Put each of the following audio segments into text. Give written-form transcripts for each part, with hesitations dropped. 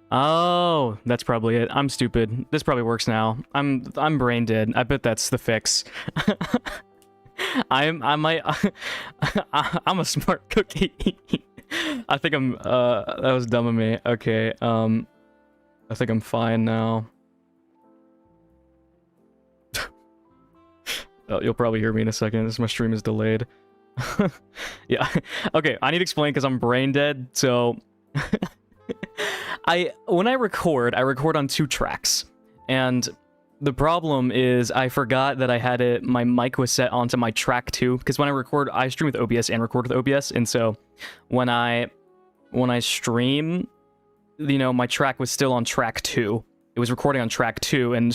Oh, that's probably it. I'm stupid. This probably works now. I'm brain dead. I bet that's the fix. I might I'm a smart cookie. I think I'm that was dumb of me. Okay. I think I'm fine now. Oh, you'll probably hear me in a second. This my stream is delayed. Yeah. Okay, I need to explain because I'm brain dead. So when I record on 2 tracks, and the problem is I forgot that I had it. My mic was set onto my track 2 because when I record, I stream with OBS and record with OBS, and so when I stream, you know, my track was still on track 2. It was recording on track 2, and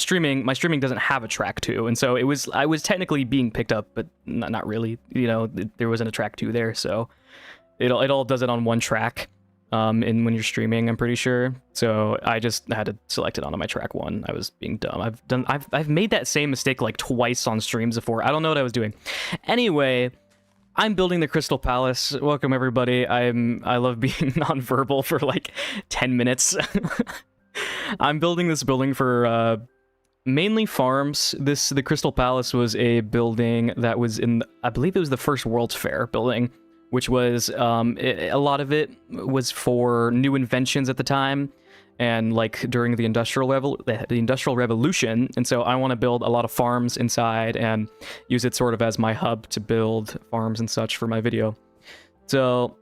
my streaming doesn't have a track 2, and so I was technically being picked up, but not really. You know, there wasn't a track 2 there, so it all does it on 1 track. And when you're streaming, I'm pretty sure. So I just had to select it onto my track 1. I was being dumb. I've made that same mistake like twice on streams before. I don't know what I was doing. Anyway, I'm building the Crystal Palace. Welcome everybody. I love being nonverbal for like 10 minutes. I'm building this building for mainly farms. The Crystal Palace was a building that was in, I believe it was the first World's Fair building, which was a lot of it was for new inventions at the time, and like during the Industrial Revolution. And so I want to build a lot of farms inside and use it sort of as my hub to build farms and such for my video. So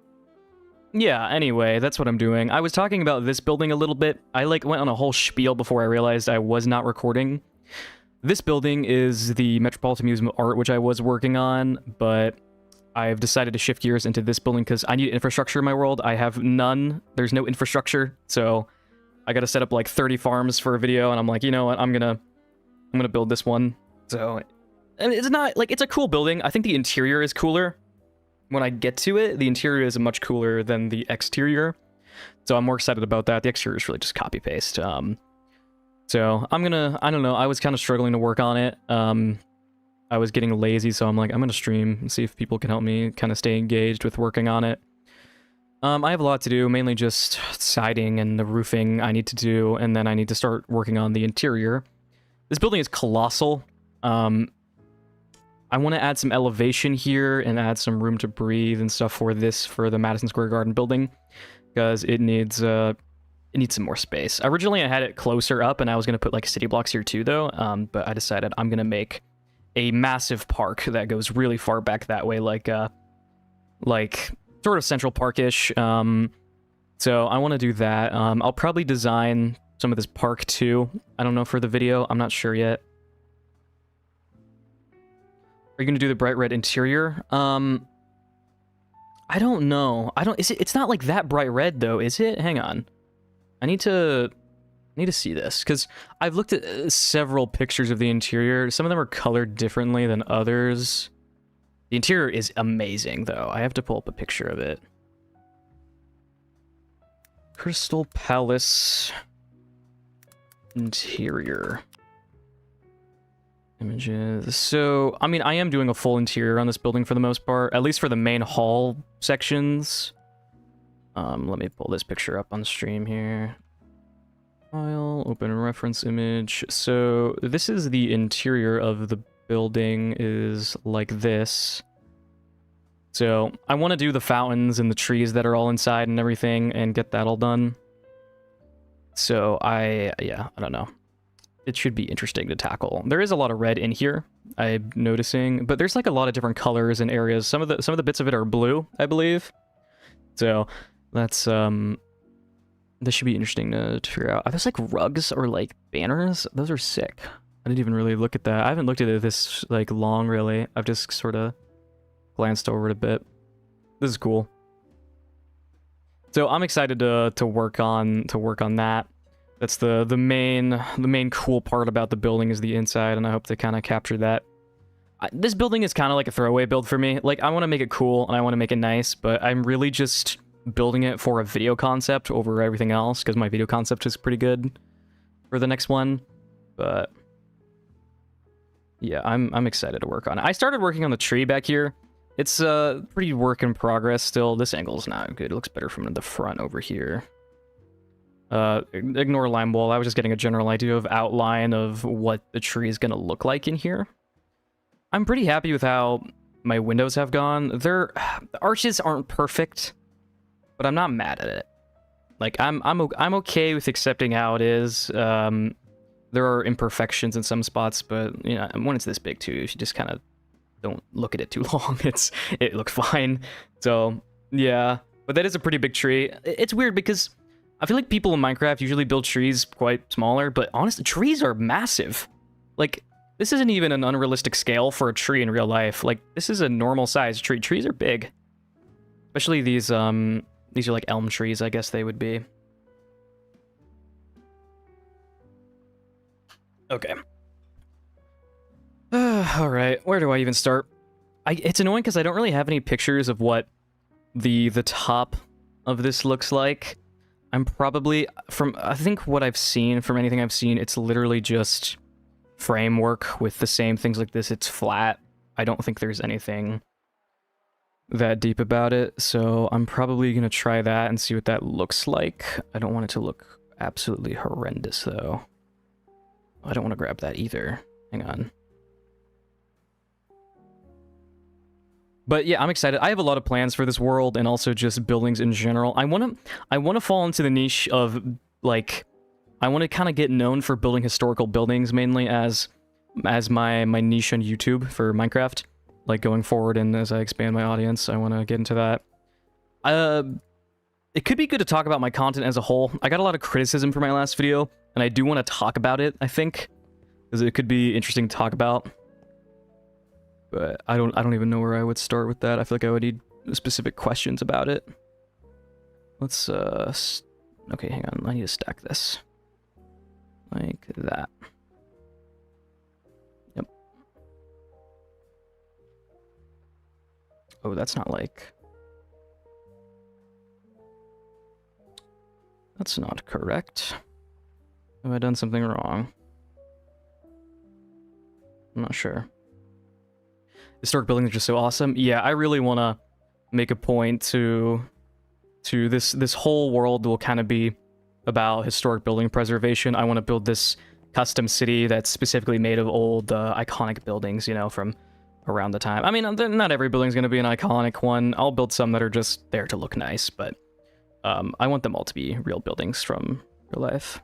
yeah, anyway, that's what I'm doing. I was talking about this building a little bit. I like went on a whole spiel before I realized I was not recording. This building is the Metropolitan Museum of Art, which I was working on, but I've decided to shift gears into this building because I need infrastructure in my world. I have none. There's no infrastructure, so I got to set up like 30 farms for a video, and I'm like, you know what? I'm gonna build this one. So, and it's not like it's a cool building. I think the interior is cooler. When I get to it, the interior is much cooler than the exterior, so I'm more excited about that. The exterior is really just copy paste. So I don't know. I was kind of struggling to work on it. I was getting lazy, so I'm like, I'm gonna stream and see if people can help me kind of stay engaged with working on it. I have a lot to do, mainly just siding and the roofing I need to do, and then I need to start working on the interior. This building is colossal. I want to add some elevation here and add some room to breathe and stuff for the Madison Square Garden building, because it needs some more space. Originally, I had it closer up, and I was gonna put like city blocks here too, though. But I decided I'm gonna make a massive park that goes really far back that way, like sort of Central Park-ish. So I want to do that. I'll probably design some of this park too. I don't know for the video. I'm not sure yet. Are you gonna do the bright red interior? I don't know. It's not like that bright red though, is it? Hang on. I need to see this, because I've looked at several pictures of the interior. Some of them are colored differently than others. The interior is amazing, though. I have to pull up a picture of it. Crystal Palace interior images. So, I mean, I am doing a full interior on this building for the most part, at least for the main hall sections. Let me pull this picture up on stream here. File, open reference image. So this is the interior of the building, is like this. So I want to do the fountains and the trees that are all inside and everything and get that all done. So I don't know. It should be interesting to tackle. There is a lot of red in here, I'm noticing, but there's like a lot of different colors and areas. Some of the bits of it are blue, I believe. So that's this should be interesting to figure out. Are those like rugs or like banners? Those are sick. I didn't even really look at that. I haven't looked at it this like long, really. I've just sort of glanced over it a bit. This is cool. So I'm excited to work on that. That's the main cool part about the building is the inside, and I hope to kind of capture that. This building is kind of like a throwaway build for me. Like, I want to make it cool and I want to make it nice, but I'm really just building it for a video concept over everything else, because my video concept is pretty good for the next one. But yeah, I'm excited to work on it. I started working on the tree back here. It's pretty work in progress still. This angle's not good. It looks better from the front over here. Ignore lime wall. I was just getting a general idea of outline of what the tree is going to look like in here. I'm pretty happy with how my windows have gone. The arches aren't perfect, but I'm not mad at it. Like, I'm okay with accepting how it is. There are imperfections in some spots, but you know, when it's this big too, you just kind of don't look at it too long. It looks fine. So yeah, but that is a pretty big tree. It's weird because I feel like people in Minecraft usually build trees quite smaller, but honestly, trees are massive. Like, this isn't even an unrealistic scale for a tree in real life. Like, this is a normal sized tree. Trees are big, especially these are like elm trees, I guess they would be. Okay. All right, where do I even start? It's annoying because I don't really have any pictures of what the top of this looks like. I'm probably, I think what I've seen, from anything I've seen, it's literally just framework with the same things like this. It's flat. I don't think there's anything that deep about it, so I'm probably going to try that and see what that looks like. I don't want it to look absolutely horrendous, though. I don't want to grab that either. Hang on. But yeah, I'm excited. I have a lot of plans for this world and also just buildings in general. I want to fall into the niche of, like, I want to kind of get known for building historical buildings mainly as my niche on YouTube for Minecraft. Like, going forward and as I expand my audience, I want to get into that. It could be good to talk about my content as a whole. I got a lot of criticism for my last video, and I do want to talk about it, I think, because it could be interesting to talk about. But I don't even know where I would start with that. I feel like I would need specific questions about it. Let's okay, hang on. I need to stack this like that. Yep. Oh, that's not like, that's not correct. Have I done something wrong? I'm not sure. Historic buildings are just so awesome. Yeah, I really want to make a point to this whole world will kind of be about historic building preservation. I want to build this custom city that's specifically made of old iconic buildings, you know, from around the time. I mean, not every building's going to be an iconic one. I'll build some that are just there to look nice, but I want them all to be real buildings from real life.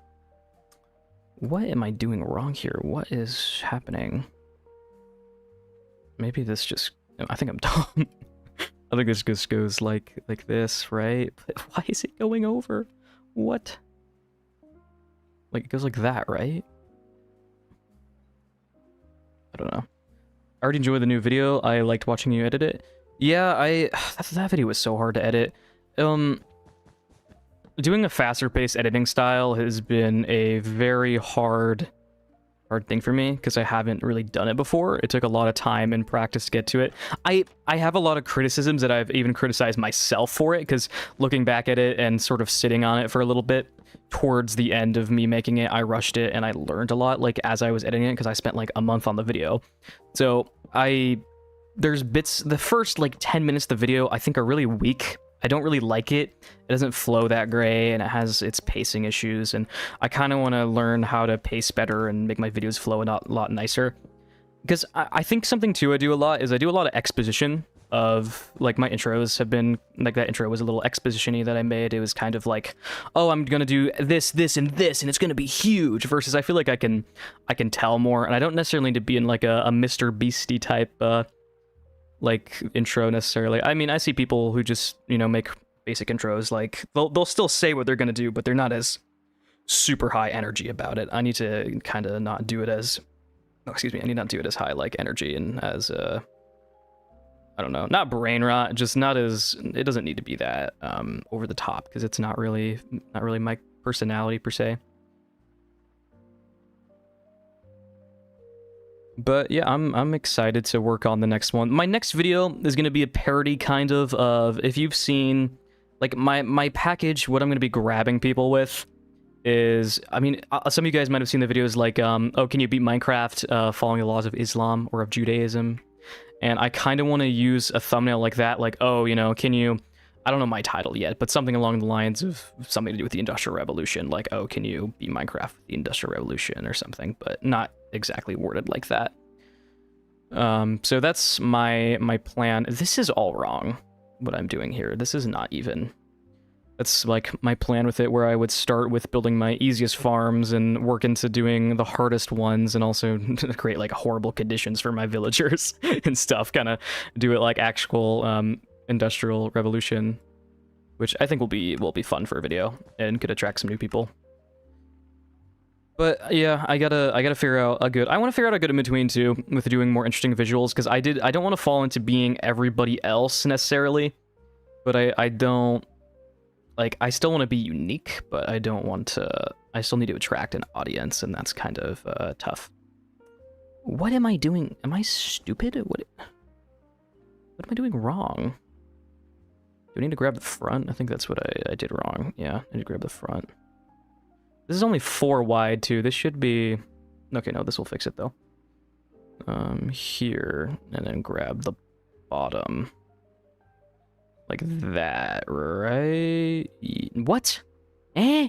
What am I doing wrong here? What is happening? Maybe this just... I think I'm dumb. I think this just goes like this, right? But why is it going over? What? Like, it goes like that, right? I don't know. I already enjoyed the new video. I liked watching you edit it. Yeah, that video was so hard to edit. Doing a faster paced editing style has been a very hard thing for me because I haven't really done it before. It took a lot of time and practice to get to it. I have a lot of criticisms that I've even criticized myself for it, because looking back at it and sort of sitting on it for a little bit towards the end of me making it, I rushed it and I learned a lot, like, as I was editing it, because I spent like a month on the video. So there's bits, the first like 10 minutes of the video I think are really weak. I don't really like it. It doesn't flow that great, and it has its pacing issues, and I kind of want to learn how to pace better and make my videos flow a lot nicer. Because I think something too I do a lot is I do a lot of exposition of, like, my intros have been, like, that intro was a little exposition-y that I made. It was kind of like, oh, I'm gonna do this, this, and this, and it's gonna be huge, versus I feel like I can tell more, and I don't necessarily need to be in like a Mr. Beastie type like intro necessarily. I mean, I see people who just, you know, make basic intros, like they'll still say what they're gonna do, but they're not as super high energy about it. I need to kind of not do it as, oh, excuse me, I need not do it as high like energy and as I don't know, not brain rot, just not as, it doesn't need to be that over the top, because it's not really my personality per se. But yeah, I'm excited to work on the next one. My next video is going to be a parody kind of if you've seen, like, my package, what I'm going to be grabbing people with is, I mean, some of you guys might have seen the videos like, oh, can you beat Minecraft following the laws of Islam or of Judaism? And I kind of want to use a thumbnail like that, like, oh, you know, can you I don't know my title yet, but something along the lines of something to do with the Industrial Revolution, like, oh, can you be Minecraft with the Industrial Revolution or something, but not exactly worded like that. So that's my plan. This is all wrong, what I'm doing here. This is not even. That's like my plan with it, where I would start with building my easiest farms and work into doing the hardest ones, and also create like horrible conditions for my villagers and stuff. Kind of do it like actual Industrial Revolution, which I think will be fun for a video and could attract some new people. But yeah, I gotta figure out a good. I want to figure out a good in between too, with doing more interesting visuals, because I don't want to fall into being everybody else necessarily, but I don't. Like, I still want to be unique, but I don't want to... I still need to attract an audience, and that's kind of tough. What am I doing? Am I stupid? What am I doing wrong? Do I need to grab the front? I think that's what I did wrong. Yeah, I need to grab the front. This is only 4 wide, too. This should be... Okay, no, this will fix it, though. Here, and then grab the bottom. Like that, right? What? Eh?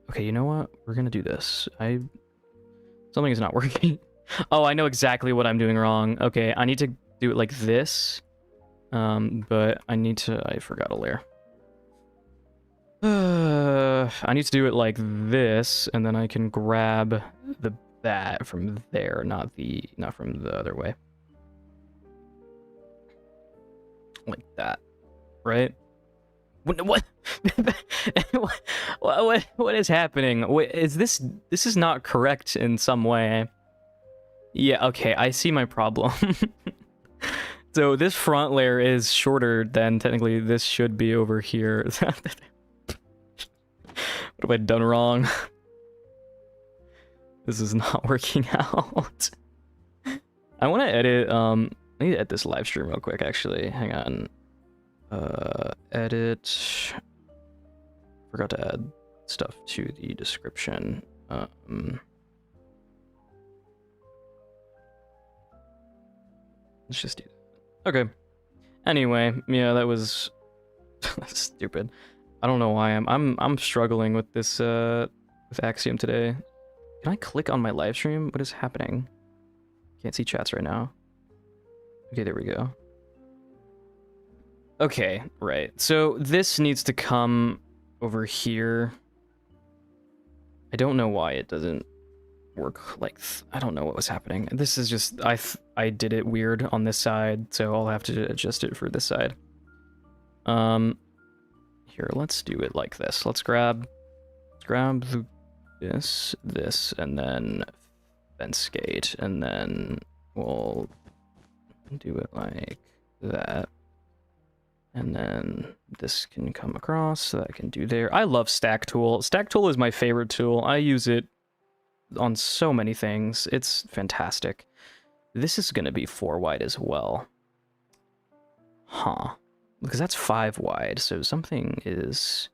Okay, you know what? We're gonna do this. Something is not working. Oh, I know exactly what I'm doing wrong. Okay, I need to do it like this. But I need to... I forgot a layer. I need to do it like this, and then I can grab that from there, not from the other way. Like that, right? What? What is happening? Wait, is this is not correct in some way? Yeah, okay, I see my problem. So this front layer is shorter than technically this should be over here. What have I done wrong? This is not working out. I want to edit I need to edit this live stream real quick, actually. Hang on. Edit. Forgot to add stuff to the description. Let's just do that. Okay. Anyway, yeah, that was stupid. I don't know why I'm struggling with this with Axiom today. Can I click on my live stream? What is happening? Can't see chats right now. Okay, there we go. Okay, right. So this needs to come over here. I don't know why it doesn't work like... I don't know what was happening. This is just... I did it weird on this side, so I'll have to adjust it for this side. Here, let's do it like this. Let's grab this, and then fence gate, and then we'll do it like that. And then this can come across, so that can do there. I love Stack Tool. Stack Tool is my favorite tool. I use it on so many things. It's fantastic. This is going to be 4 wide as well. Huh. Because that's 5 wide, so something is...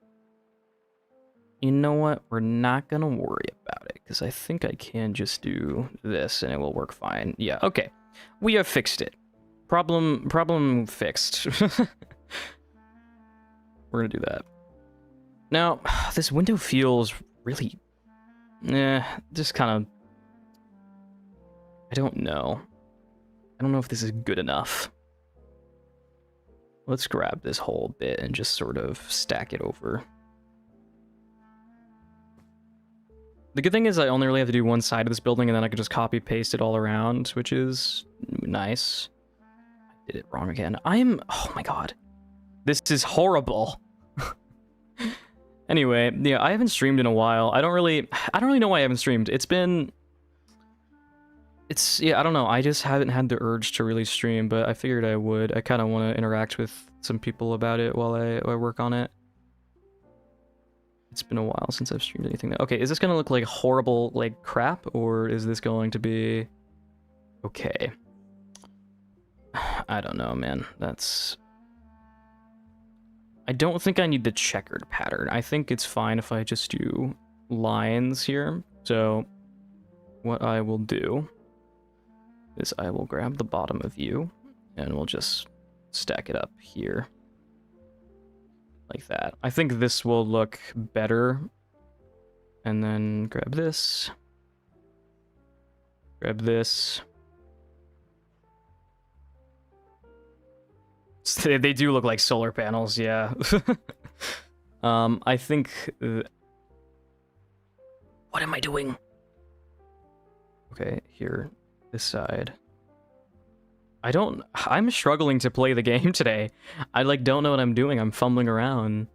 You know what? We're not going to worry about it, because I think I can just do this, and it will work fine. Yeah, okay. We have fixed it. Problem fixed. We're gonna do that. Now, this window feels really... just kind of... I don't know. I don't know if this is good enough. Let's grab this whole bit and just sort of stack it over. The good thing is I only really have to do one side of this building, and then I can just copy paste it all around, which is nice. I did it wrong again. Oh my god. This is horrible. Anyway, yeah, I haven't streamed in a while. I don't really know why I haven't streamed. Yeah, I don't know. I just haven't had the urge to really stream, but I figured I would. I kind of want to interact with some people about it while I work on it. It's been a while since I've streamed anything. Okay, is this going to look like horrible, like, crap, or is this going to be okay? I don't know, man. I don't think I need the checkered pattern. I think it's fine if I just do lines here. So what I will do is I will grab the bottom of you, and we'll just stack it up here. Like that. I think this will look better. And then grab this. Grab this. They do look like solar panels, yeah. I think... What am I doing? Okay, here. This side. I'm struggling to play the game today. I like don't know what I'm doing. I'm fumbling around.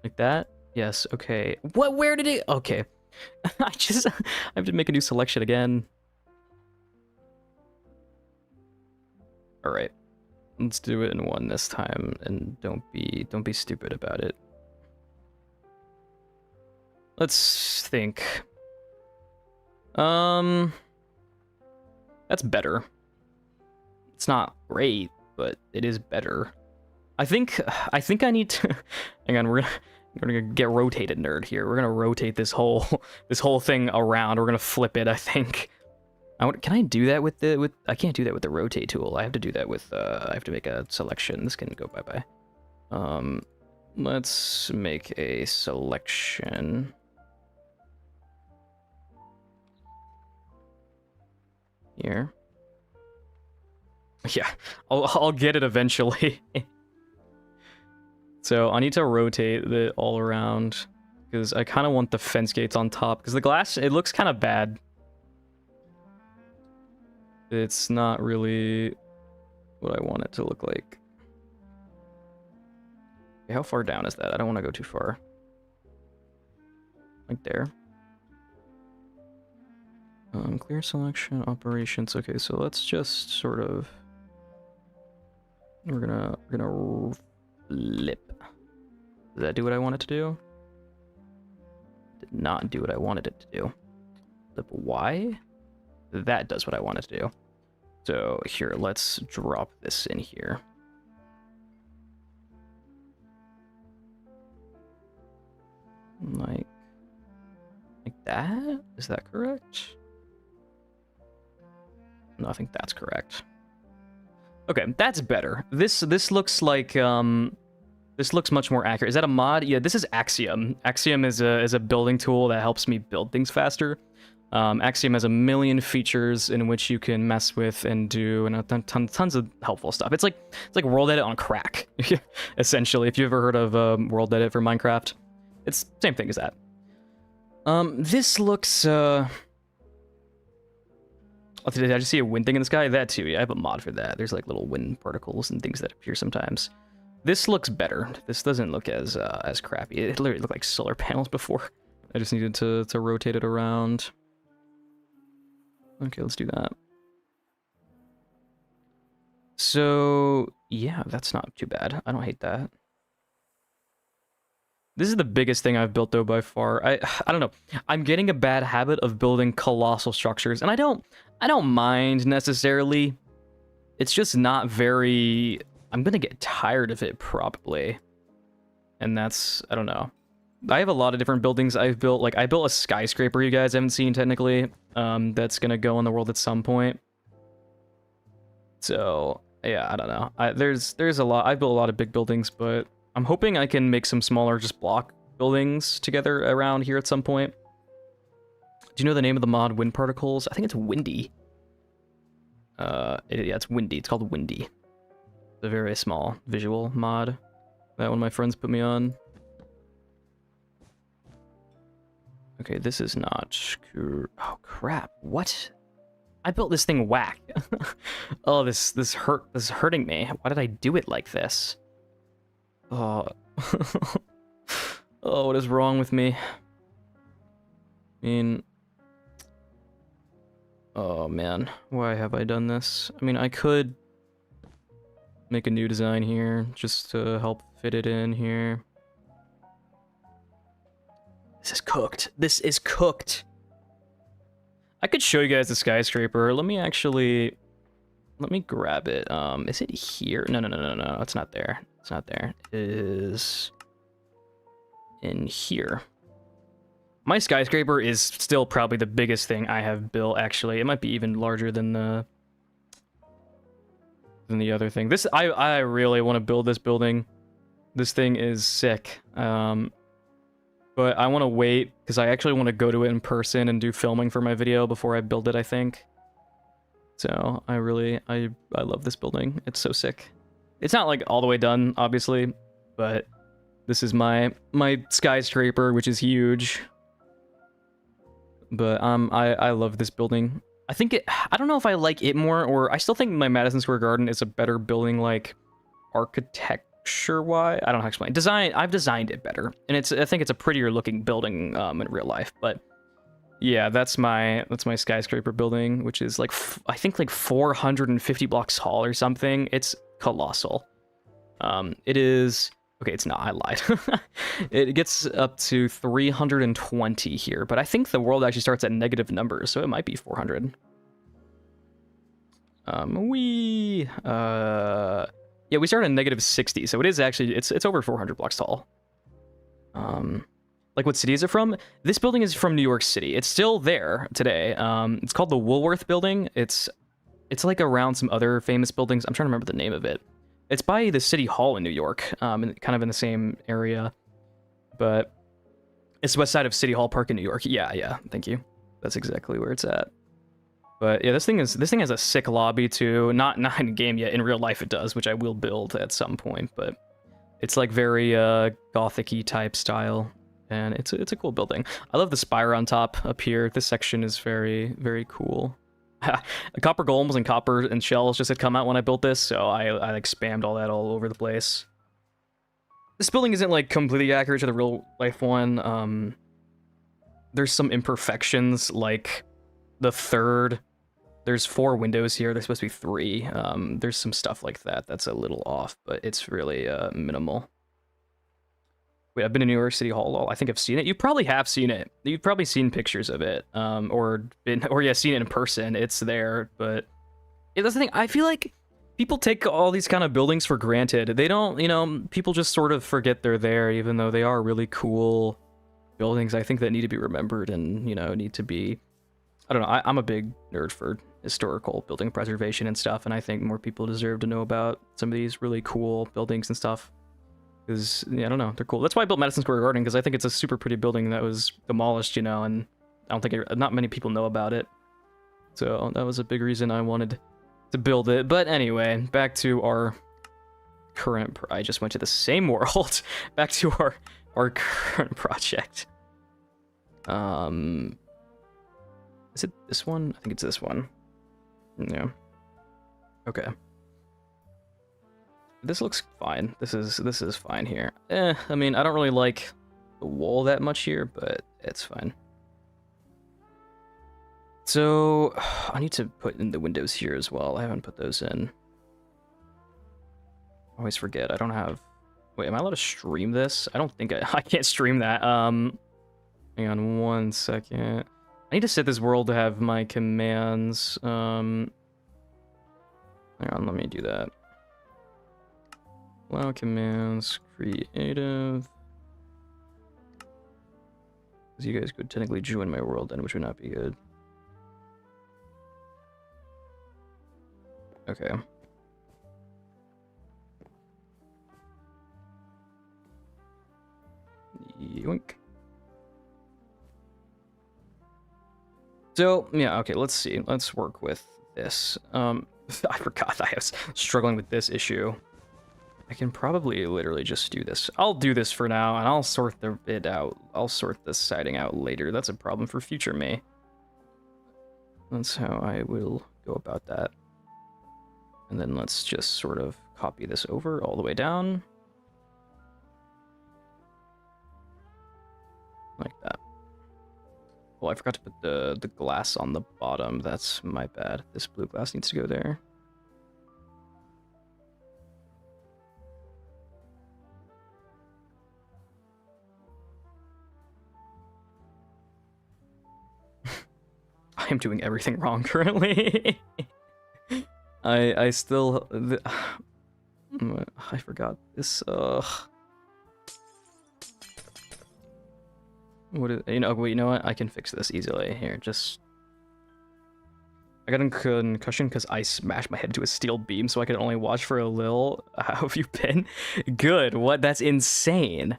Like that? Yes, okay. Where did it? Okay. I have to make a new selection again. All right. Let's do it in one this time and don't be stupid about it. Let's think. That's better. It's not great, but it is better. I think I need to hang on, we're gonna get rotated, nerd here. We're gonna rotate this whole thing around. We're gonna flip it, I think. Can I do that with I can't do that with the rotate tool. I have to do that with I have to make a selection. This can go bye-bye. Let's make a selection. Here. Yeah, I'll get it eventually. So I need to rotate it all around because I kind of want the fence gates on top because the glass, it looks kind of bad. It's not really what I want it to look like. Okay, how far down is that? I don't want to go too far. Like there. Clear selection, operations. Okay, so let's just sort of... We're gonna flip. Did that do what I wanted to do? Did not do what I wanted it to do. Flip Y? That does what I wanted to do. So here, let's drop this in here. Like that? Is that correct? No, I think that's correct. Okay, that's better. This looks like this looks much more accurate. Is that a mod? Yeah, this is Axiom. Axiom is a building tool that helps me build things faster. Axiom has a million features in which you can mess with and do and tons of helpful stuff. It's like World Edit on crack, essentially. If you've ever heard of World Edit for Minecraft, it's the same thing as that. This looks Oh, did I just see a wind thing in the sky? That too, yeah, I have a mod for that. There's like little wind particles and things that appear sometimes. This looks better. This doesn't look as crappy. It literally looked like solar panels before. I just needed to rotate it around. Okay, let's do that. So, yeah, that's not too bad. I don't hate that. This is the biggest thing I've built though by far. I don't know. I'm getting a bad habit of building colossal structures, and I don't mind necessarily. It's just not very... I'm gonna get tired of it probably. And that's, I don't know. I have a lot of different buildings I've built. Like I built a skyscraper you guys haven't seen technically. That's gonna go in the world at some point. So yeah, I don't know. There's a lot. I built a lot of big buildings, but I'm hoping I can make some smaller just block buildings together around here at some point. Do you know the name of the mod Wind Particles? I think it's Windy. Yeah, it's Windy. It's called Windy. It's a very small visual mod that one of my friends put me on. Okay, this is not... Oh, crap. What? I built this thing whack. Oh, this is hurting me. Why did I do it like this? Oh. Oh, what is wrong with me? I mean... Oh, man. Why have I done this? I mean, I could make a new design here just to help fit it in here. This is cooked. This is cooked. I could show you guys the skyscraper. Let me grab it. Is it here? No, it's not there. It's not there. It is in here. My skyscraper is still probably the biggest thing I have built, actually. It might be even larger than the than the other thing. This I really want to build this building. This thing is sick. But I want to wait because I actually want to go to it in person and do filming for my video before I build it, I think. So I love this building. It's so sick. It's not like all the way done, obviously, but this is my skyscraper, which is huge. But I love this building. I don't know if I like it more, or I still think my Madison Square Garden is a better building, like architecture wise. I don't know how to explain. I've designed it better, and I think it's a prettier looking building in real life. But yeah, that's my skyscraper building, which is like I think like 450 blocks tall or something. It's colossal. It is. Okay, it's not. I lied. It gets up to 320 here, but I think the world actually starts at negative numbers, so it might be 400. Yeah, we start at negative 60, so it is actually it's over 400 blocks tall. Like what city is it from? This building is from New York City. It's still there today. It's called the Woolworth Building. It's like around some other famous buildings. I'm trying to remember the name of it. It's by the City Hall in New York, kind of in the same area, but it's west side of City Hall Park in New York. Yeah, thank you. That's exactly where it's at. But yeah, this thing has a sick lobby too. Not in game yet. In real life, it does, which I will build at some point. But it's like very gothic-y type style, and it's a cool building. I love the spire on top up here. This section is very, very cool. Copper golems and copper and shells just had come out when I built this, so I like spammed all that all over the place. This building isn't like completely accurate to the real life one. There's some imperfections, like the third. There's 4 windows here. There's supposed to be 3. There's some stuff like that that's a little off, but it's really minimal. Wait, I've been to New York City Hall. I think I've seen it. You probably have seen it. You've probably seen pictures of it, or seen it in person. It's there, but that's the thing. I feel like people take all these kind of buildings for granted. They don't, people just sort of forget they're there, even though they are really cool buildings. I think that need to be remembered and need to be. I don't know. I'm a big nerd for historical building preservation and stuff, and I think more people deserve to know about some of these really cool buildings and stuff. Because, I don't know, they're cool. That's why I built Madison Square Garden, because I think it's a super pretty building that was demolished, and I don't think not many people know about it. So that was a big reason I wanted to build it. But anyway, back to our current... I just went to the same world. Back to our current project. Is it this one? I think it's this one. Yeah. Okay. This looks fine. This is fine here. I mean, I don't really like the wall that much here, but it's fine. So, I need to put in the windows here as well. I haven't put those in. I always forget. I don't have... Wait, am I allowed to stream this? I don't think I can't stream that. Hang on 1 second. I need to set this world to have my commands. Hang on, let me do that. Allow commands, creative. Because you guys could technically join my world then, which would not be good. Okay. Yoink. So, yeah, okay, let's see. Let's work with this. I forgot I was struggling with this issue. I can probably literally just do this. I'll do this for now, and I'll sort it out. I'll sort this siding out later. That's a problem for future me. That's how I will go about that. And then let's just sort of copy this over all the way down. Like that. Well, I forgot to put the glass on the bottom. That's my bad. This blue glass needs to go there. I am doing everything wrong currently. I still... I forgot this. What is, you know what? I can fix this easily. Here, just I got a concussion because I smashed my head into a steel beam, so I could only watch for a little. How have you been? Good. What? That's insane.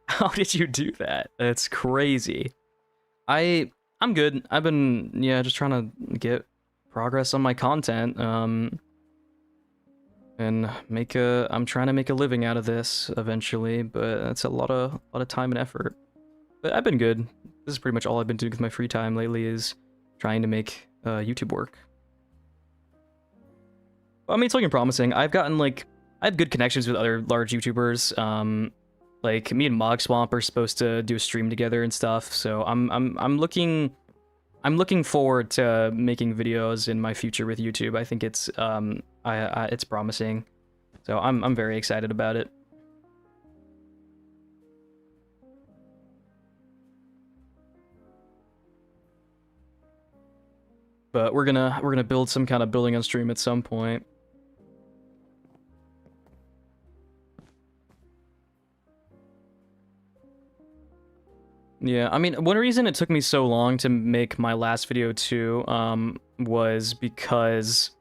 How did you do that? That's crazy. I'm good. I've been just trying to get progress on my content. And I'm trying to make a living out of this eventually, but that's a lot of time and effort. But I've been good. This is pretty much all I've been doing with my free time lately is trying to make YouTube work. I mean, it's looking promising. I have good connections with other large YouTubers. Like me and Mogswamp are supposed to do a stream together and stuff. So I'm looking forward to making videos in my future with YouTube. I think it's promising. So I'm very excited about it. But we're gonna build some kind of building on stream at some point. Yeah, I mean, one reason it took me so long to make my last video too, was because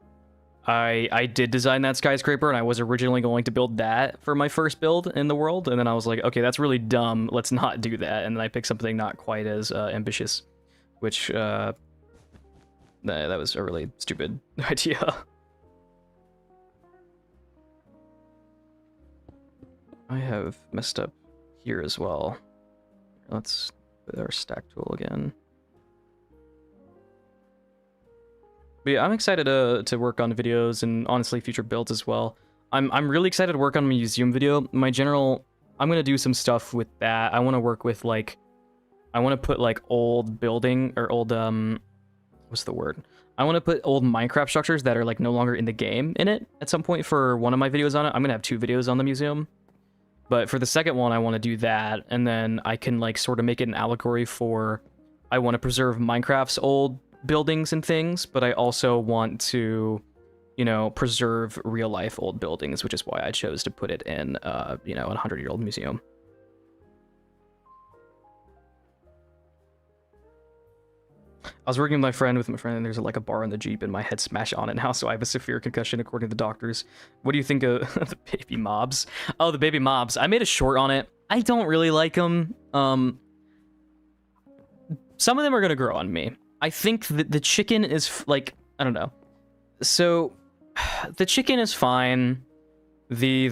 I did design that skyscraper and I was originally going to build that for my first build in the world, and then I was like, okay, that's really dumb, let's not do that, and then I picked something not quite as ambitious, which that was a really stupid idea. I have messed up here as well. Let's put our stack tool again. But yeah, I'm excited to work on videos and honestly future builds as well. I'm really excited to work on a museum video. I'm gonna do some stuff with that. I want to work with I want to put old building or old what's the word? I want to put old Minecraft structures that are no longer in the game in it at some point for one of my videos on it. I'm gonna have 2 videos on the museum. But for the second one, I want to do that, and then I can sort of make it an allegory for I want to preserve Minecraft's old buildings and things, but I also want to, preserve real life old buildings, which is why I chose to put it in, a 100-year-old museum. I was working with my friend, and there's a bar in the Jeep, and my head smashed on it now, so I have a severe concussion according to the doctors. What do you think of the baby mobs? Oh, the baby mobs. I made a short on it. I don't really like them. Some of them are gonna grow on me. I think that the chicken is I don't know. So the chicken is fine. The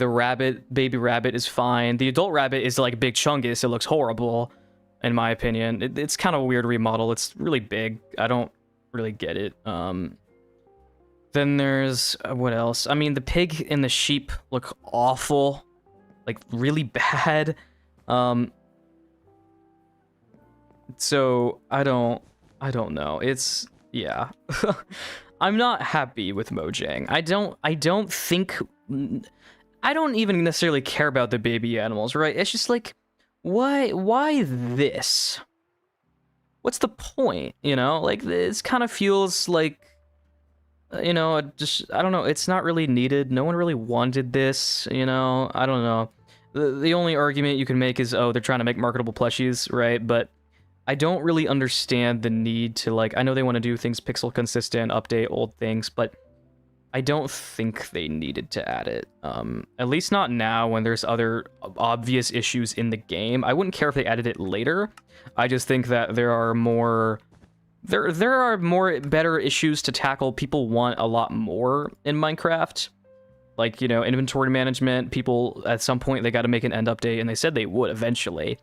baby rabbit is fine. The adult rabbit is big chungus. It looks horrible. In my opinion, it's kind of a weird remodel. It's really big. I don't really get it. Then there's what else? I mean, the pig and the sheep look awful, really bad. So I don't know. It's yeah. I'm not happy with Mojang. I don't even necessarily care about the baby animals, right? It's just why this? What's the point? This kind of feels I don't know. It's not really needed. No one really wanted this, I don't know. The only argument you can make is, oh, they're trying to make marketable plushies, right? But I don't really understand the need to I know they want to do things pixel consistent, update old things, but I don't think they needed to add it. At least not now when there's other obvious issues in the game. I wouldn't care if they added it later. I just think that there are more better issues to tackle. People want a lot more in Minecraft. Inventory management. People at some point they got to make an end update, and they said they would eventually.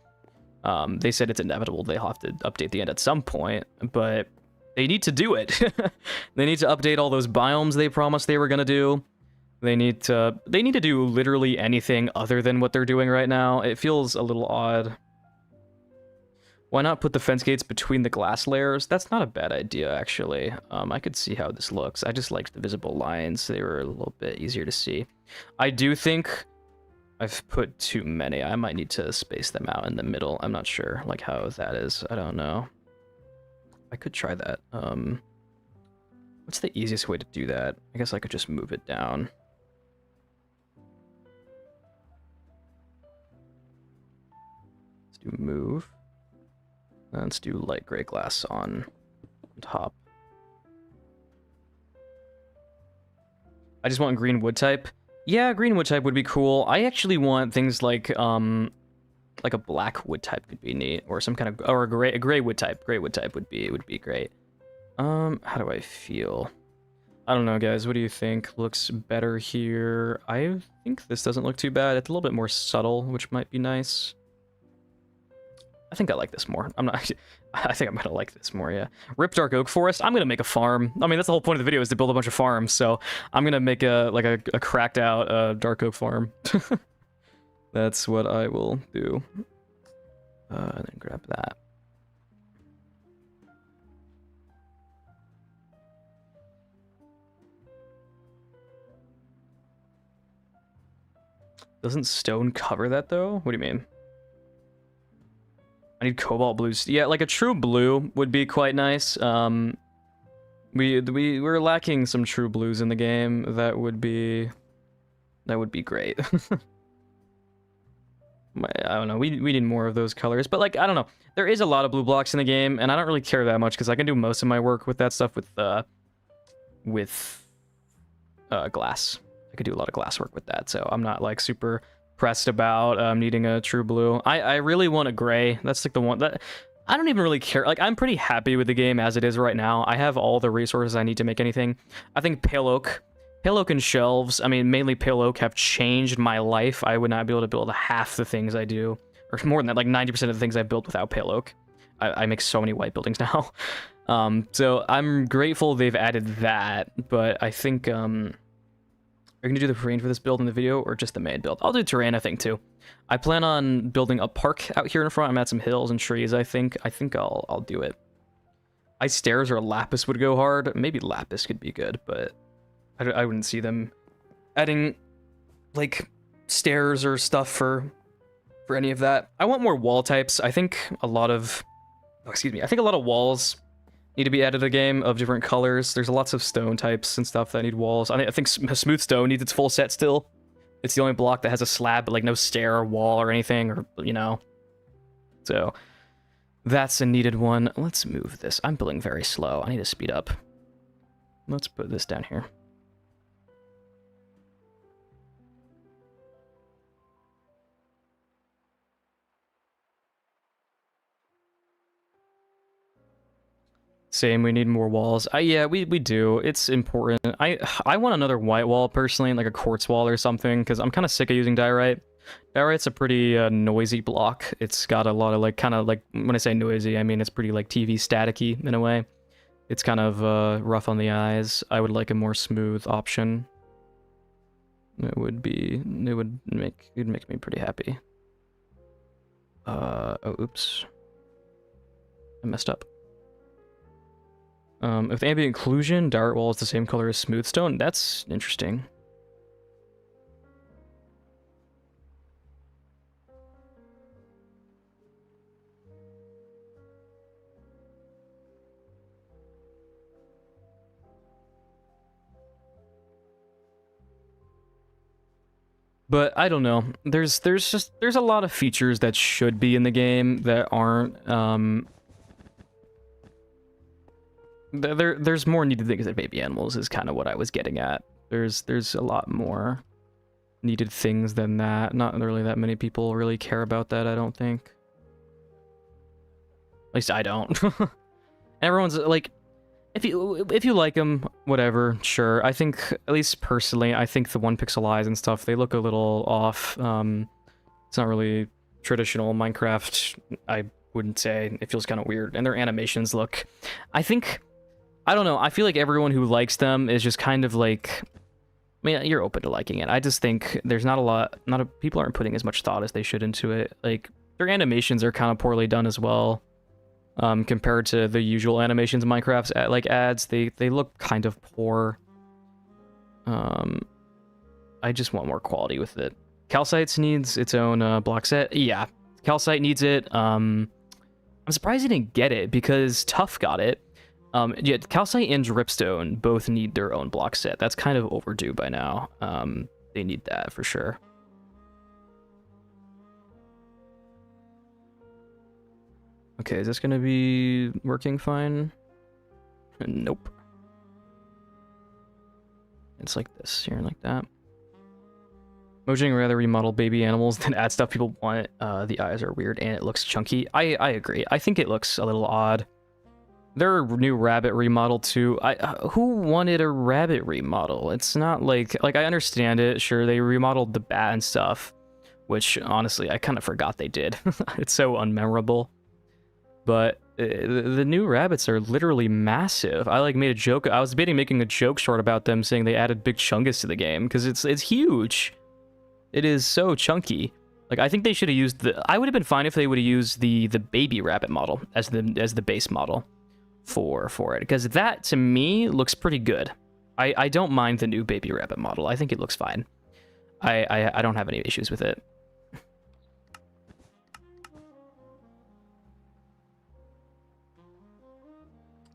They said it's inevitable they'll have to update the end at some point, but they need to do it. They need to update all those biomes they promised they were gonna do. They need to do literally anything other than what they're doing right now. It feels a little odd. Why not put the fence gates between the glass layers? That's not a bad idea, actually. I could see how this looks. I just liked the visible lines. They were a little bit easier to see. I do think I've put too many. I might need to space them out in the middle. I'm not sure how that is. I don't know. I could try that. What's the easiest way to do that? I guess I could just move it down. Let's do move. And let's do light gray glass on top. I just want green wood type. Yeah, green wood type would be cool. I actually want things like a black wood type could be neat, or some kind of, or a gray wood type. Gray wood type would be great. How do I feel? I don't know, guys. What do you think? Looks better here. I think this doesn't look too bad. It's a little bit more subtle, which might be nice. I think I like this more. I'm not. I think I'm gonna like this more. Yeah. Rip Dark Oak Forest. I'm gonna make a farm. I mean, that's the whole point of the video, is to build a bunch of farms. So I'm gonna make a cracked out Dark Oak farm. That's what I will do. And then grab that. Doesn't stone cover that though? What do you mean? I need cobalt blues. Yeah, like a true blue would be quite nice. We're lacking some true blues in the game. That would be great. I don't know. We need more of those colors. But like, I don't know. There is a lot of blue blocks in the game, and I don't really care that much because I can do most of my work with that stuff with glass. I could do a lot of glass work with that, so I'm not like super pressed about needing a true blue. I really want a gray. That's like the one that I don't even really care. Like, I'm pretty happy with the game as it is right now. I have all the resources I need to make anything. I think Pale Oak and Shelves, I mean, mainly Pale Oak, have changed my life. I would not be able to build half the things I do, or more than that, like 90% of the things I built without Pale Oak. I make so many white buildings now. So I'm grateful they've added that, but I think are you gonna do the terrain for this build in the video, or just the main build? I'll do terrain, I think, too. I plan on building a park out here in front. I'm at some hills and trees, I think. I think I'll do it. Ice stairs or lapis would go hard. Maybe lapis could be good, but I wouldn't see them adding, like, stairs or stuff for any of that. I want more wall types. I think a lot of... Oh, excuse me. I think a lot of walls need to be added to the game of different colors. There's lots of stone types and stuff that need walls. I think smooth stone needs its full set still. It's the only block that has a slab, but like no stair or wall or anything, or, you know. So that's a needed one. Let's move this. I'm building very slow. I need to speed up. Let's put this down here. Same, we need more walls. Yeah, we do. It's important. I want another white wall, personally, like a quartz wall or something, because I'm kind of sick of using diorite. Diorite's a pretty noisy block. It's got a lot of, like, kind of, like, when I say noisy, I mean it's pretty, like, TV staticky, in a way. It's kind of rough on the eyes. I would like a more smooth option. It would make me pretty happy. Oh, oops. I messed up. If the ambient occlusion, diorite wall is the same color as smooth stone, that's interesting. But I don't know. There's a lot of features that should be in the game that aren't. There's more needed things than baby animals is kind of what I was getting at. There's a lot more needed things than that. Not really that many people really care about that, I don't think. At least I don't. Everyone's like, if you like them, whatever, sure. I think, at least personally, I think the 1-pixel eyes and stuff, they look a little off. It's not really traditional Minecraft, I wouldn't say. It feels kind of weird, and their animations look, I don't know, I feel like everyone who likes them is just kind of like, I mean, you're open to liking it. I just think there's people aren't putting as much thought as they should into it. Like, their animations are kind of poorly done as well. Compared to the usual animations in Minecraft's like ads, they look kind of poor. I just want more quality with it. Calcite needs its own block set. Yeah, Calcite needs it. I'm surprised he didn't get it because Tough got it. Yeah, Calcite and Dripstone both need their own block set. That's kind of overdue by now. They need that for sure. Okay, is this gonna be working fine? Nope. And it's like this here, like that. Mojang rather remodel baby animals than add stuff people want. The eyes are weird and it looks chunky. I agree. I think it looks a little odd. Their new rabbit remodel too. Who wanted a rabbit remodel? It's not like I understand it. Sure, they remodeled the bat and stuff, which honestly I kind of forgot they did. It's so unmemorable. But the new rabbits are literally massive. I like made a joke. I was debating making a joke short about them, saying they added Big Chungus to the game because it's huge. It is so chunky. Like I think they should have used the. I would have been fine if they would have used the baby rabbit model as the base model for it, because that to me looks pretty good. I don't mind the new baby rabbit model. I think it looks fine. I don't have any issues with it.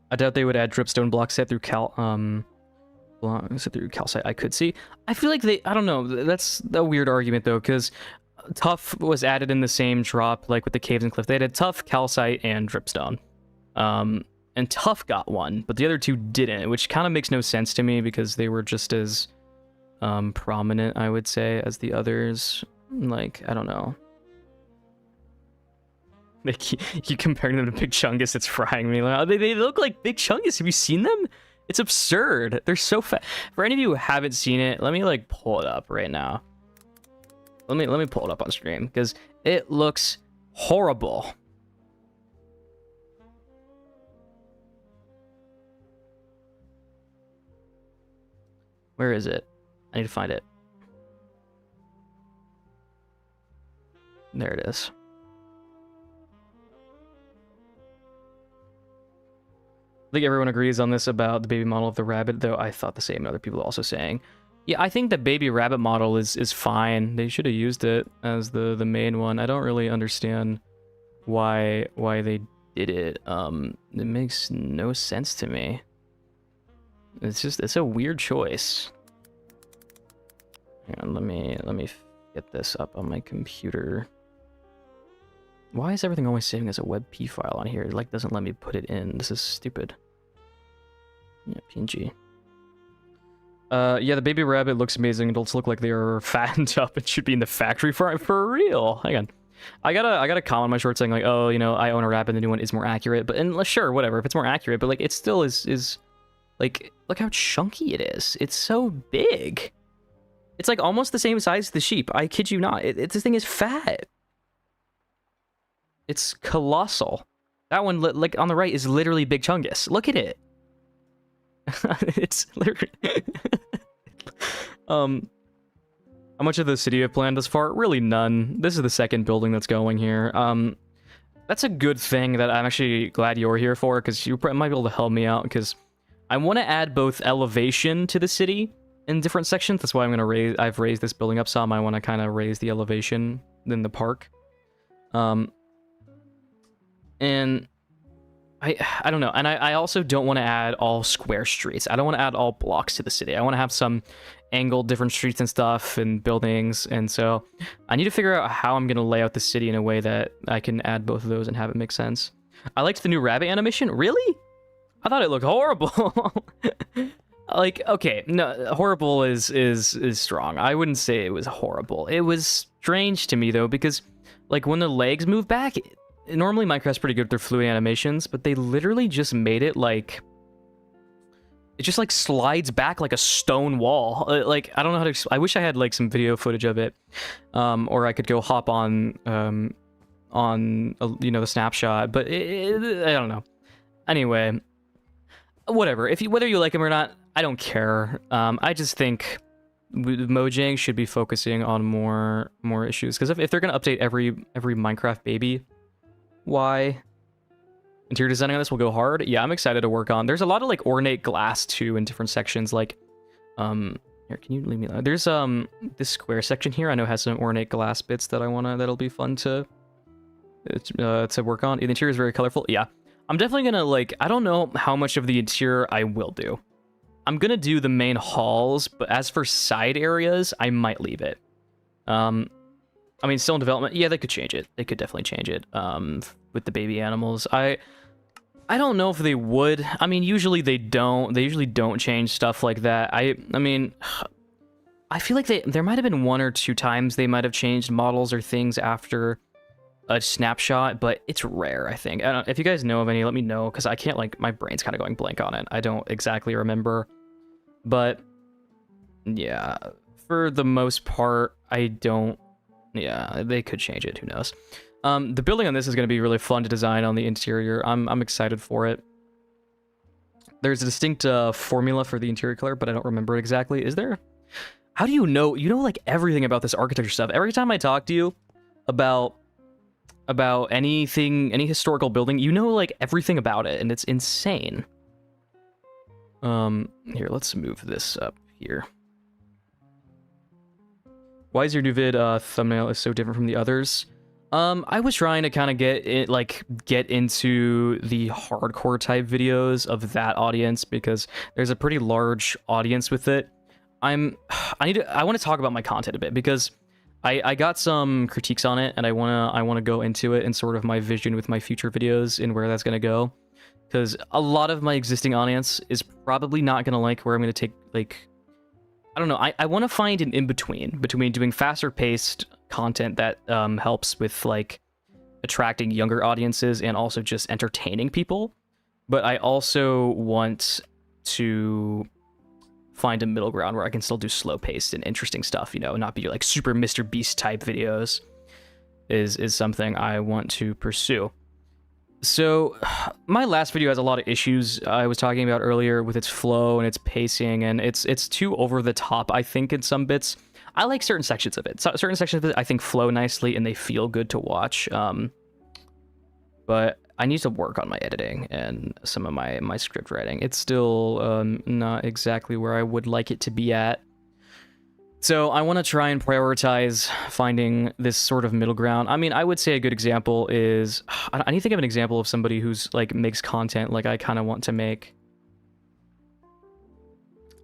I doubt they would add dripstone block set through calcite. I could see. I feel like I don't know. That's a weird argument though, because Tough was added in the same drop, like with the caves and cliff. They had Tough, calcite, and dripstone. And Tough got one, but the other two didn't, which kind of makes no sense to me because they were just as prominent, I would say, as the others. Like, I don't know. You comparing them to Big Chungus, it's frying me. They look like Big Chungus. Have you seen them? It's absurd. They're so fat. For any of you who haven't seen it, let me like pull it up right now. Let me pull it up on stream because it looks horrible. Where is it? I need to find it. There it is. I think everyone agrees on this about the baby model of the rabbit, though I thought the same and other people are also saying. Yeah, I think the baby rabbit model is fine. They should have used it as the main one. I don't really understand why they did it. It makes no sense to me. It's a weird choice. Hang on, let me get this up on my computer. Why is everything always saving as a WebP file on here? It like doesn't let me put it in. This is stupid. Yeah, PNG. Yeah, the baby rabbit looks amazing. Adults look like they are fattened up and should be in the factory for real. Hang on. I got a comment on my short saying like, oh, you know, I own a rabbit and the new one is more accurate. But and sure, whatever, if it's more accurate, but like it still is like, look how chunky it is. It's so big. It's like almost the same size as the sheep. I kid you not. This thing is fat. It's colossal. That one, like on the right, is literally Big Chungus. Look at it. It's literally. How much of the city have planned thus far? Really none. This is the second building that's going here. That's a good thing that I'm actually glad you're here for, because you might be able to help me out, because I want to add both elevation to the city in different sections. That's why I've raised this building up some. I want to kind of raise the elevation in the park. And I don't know. And I also don't want to add all square streets. I don't want to add all blocks to the city. I want to have some angled different streets and stuff and buildings. And so I need to figure out how I'm going to lay out the city in a way that I can add both of those and have it make sense. I liked the new rabbit animation. Really? I thought it looked horrible. Like, okay, no, horrible is strong. I wouldn't say it was horrible. It was strange to me though, because like when the legs move back, normally Minecraft's pretty good with their fluid animations, but they literally just made it like it just like slides back like a stone wall. Like I don't know how to. I wish I had like some video footage of it, or I could go hop on you know, the snapshot. But I don't know. Anyway, whatever. Whether you like them or not, I don't care. I just think Mojang should be focusing on more issues, because if they're gonna update every Minecraft baby, why? Interior designing on this will go hard. Yeah, I'm excited to work on. There's a lot of like ornate glass too in different sections. Like, here, can you leave me alone? There's this square section here I know has some ornate glass bits that that'll be fun to work on. The interior is very colorful. Yeah, I'm definitely gonna like. I don't know how much of the interior I will do. I'm gonna do the main halls, but as for side areas, I might leave it. I mean, still in development. Yeah, they could change it. They could definitely change it. With the baby animals, I don't know if they would. I mean, usually they don't. They usually don't change stuff like that. I mean, I feel like there might have been 1 or 2 times they might have changed models or things after a snapshot, but it's rare, I think. I don't, if you guys know of any, let me know, because I can't, like, my brain's kind of going blank on it. I don't exactly remember. But, yeah, for the most part, I don't... Yeah, they could change it, who knows. The building on this is going to be really fun to design on the interior. I'm excited for it. There's a distinct formula for the interior color, but I don't remember it exactly. Is there? How do you know? You know, like, everything about this architecture stuff. Every time I talk to you about anything, any historical building, you know, like, everything about it, and it's insane. Here, let's move this up here. Why is your new vid thumbnail is so different from the others? I was trying to kind of get into the hardcore type videos of that audience because there's a pretty large audience with it. I want to talk about my content a bit because I got some critiques on it, and I want to go into it and sort of my vision with my future videos and where that's going to go, because a lot of my existing audience is probably not going to like where I'm going to take, like, I don't know. I want to find an in-between between doing faster paced content that helps with, like, attracting younger audiences and also just entertaining people. But I also want to find a middle ground where I can still do slow paced and interesting stuff, you know, and not be like super Mr. Beast type videos is something I want to pursue. So my last video has a lot of issues I was talking about earlier with its flow and its pacing, and it's too over the top, I think, in some bits. I like certain sections of it. Certain sections of it I think flow nicely and they feel good to watch. But I need to work on my editing and some of my script writing. It's still not exactly where I would like it to be at. So I want to try and prioritize finding this sort of middle ground. I mean, I would say a good example is... I need to think of an example of somebody who's, like, makes content like I kind of want to make.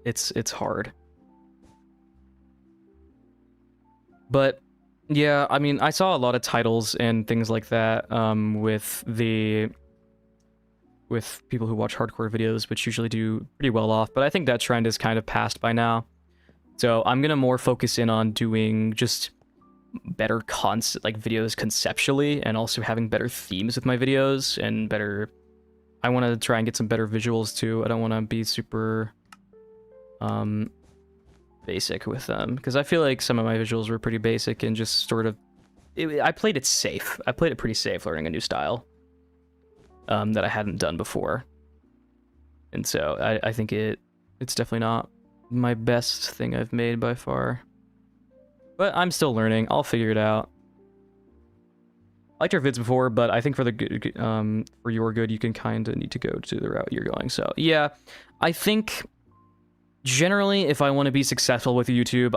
It's hard. But, yeah, I mean, I saw a lot of titles and things like that with people who watch hardcore videos, which usually do pretty well off. But I think that trend is kind of past by now. So I'm gonna more focus in on doing just better videos conceptually, and also having better themes with my videos and better. I want to try and get some better visuals too. I don't want to be super basic with them, because I feel like some of my visuals were pretty basic and just sort of. I played it safe. I played it pretty safe, learning a new style that I hadn't done before, and so I think it's definitely not my best thing I've made by far, but I'm still learning. I'll figure it out. I liked your vids before, but I think for the good, for your good, you can kind of need to go to the route you're going. So yeah, I think generally, if I want to be successful with YouTube,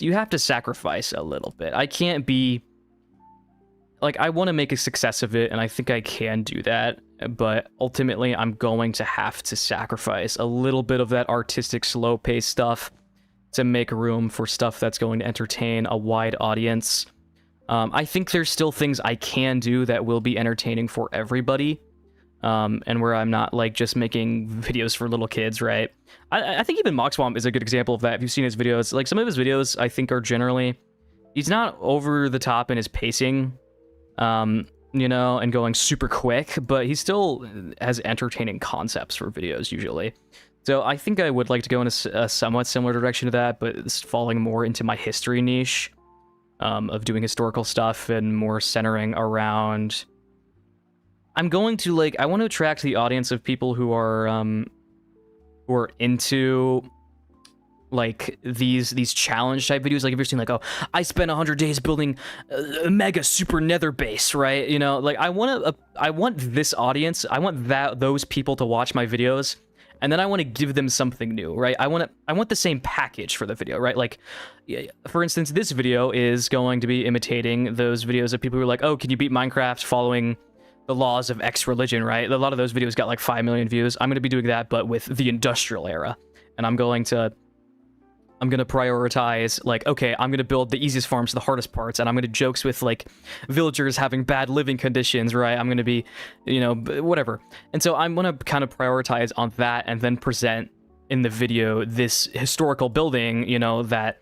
you have to sacrifice a little bit. I can't be like, I want to make a success of it, and I think I can do that, but ultimately I'm going to have to sacrifice a little bit of that artistic slow-paced stuff to make room for stuff that's going to entertain a wide audience. I think there's still things I can do that will be entertaining for everybody, and where I'm not, like, just making videos for little kids, right? I think even Moxwomp is a good example of that. If you've seen his videos, like, some of his videos I think are generally... He's not over the top in his pacing, you know, and going super quick, but he still has entertaining concepts for videos usually. So I think I would like to go in a somewhat similar direction to that, but it's falling more into my history niche, of doing historical stuff and more centering around... I'm going to, like, I want to attract the audience of people who are into, like, these challenge type videos. Like, if you're seeing, like, oh, I spent 100 days building a mega super nether base, right? You know, like, I want this audience, I want those people to watch my videos, and then I want to give them something new, right? I want the same package for the video, right? Like, for instance, this video is going to be imitating those videos of people who are like, oh, can you beat Minecraft following the laws of X religion, right? A lot of those videos got like 5 million views. I'm going to be doing that, but with the industrial era, and I'm going to I'm gonna prioritize like, okay, I'm gonna build the easiest farms to the hardest parts, and I'm gonna jokes with like villagers having bad living conditions, right? I'm gonna be, you know, whatever. And so I'm gonna kind of prioritize on that, and then present in the video this historical building, you know, that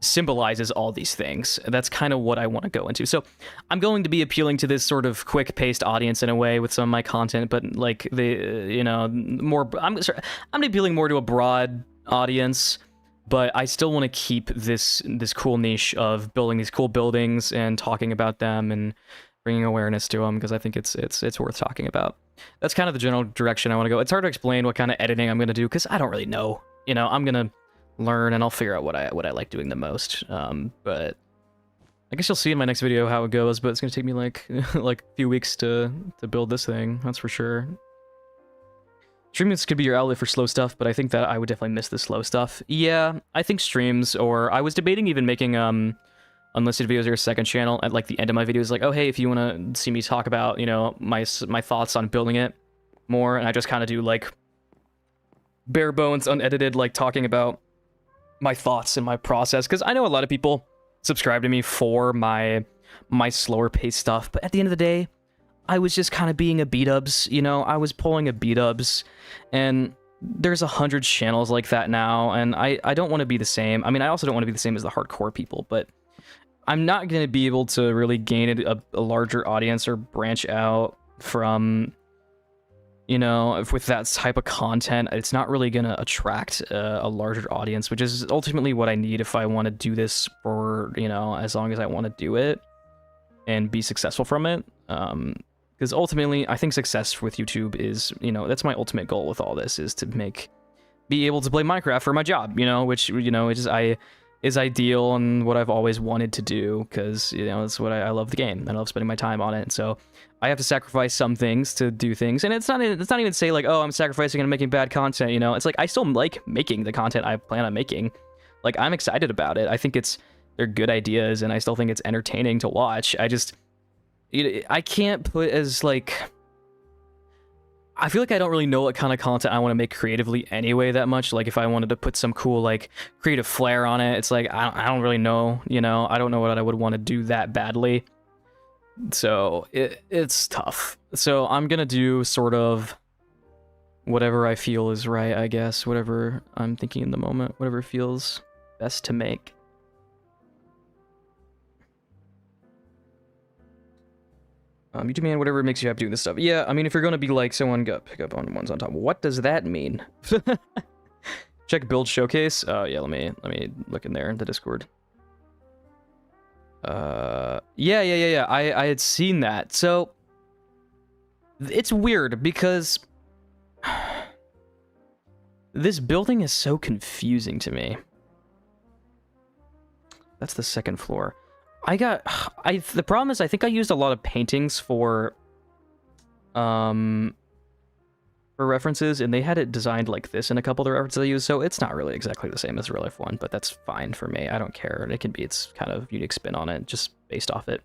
symbolizes all these things. That's kind of what I want to go into. So I'm going to be appealing to this sort of quick-paced audience in a way with some of my content, but like the, you know, more, I'm appealing more to a broad audience, but I still want to keep this cool niche of building these cool buildings and talking about them and bringing awareness to them, because I think it's worth talking about. That's kind of the general direction I want to go. It's hard to explain what kind of editing I'm going to do, because I don't really know. You know, I'm going to learn and I'll figure out what I like doing the most. But I guess you'll see in my next video how it goes, but it's gonna take me like like a few weeks to build this thing, that's for sure. Streams could be your outlet for slow stuff, but I think that I would definitely miss the slow stuff. Yeah, I think streams, or I was debating even making unlisted videos or a second channel at like the end of my videos, like, oh hey, if you want to see me talk about, you know, my thoughts on building it more, and I just kind of do like bare bones, unedited, like talking about my thoughts and my process, because I know a lot of people subscribe to me for my slower paced stuff, but at the end of the day, I was just kind of being a B-dubs, you know. I was pulling a B-dubs, and there's 100 channels like that now, and I don't want to be the same. I mean, I also don't want to be the same as the hardcore people, but I'm not going to be able to really gain a larger audience or branch out from, you know, with that type of content. It's not really going to attract a larger audience, which is ultimately what I need if I want to do this for, you know, as long as I want to do it and be successful from it. Because ultimately, I think success with YouTube is, you know, that's my ultimate goal with all this, is to be able to play Minecraft for my job, you know, which, you know, is ideal and what I've always wanted to do, because, you know, it's what I love the game and I love spending my time on it. So I have to sacrifice some things to do things, and it's not even say like, oh, I'm sacrificing and making bad content, you know. It's like I still like making the content I plan on making. Like, I'm excited about it. I think they're good ideas, and I still think it's entertaining to watch. I can't put as like, I feel like I don't really know what kind of content I want to make creatively anyway that much. Like, if I wanted to put some cool like creative flair on it, it's like I don't really know, you know. I don't know what I would want to do that badly. So it's tough. So I'm gonna do sort of whatever I feel is right, I guess. Whatever I'm thinking in the moment, whatever feels best to make. YouTube man, whatever makes you happy doing this stuff. Yeah, I mean, if you're gonna be like someone, pick up on ones on top. What does that mean? Check build showcase. Yeah, let me look in there in the Discord. Yeah. I had seen that. So it's weird because this building is so confusing to me. That's the second floor. The problem is I think I used a lot of paintings for references, and they had it designed like this in a couple of the references I used, so it's not really exactly the same as the real life one, but that's fine for me. I don't care. It can be its kind of unique spin on it, just based off it.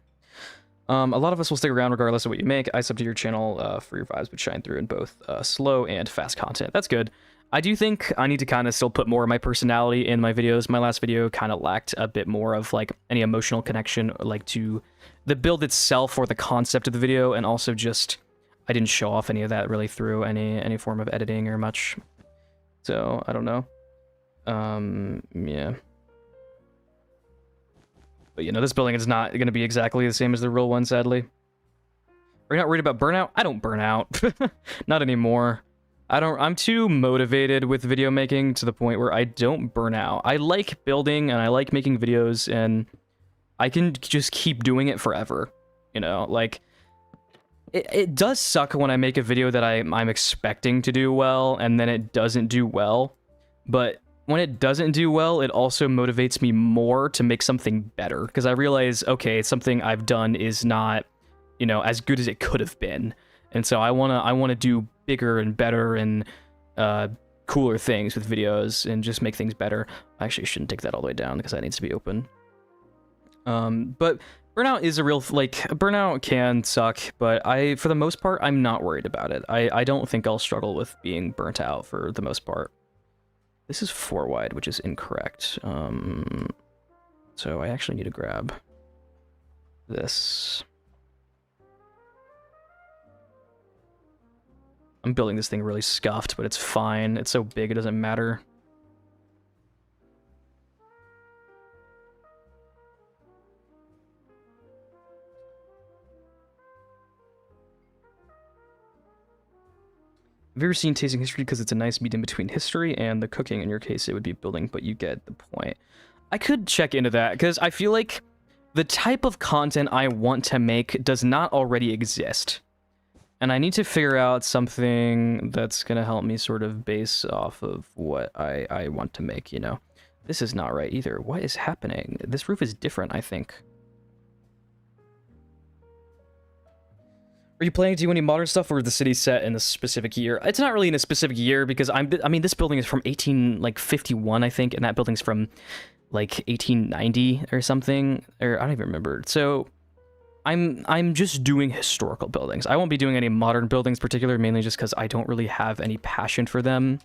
A lot of us will stick around regardless of what you make. I sub to your channel for your vibes would shine through in both slow and fast content. That's good. I do think I need to kind of still put more of my personality in my videos. My last video kind of lacked a bit more of like any emotional connection, like to the build itself or the concept of the video, and also just I didn't show off any of that really through any form of editing or much. So I don't know. Yeah. But you know, this building is not going to be exactly the same as the real one, sadly. Are you not worried about burnout? I don't burn out. Not anymore. I'm too motivated with video making to the point where I don't burn out. I like building and I like making videos, and I can just keep doing it forever. You know, like it does suck when I make a video that I'm expecting to do well and then it doesn't do well. But when it doesn't do well, it also motivates me more to make something better, because I realize, okay, something I've done is not, you know, as good as it could have been. And so I wanna do bigger and better and cooler things with videos and just make things better. I actually shouldn't take that all the way down because that needs to be open. But burnout is a real, like, burnout can suck, but for the most part, I'm not worried about it. I don't think I'll struggle with being burnt out for the most part. This is 4 wide, which is incorrect. So I actually need to grab this. I'm building this thing really scuffed, but it's fine. It's so big, it doesn't matter. Have you ever seen Tasting History? Because it's a nice medium between history and the cooking. In your case, it would be building, but you get the point. I could check into that, because I feel like the type of content I want to make does not already exist. And I need to figure out something that's going to help me sort of base off of what I want to make, you know? This is not right either. What is happening? This roof is different, I think. Are you planning to do any modern stuff, or is the city set in a specific year? It's not really in a specific year, because I mean, this building is from 1851, I think, and that building's from like 1890 or something, or I don't even remember. So I'm just doing historical buildings. I won't be doing any modern buildings, particularly mainly just because I don't really have any passion for them.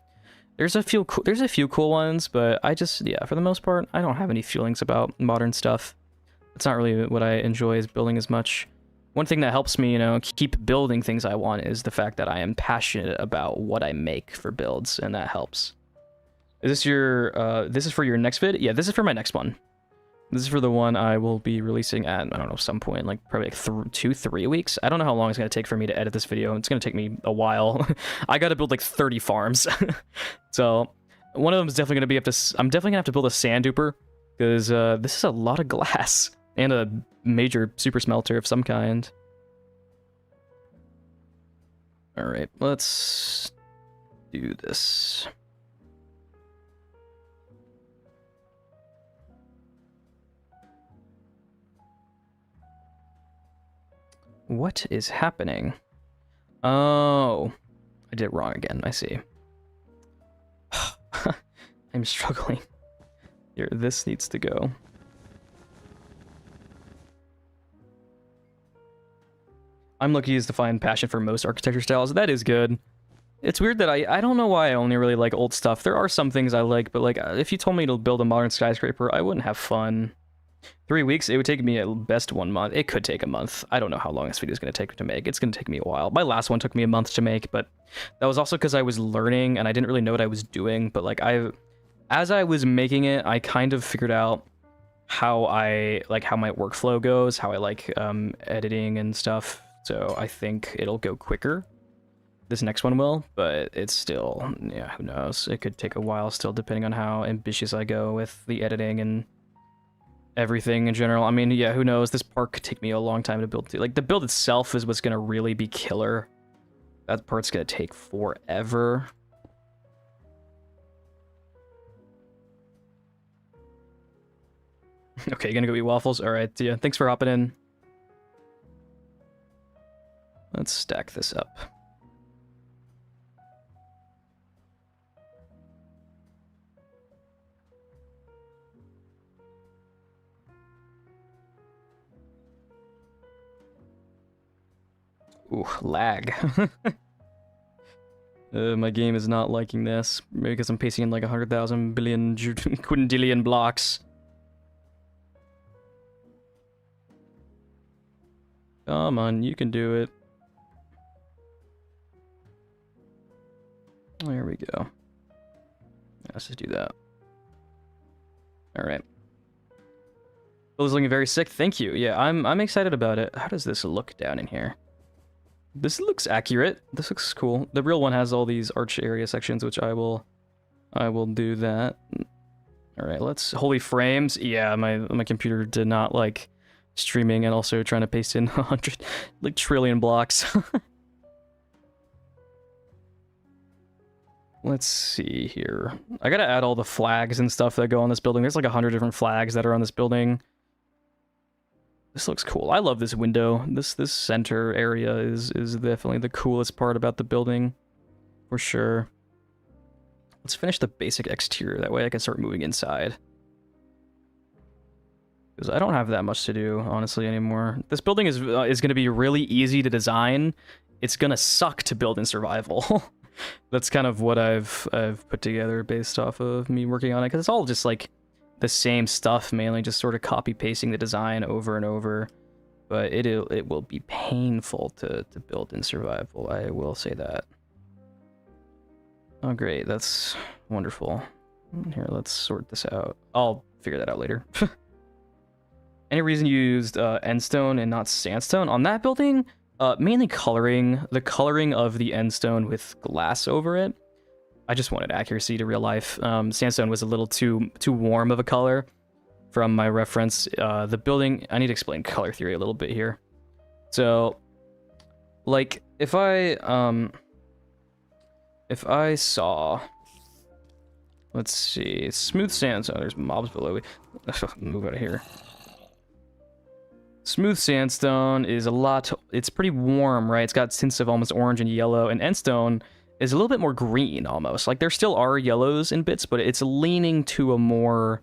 There's a few cool ones, but yeah, for the most part, I don't have any feelings about modern stuff. It's not really what I enjoy is building as much. One thing that helps me, you know, keep building things I want is the fact that I am passionate about what I make for builds, and that helps. Is this your, this is for your next vid? Yeah, this is for my next one. This is for the one I will be releasing at, I don't know, some point, like probably like 2-3 weeks. I don't know how long it's going to take for me to edit this video. It's going to take me a while. I got to build like 30 farms. So one of them is definitely going to be I'm definitely going to have to build a sand duper, because this is a lot of glass. And a major super smelter of some kind. Alright, let's do this. What is happening? Oh, I did it wrong again, I see. I'm struggling. Here, this needs to go. I'm lucky as to find passion for most architecture styles. That is good. It's weird that I don't know why I only really like old stuff. There are some things I like, but like if you told me to build a modern skyscraper, I wouldn't have fun. 3 weeks, it would take me at best 1 month. It could take a month. I don't know how long this video is going to take to make. It's going to take me a while. My last one took me a month to make, but that was also because I was learning and I didn't really know what I was doing. But like as I was making it, I kind of figured out how my workflow goes, how I like editing and stuff. So I think it'll go quicker. This next one will, but it's still, yeah, who knows? It could take a while still, depending on how ambitious I go with the editing and everything in general. I mean, yeah, who knows? This part could take me a long time to build. Like, the build itself is what's going to really be killer. That part's going to take forever. Okay, gonna go eat waffles? Alright, yeah, thanks for hopping in. Let's stack this up. Ooh, lag. My game is not liking this, maybe because I'm pasting in like 100,000 billion quintillion blocks. Come on, you can do it. There we go. Let's just do that. Alright. Build is looking very sick. Thank you. Yeah, I'm excited about it. How does this look down in here? This looks accurate. This looks cool. The real one has all these arch area sections, which I will do that. Alright, let's holy frames. Yeah, my computer did not like streaming and also trying to paste in 100 like trillion blocks. Let's see here. I gotta add all the flags and stuff that go on this building. There's like 100 different flags that are on this building. This looks cool. I love this window. This center area is definitely the coolest part about the building, for sure. Let's finish the basic exterior. That way I can start moving inside. Because I don't have that much to do, honestly, anymore. This building is going to be really easy to design. It's going to suck to build in survival. That's kind of what I've put together based off of me working on it, because it's all just like the same stuff, mainly just sort of copy pasting the design over and over. But it will be painful to build in survival, I will say that. Oh great, that's wonderful. Here, let's sort this out. I'll figure that out later. Any reason you used endstone and not sandstone on that building? Mainly coloring. The coloring of the endstone with glass over it. I just wanted accuracy to real life. Sandstone was a little too warm of a color from my reference. The building, I need to explain color theory a little bit here. So, like, if I saw, let's see, smooth sandstone, there's mobs below me. Move out of here. Smooth sandstone is it's pretty warm, right? It's got tints of almost orange and yellow, and endstone is a little bit more green almost. Like, there still are yellows in bits, but it's leaning to a more,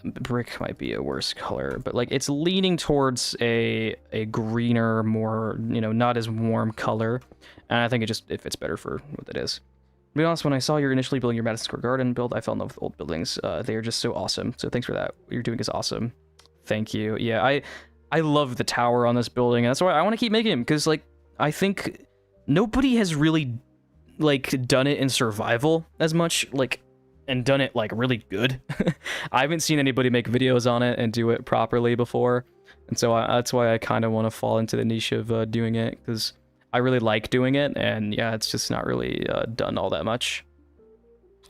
brick might be a worse color, but like it's leaning towards a greener, more, you know, not as warm color. And I think it fits better for what it is. To be honest, when I saw you're initially building your Madison Square Garden build, I fell in love with old buildings. They are just so awesome. So thanks for that. What you're doing is awesome. Thank you. Yeah, I love the tower on this building. And that's why I want to keep making them, because like I think nobody has really like done it in survival as much, like, and done it like really good. I haven't seen anybody make videos on it and do it properly before, and so that's why I kind of want to fall into the niche of doing it, because I really like doing it, and yeah, it's just not really done all that much,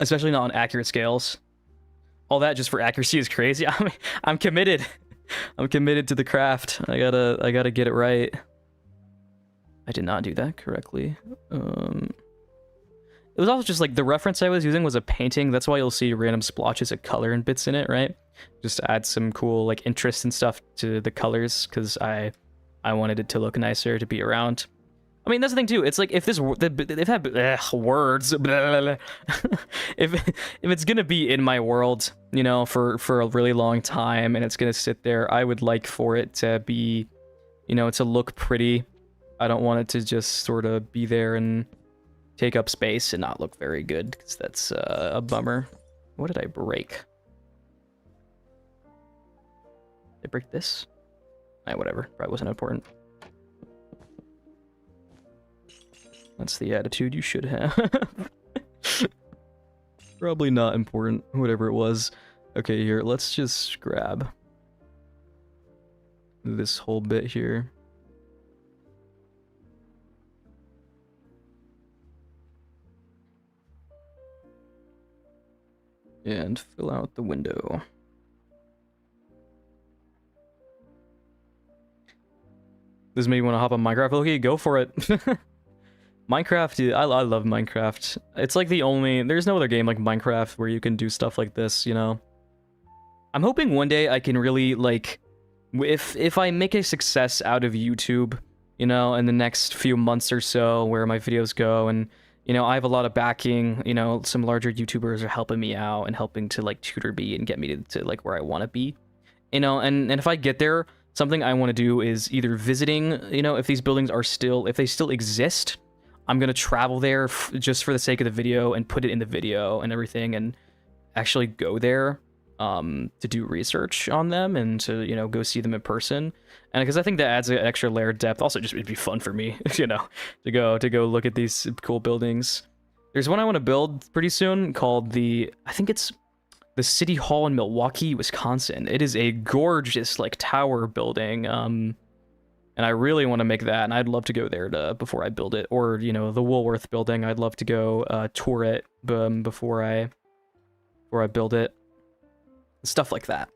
especially not on accurate scales. All that just for accuracy is crazy. I mean, I'm committed. I'm committed to the craft. I gotta get it right. I did not do that correctly. It was also just like the reference I was using was a painting. That's why you'll see random splotches of color and bits in it, right? Just to add some cool like interest and stuff to the colors, because I wanted it to look nicer to be around. I mean, that's the thing too. It's like if words, blah, blah, blah. if it's gonna be in my world, you know, for a really long time, and it's gonna sit there, I would like for it to be, you know, to look pretty. I don't want it to just sort of be there and take up space and not look very good, because that's a bummer. What did I break? Did I break this? Whatever. Probably wasn't important. That's the attitude you should have. Probably not important, whatever it was. Okay, here, let's just grab this whole bit here. And fill out the window. This made me want to hop on Minecraft. Okay, go for it. Minecraft, dude, I love Minecraft. It's like there's no other game like Minecraft where you can do stuff like this, you know? I'm hoping one day I can really, like, if I make a success out of YouTube, you know, in the next few months or so, where my videos go, and you know, I have a lot of backing, you know, some larger YouTubers are helping me out and helping to like tutor me and get me to like where I want to be, you know, and if I get there, something I want to do is either visiting, you know, if these buildings are if they still exist, I'm going to travel there just for the sake of the video and put it in the video and everything, and actually go there to do research on them and to, you know, go see them in person. And because I think that adds an extra layer of depth. Also, just it'd be fun for me, you know, to go look at these cool buildings. There's one I want to build pretty soon called I think it's the City Hall in Milwaukee, Wisconsin. It is a gorgeous like tower building, and I really want to make that, and I'd love to go there before I build it. Or, you know, the Woolworth building, I'd love to go tour it before I build it. Stuff like that.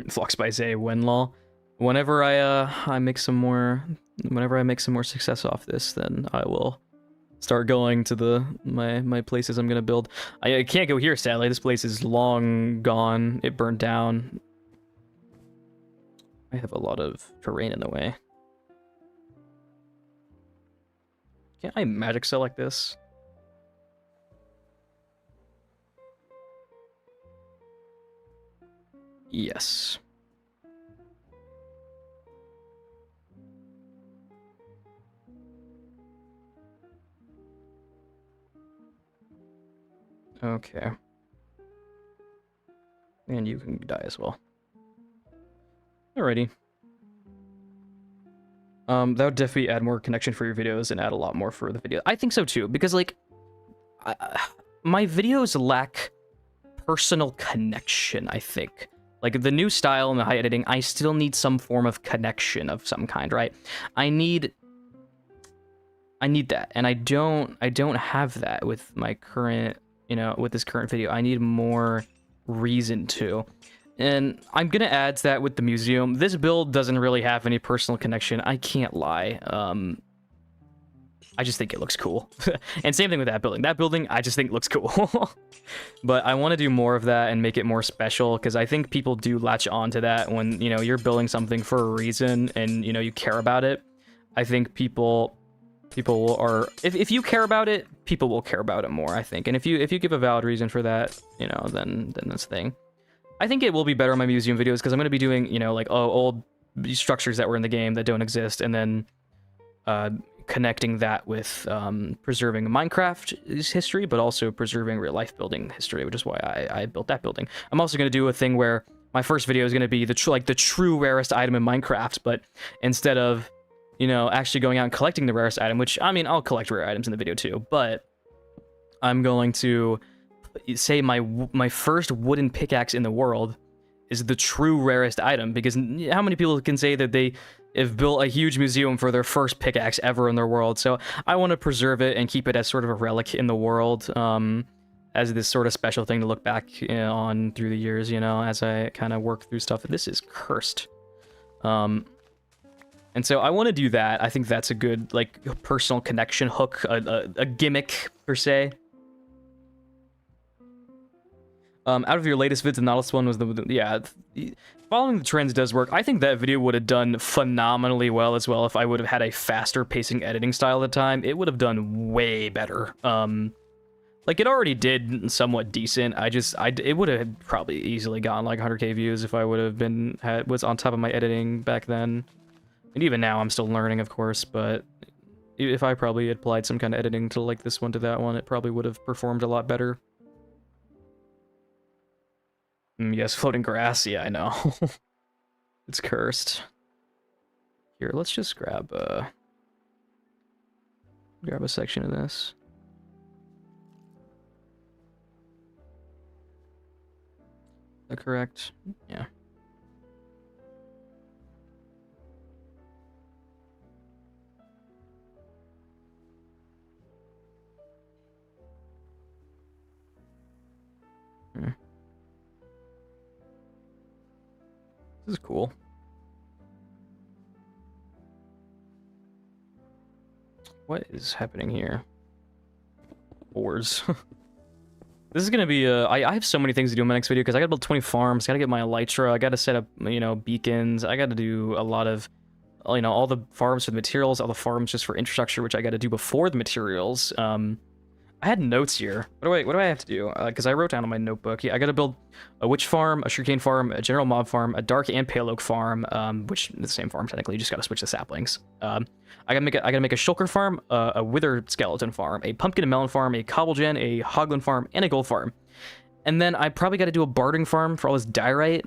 Flux by Zay Wenlaw. Whenever I make some more success off this, then I will start going to my places I'm gonna build. I can't go here, sadly. This place is long gone. It burned down. I have a lot of terrain in the way. Can't I magic select this? Yes. Okay. And you can die as well. Alrighty. That would definitely add more connection for your videos and add a lot more for the video. I think so too, because like, my videos lack personal connection, I think. Like the new style and the high editing, I still need some form of connection of some kind, right? I need that, and I don't have that with my current, you know, with this current video. I need more reason to. And I'm gonna add that with the museum. This build doesn't really have any personal connection. I can't lie. I just think it looks cool. And same thing with that building. That building, I just think looks cool. But I want to do more of that and make it more special, because I think people do latch on to that when, you know, you're building something for a reason and, you know, you care about it. I think people are, if you care about it, people will care about it more, I think. And if you give a valid reason for that, you know, then that's the thing. I think it will be better in my museum videos, because I'm going to be doing, you know, like, old structures that were in the game that don't exist, and then connecting that with preserving Minecraft history, but also preserving real life building history, which is why I built that building. I'm also going to do a thing where my first video is going to be the true rarest item in Minecraft, but instead of, you know, actually going out and collecting the rarest item, which, I mean, I'll collect rare items in the video too, but I'm going to say my first wooden pickaxe in the world is the true rarest item, because how many people can say that they have built a huge museum for their first pickaxe ever in their world? So I want to preserve it and keep it as sort of a relic in the world, as this sort of special thing to look back on through the years, you know, as I kind of work through stuff. This is cursed. And so I want to do that. I think that's a good, like, personal connection hook, a gimmick, per se. Out of your latest vids, the Nautilus one was yeah, following the trends does work. I think that video would have done phenomenally well as well if I would have had a faster pacing editing style at the time. It would have done way better. Like, it already did somewhat decent. It would have probably easily gotten like 100k views if I would have was on top of my editing back then. And even now, I'm still learning, of course, but if I probably applied some kind of editing to like this one to that one, it probably would have performed a lot better. Yes, floating grass. Yeah, I know. It's cursed. Here, let's just grab a section of this. Is that correct? Yeah. This is cool. What is happening here? Boars. This is gonna be I have so many things to do in my next video, because I gotta build 20 farms, gotta get my elytra, I gotta set up, you know, beacons, I gotta do a lot of, you know, all the farms for the materials, all the farms just for infrastructure, which I gotta do before the materials. I had notes here. What do I have to do? Because I wrote down on my notebook. Yeah, I gotta build a witch farm, a sugarcane farm, a general mob farm, a dark and pale oak farm, which is the same farm technically. You just gotta switch the saplings. I gotta make a shulker farm, a wither skeleton farm, a pumpkin and melon farm, a cobblegen, a hoglin farm, and a gold farm. And then I probably gotta do a barding farm for all this diorite,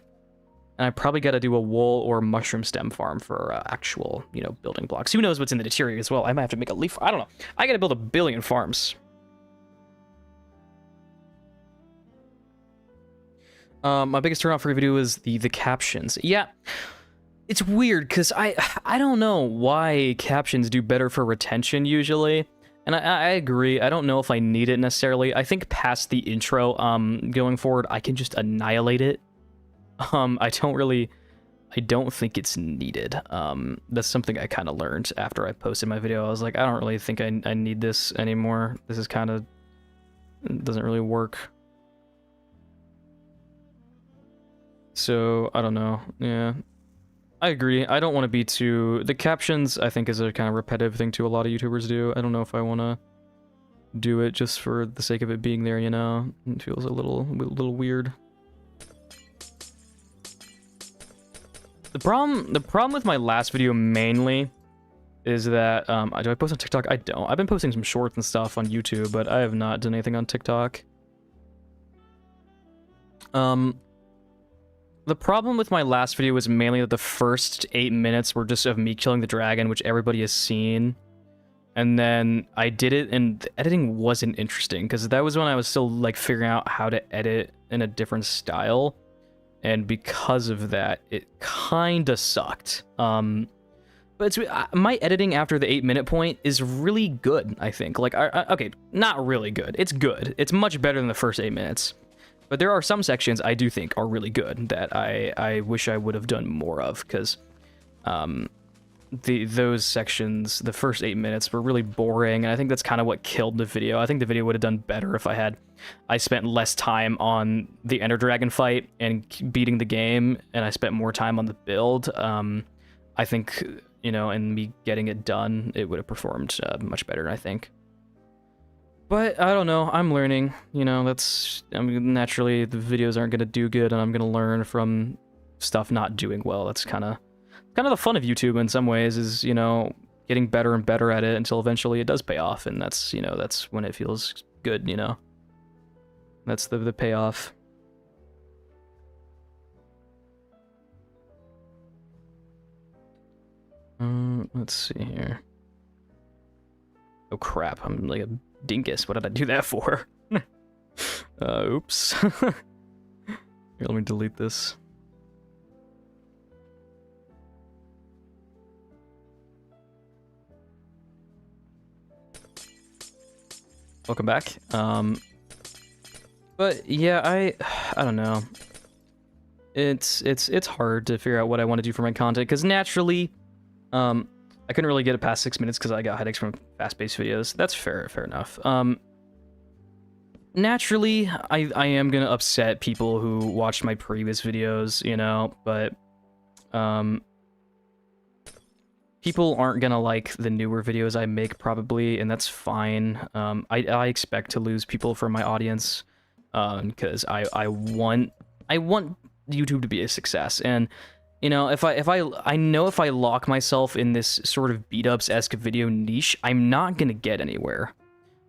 and I probably gotta do a wool or mushroom stem farm for actual, you know, building blocks. Who knows what's in the deteriorate as well? I might have to make a leaf. I don't know. I gotta build 1 billion farms. My biggest turnoff for your video is the captions. Yeah, it's weird, because I don't know why captions do better for retention usually, and I agree. I don't know if I need it necessarily. I think past the intro, going forward, I can just annihilate it. I don't think it's needed. That's something I kind of learned after I posted my video. I was like, I don't really think I need this anymore. This is kind of, doesn't really work. So, I don't know. Yeah, I agree. I don't want to be too... The captions, I think, is a kind of repetitive thing too. A lot of YouTubers do. I don't know if I want to do it just for the sake of it being there, you know? It feels a little weird. The problem with my last video mainly is that... do I post on TikTok? I don't. I've been posting some shorts and stuff on YouTube, but I have not done anything on TikTok. The problem with my last video was mainly that the first 8 minutes were just of me killing the dragon, which everybody has seen. And then I did it, and the editing wasn't interesting, because that was when I was still, like, figuring out how to edit in a different style. And because of that, it kinda sucked. But it's, my editing after the 8-minute point is really good, I think. Like, okay, not really good. It's good. It's much better than the first 8 minutes. But there are some sections I do think are really good that I wish I would have done more of, because those sections, the first 8 minutes, were really boring, and I think that's kind of what killed the video. I think the video would have done better if I spent less time on the Ender Dragon fight and beating the game, and I spent more time on the build. I think, you know, and me getting it done, it would have performed much better, I think. But I don't know, I'm learning, you know, naturally the videos aren't going to do good, and I'm going to learn from stuff not doing well. That's kind of the fun of YouTube in some ways, is, you know, getting better and better at it until eventually it does pay off, and that's, you know, that's when it feels good, you know. That's the payoff. Let's see here. Oh crap, I'm like a dingus. What did I do that for? Oops. Here, let me delete this. Welcome back. But yeah, I don't know. It's hard to figure out what I want to do for my content, because naturally, I couldn't really get it past 6 minutes because I got headaches from fast-paced videos. That's fair enough. Naturally, I am gonna upset people who watched my previous videos, you know, but people aren't gonna like the newer videos I make, probably, and that's fine. I expect to lose people from my audience, because I want YouTube to be a success, and you know, I know if I lock myself in this sort of beat-ups-esque video niche, I'm not gonna get anywhere.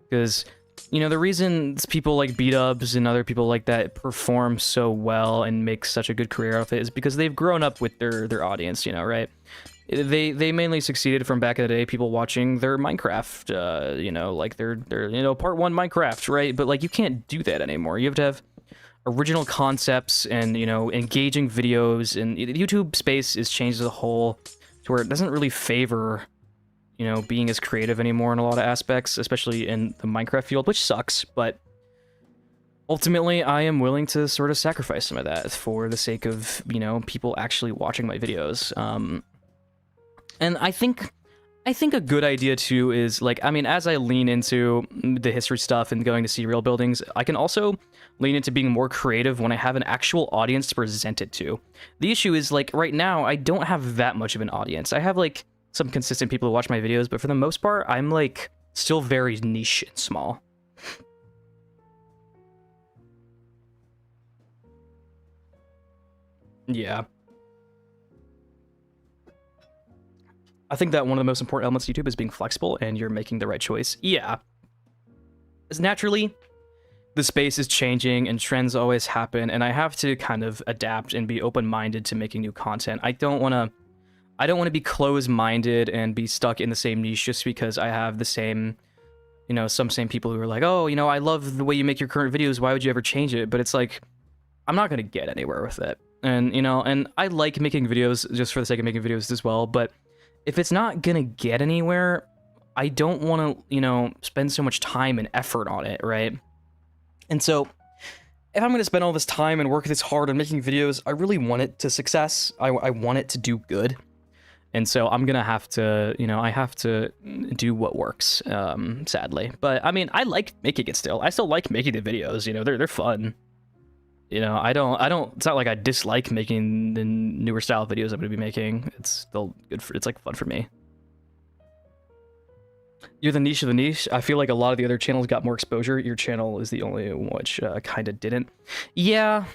Because, you know, the reason people like beat-ups and other people like that perform so well and make such a good career out of it is because they've grown up with their audience, you know, right? They mainly succeeded from back in the day, people watching their Minecraft, you know, like their you know, part 1 Minecraft, right? But, like, you can't do that anymore. You have to have original concepts and, you know, engaging videos, and the YouTube space is changed as a whole to where it doesn't really favor, you know, being as creative anymore in a lot of aspects, especially in the Minecraft field, which sucks, but ultimately I am willing to sort of sacrifice some of that for the sake of, you know, people actually watching my videos. And I think a good idea too is, like, I mean, as I lean into the history stuff and going to see real buildings, I can also lean into being more creative when I have an actual audience to present it to. The issue is, like, right now, I don't have that much of an audience. I have, like, some consistent people who watch my videos, but for the most part, I'm, like, still very niche and small. Yeah. I think that one of the most important elements of YouTube is being flexible, and you're making the right choice. Yeah. As naturally, the space is changing, and trends always happen, and I have to kind of adapt and be open-minded to making new content. I don't want to be closed-minded and be stuck in the same niche just because I have the same, you know, some same people who are like, oh, you know, I love the way you make your current videos, why would you ever change it? But it's like, I'm not going to get anywhere with it. And, you know, and I like making videos just for the sake of making videos as well, but if it's not gonna get anywhere, I don't want to, you know, spend so much time and effort on it, right? And so, if I'm gonna spend all this time and work this hard on making videos, I really want it to success. I want it to do good. And so I'm gonna have to, you know, I have to do what works, sadly. But, I mean, I like making it still. I still like making the videos, you know, they're fun. You know, I don't, it's not like I dislike making the newer style videos I'm going to be making. It's still good it's like fun for me. You're the niche of the niche. I feel like a lot of the other channels got more exposure. Your channel is the only one which kind of didn't. Yeah,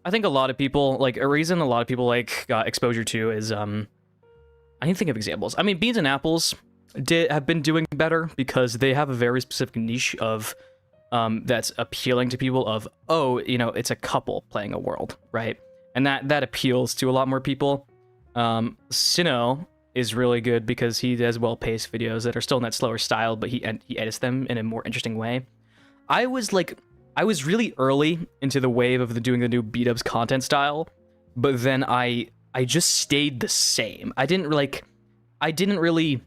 I think a lot of people, like, a reason a lot of people, like, got exposure to is, I need to think of examples. I mean, Beans and Apples have been doing better because they have a very specific niche of that's appealing to people of, oh, you know, it's a couple playing a world, right? And that appeals to a lot more people. Sinnoh is really good because he does well-paced videos that are still in that slower style, but he edits them in a more interesting way. I was really early into the wave of doing the new B-dubs content style, but then I just stayed the same. I didn't really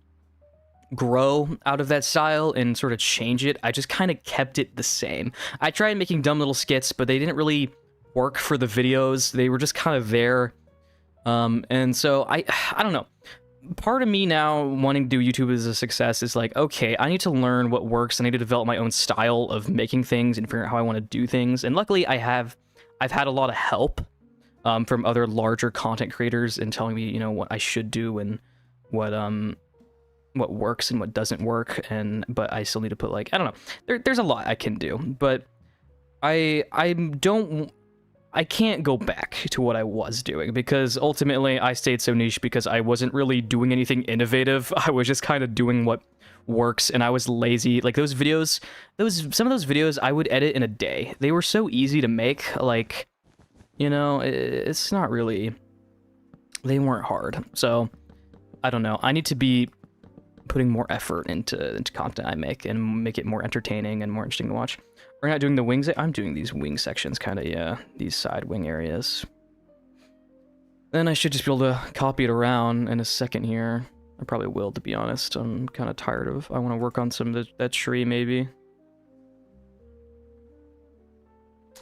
grow out of that style and sort of change it. I just kind of kept it the same. I tried making dumb little skits, but they didn't really work for the videos. They were just kind of there. And so I don't know. Part of me now wanting to do YouTube as a success is like, okay, I need to learn what works. I need to develop my own style of making things and figure out how I want to do things. And luckily I've had a lot of help from other larger content creators in telling me, you know, what I should do and what works and what doesn't work. But I still need to put, like, I don't know. There's a lot I can do, but I can't go back to what I was doing because ultimately I stayed so niche because I wasn't really doing anything innovative. I was just kind of doing what works, and I was lazy. Like those videos, some of those videos I would edit in a day. They were so easy to make, like, you know, it's not really, they weren't hard. So I don't know. I need to be putting more effort into content I make and make it more entertaining and more interesting to watch. We're not doing the wings. I'm doing these wing sections, kind of, yeah, these side wing areas. Then I should just be able to copy it around in a second here. I probably will, to be honest. I'm kind of tired of, I want to work on some of that tree, maybe.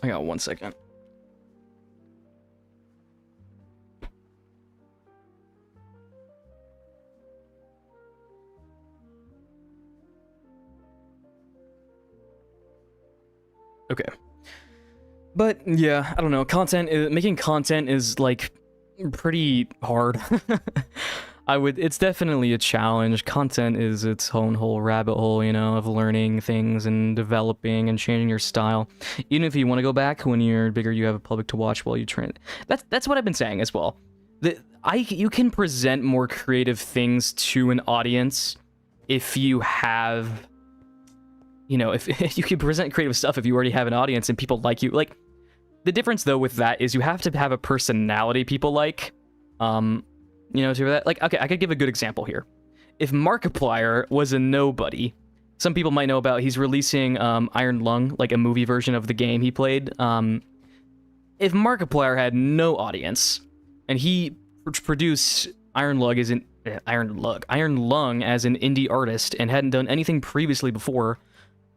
I got 1 second. Okay. But yeah, I don't know. Making content is like pretty hard. It's definitely a challenge. Content is its own whole rabbit hole, you know, of learning things and developing and changing your style. Even if you want to go back when you're bigger, you have a public to watch while you train. That's what I've been saying as well. You can present more creative things to an audience if you have, you know, if you can present creative stuff if you already have an audience and people like you. Like, the difference though with that is you have to have a personality people like, you know, to that. Like, okay, I could give a good example here. If Markiplier was a nobody, some people might know about, he's releasing Iron Lung, like a movie version of the game he played. If Markiplier had no audience and he produced Iron Lung as an indie artist and hadn't done anything previously before,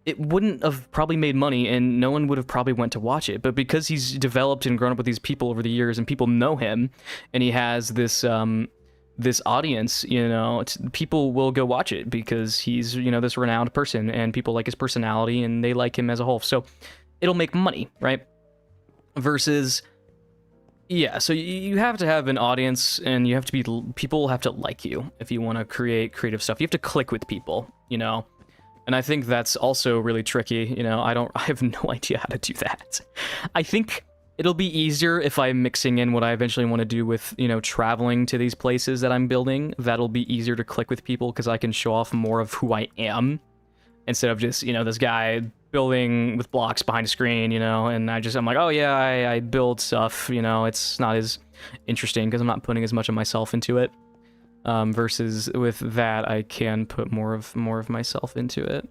it wouldn't have probably made money and no one would have probably went to watch it. But because he's developed and grown up with these people over the years and people know him and he has this this audience, you know, people will go watch it because he's, you know, this renowned person and people like his personality and they like him as a whole. So it'll make money, right? Versus, yeah, so you have to have an audience and you have to be, people have to like you if you want to create creative stuff. You have to click with people, you know? And I think that's also really tricky, you know, I have no idea how to do that. I think it'll be easier if I'm mixing in what I eventually want to do with, you know, traveling to these places that I'm building. That'll be easier to click with people because I can show off more of who I am instead of just, you know, this guy building with blocks behind a screen, you know, and I'm like, oh yeah, I build stuff, you know, it's not as interesting because I'm not putting as much of myself into it. Versus with that, I can put more of myself into it.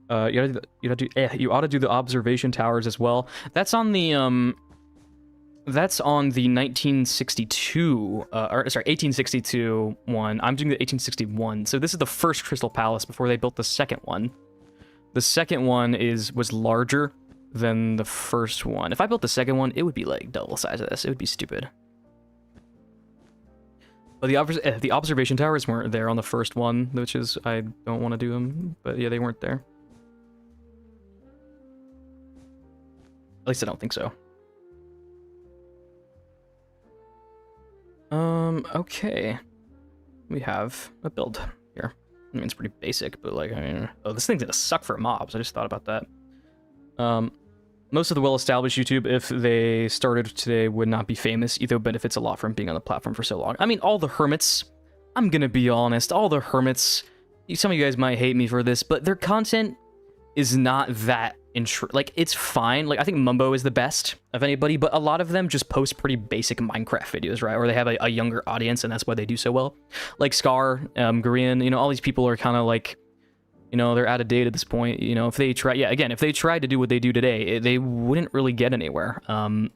You ought to do the observation towers as well. That's on the 1862 one. I'm doing the 1861. So this is the first Crystal Palace before they built the second one. The second one was larger than the first one. If I built the second one, it would be like double the size of this. It would be stupid. But the observation towers weren't there on the first one, which is, I don't want to do them, but yeah, they weren't there. At least I don't think so. Okay. We have a build here. I mean, it's pretty basic, but like, I mean, oh, this thing's gonna suck for mobs. I just thought about that. Most of the well-established YouTube, if they started today, would not be famous. Etho benefits a lot from being on the platform for so long. I mean, all the hermits, I'm gonna be honest, all the hermits some of you guys might hate me for this, but their content is not that like, it's fine. Like, I think Mumbo is the best of anybody, but a lot of them just post pretty basic Minecraft videos, right? Or they have a younger audience, and that's why they do so well. Like Scar, Gurian, you know, all these people are kind of like, you know, they're out of date at this point. You know, if they try, yeah, again, if they tried to do what they do today, they wouldn't really get anywhere. And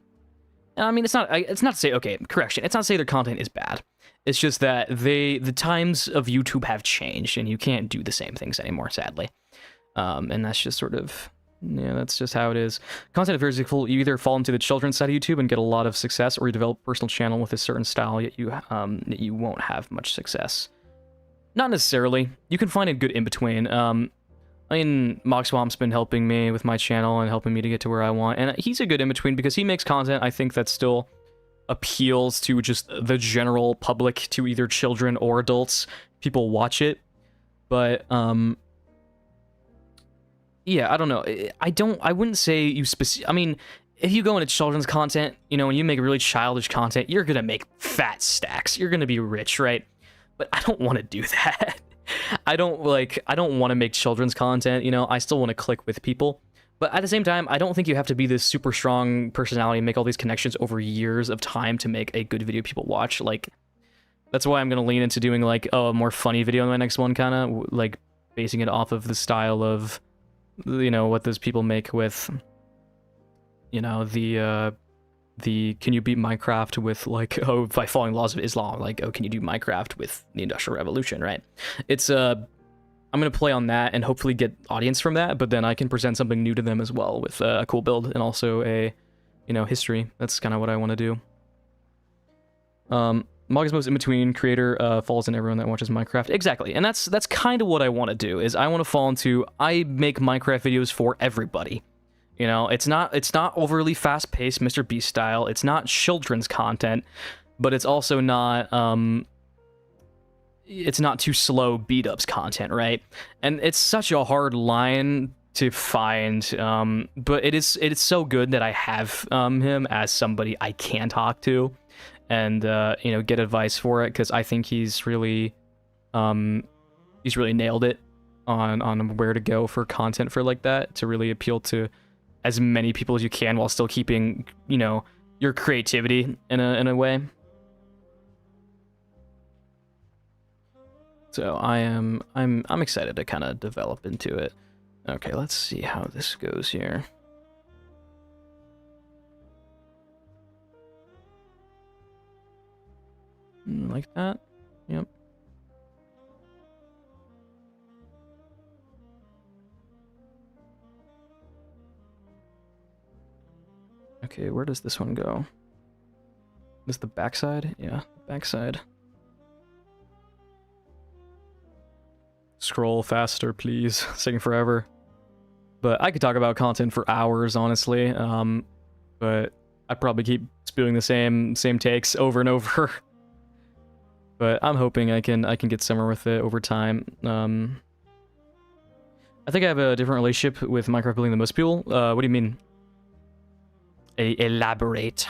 I mean, it's not to say, okay, correction, it's not to say their content is bad. It's just that the times of YouTube have changed, and you can't do the same things anymore, sadly. And that's just sort of, yeah, that's just how it is. Content is very successful. You either fall into the children's side of YouTube and get a lot of success, or you develop a personal channel with a certain style, yet you won't have much success. Not necessarily. You can find a good in-between. I mean, Mogswamp's been helping me with my channel and helping me to get to where I want, and he's a good in-between because he makes content, I think, that still appeals to just the general public, to either children or adults. People watch it, but, yeah, I don't know. I wouldn't say you I mean, if you go into children's content, you know, and you make really childish content, you're gonna make fat stacks. You're gonna be rich, right? But I don't want to do that. I don't want to make children's content, you know. I still want to click with people. But at the same time, I don't think you have to be this super strong personality and make all these connections over years of time to make a good video people watch. Like, that's why I'm gonna lean into doing like a more funny video in my next one, kind of like basing it off of the style of, you know, what those people make with, you know, the can you beat Minecraft with, like, oh, by following laws of Islam, like, oh, can you do Minecraft with the Industrial Revolution, right? It's I'm gonna play on that and hopefully get audience from that, but then I can present something new to them as well with a cool build and also a, you know, history. That's kind of what I want to do. Mogsmo's in-between creator falls in everyone that watches Minecraft. Exactly, and that's kind of what I want to do, is I want to fall into, I make Minecraft videos for everybody. You know, it's not overly fast-paced Mr. Beast style, it's not children's content, but it's also not, it's not too slow beat-ups content, right? And it's such a hard line to find, but it is so good that I have him as somebody I can talk to and you know, get advice for it, because I think he's really nailed it on where to go for content for like that, to really appeal to as many people as you can while still keeping, you know, your creativity in a way. So I'm excited to kind of develop into it. Okay, let's see how this goes here. Like that? Yep. Okay, where does this one go? This is the backside? Yeah, backside. Scroll faster, please. It's taking forever. But I could talk about content for hours, honestly. But I'd probably keep spewing the same takes over and over. But I'm hoping I can get somewhere with it over time. I think I have a different relationship with Minecraft building than most people. What do you mean? Elaborate.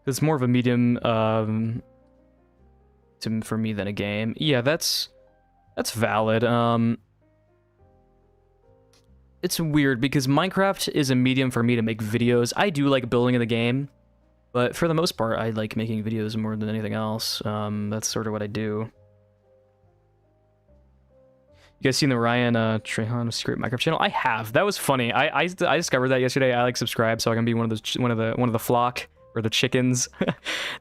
It's more of a medium for me than a game. Yeah, that's valid. It's weird because Minecraft is a medium for me to make videos. I do like building in the game, but for the most part, I like making videos more than anything else. That's sort of what I do. You guys seen the Ryan Trehan secret Minecraft channel? I have. That was funny. I discovered that yesterday. I like subscribed so I can be one of the flock. Or the chickens.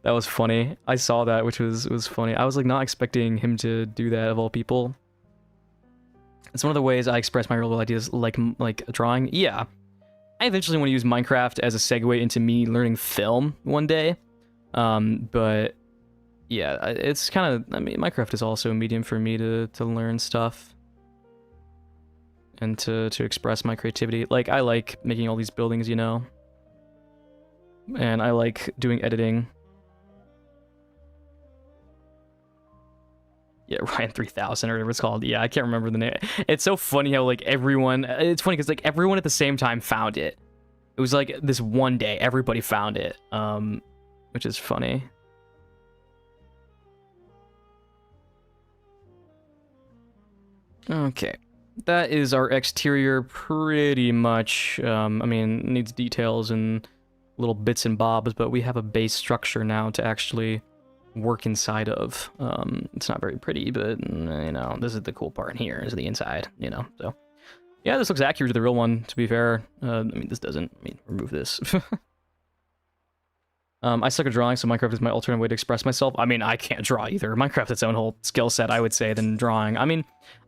That was funny. I saw that, which was funny. I was like not expecting him to do that of all people. It's one of the ways I express my real ideas, like drawing. Yeah, I eventually want to use Minecraft as a segue into me learning film one day. But yeah, it's kind of, I mean, Minecraft is also a medium for me to learn stuff and to express my creativity. Like, I like making all these buildings, you know. And I like doing editing. Yeah, Ryan 3000 or whatever it's called. Yeah, I can't remember the name. It's so funny how like everyone. It's funny because like everyone at the same time found it. It was like this one day everybody found it, which is funny. Okay, that is our exterior pretty much. I mean, needs details and little bits and bobs, but we have a base structure now to actually work inside of. It's not very pretty, but you know, this is the cool part here, is the inside, you know, so. Yeah, this looks accurate to the real one, to be fair. I mean, this doesn't. I mean, remove this. I suck at drawing, so Minecraft is my alternate way to express myself. I mean, I can't draw either. Minecraft's its own whole skill set, I would say, than drawing. I mean,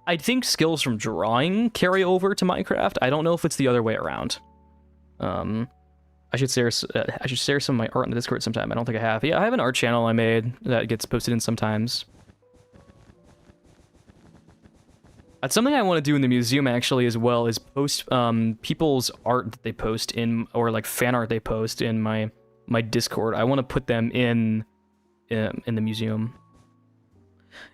I think skills from drawing carry over to Minecraft. I don't know if it's the other way around. I should share some of my art in the Discord sometime. I don't think I have. Yeah, I have an art channel I made that gets posted in sometimes. That's something I want to do in the museum actually as well, is post people's art that they post in, or like fan art they post in my Discord. I want to put them in the museum.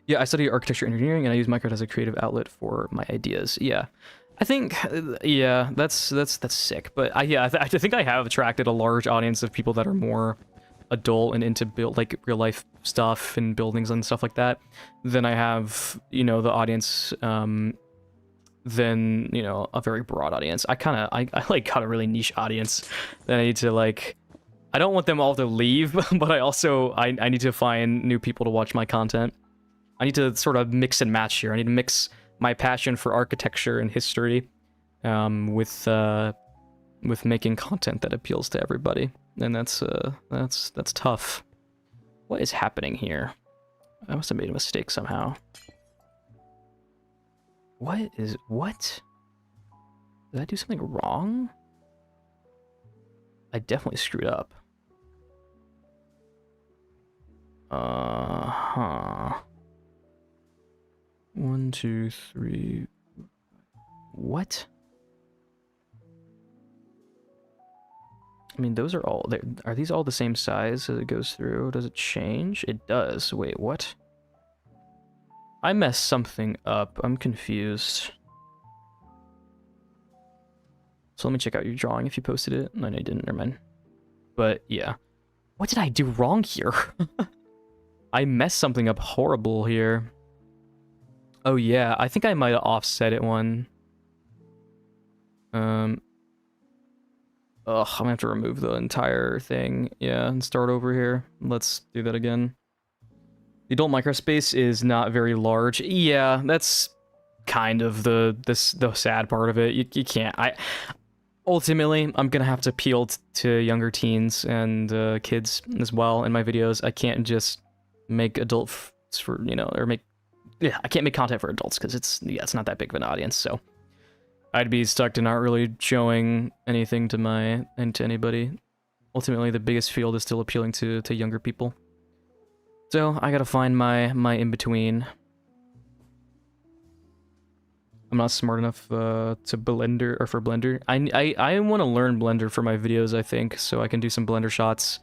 Yeah, I study architecture engineering and I use Minecraft as a creative outlet for my ideas. Yeah, I think yeah, that's sick. But I think I have attracted a large audience of people that are more adult and into like real life stuff and buildings and stuff like that than I have, you know, the audience than, you know, a very broad audience. I like got a really niche audience that I need to like. I don't want them all to leave, but I need to find new people to watch my content. I need to sort of mix and match here. I need to mix my passion for architecture and history with making content that appeals to everybody. And that's tough. What is happening here? I must have made a mistake somehow. What? Did I do something wrong? I definitely screwed up. Huh. 1, 2, 3. What? I mean, those are all. Are these all the same size as it goes through? Does it change? It does. Wait, what? I messed something up. I'm confused. So let me check out your drawing if you posted it. No, you didn't. Never mind. But yeah. What did I do wrong here? I messed something up horrible here. Oh yeah, I think I might have offset it one. I'm gonna have to remove the entire thing. Yeah, and start over here. Let's do that again. The adult microspace is not very large. Yeah, that's kind of the sad part of it. You can't. Ultimately, I'm gonna have to appeal to younger teens and kids as well in my videos. I can't just make adults for, you know, or make, yeah, I can't make content for adults because it's not that big of an audience. So I'd be stuck to not really showing anything to anybody. Ultimately, the biggest field is still appealing to younger people. So I gotta find my in between. I'm not smart enough to Blender, or for Blender. I want to learn Blender for my videos, I think, so I can do some Blender shots.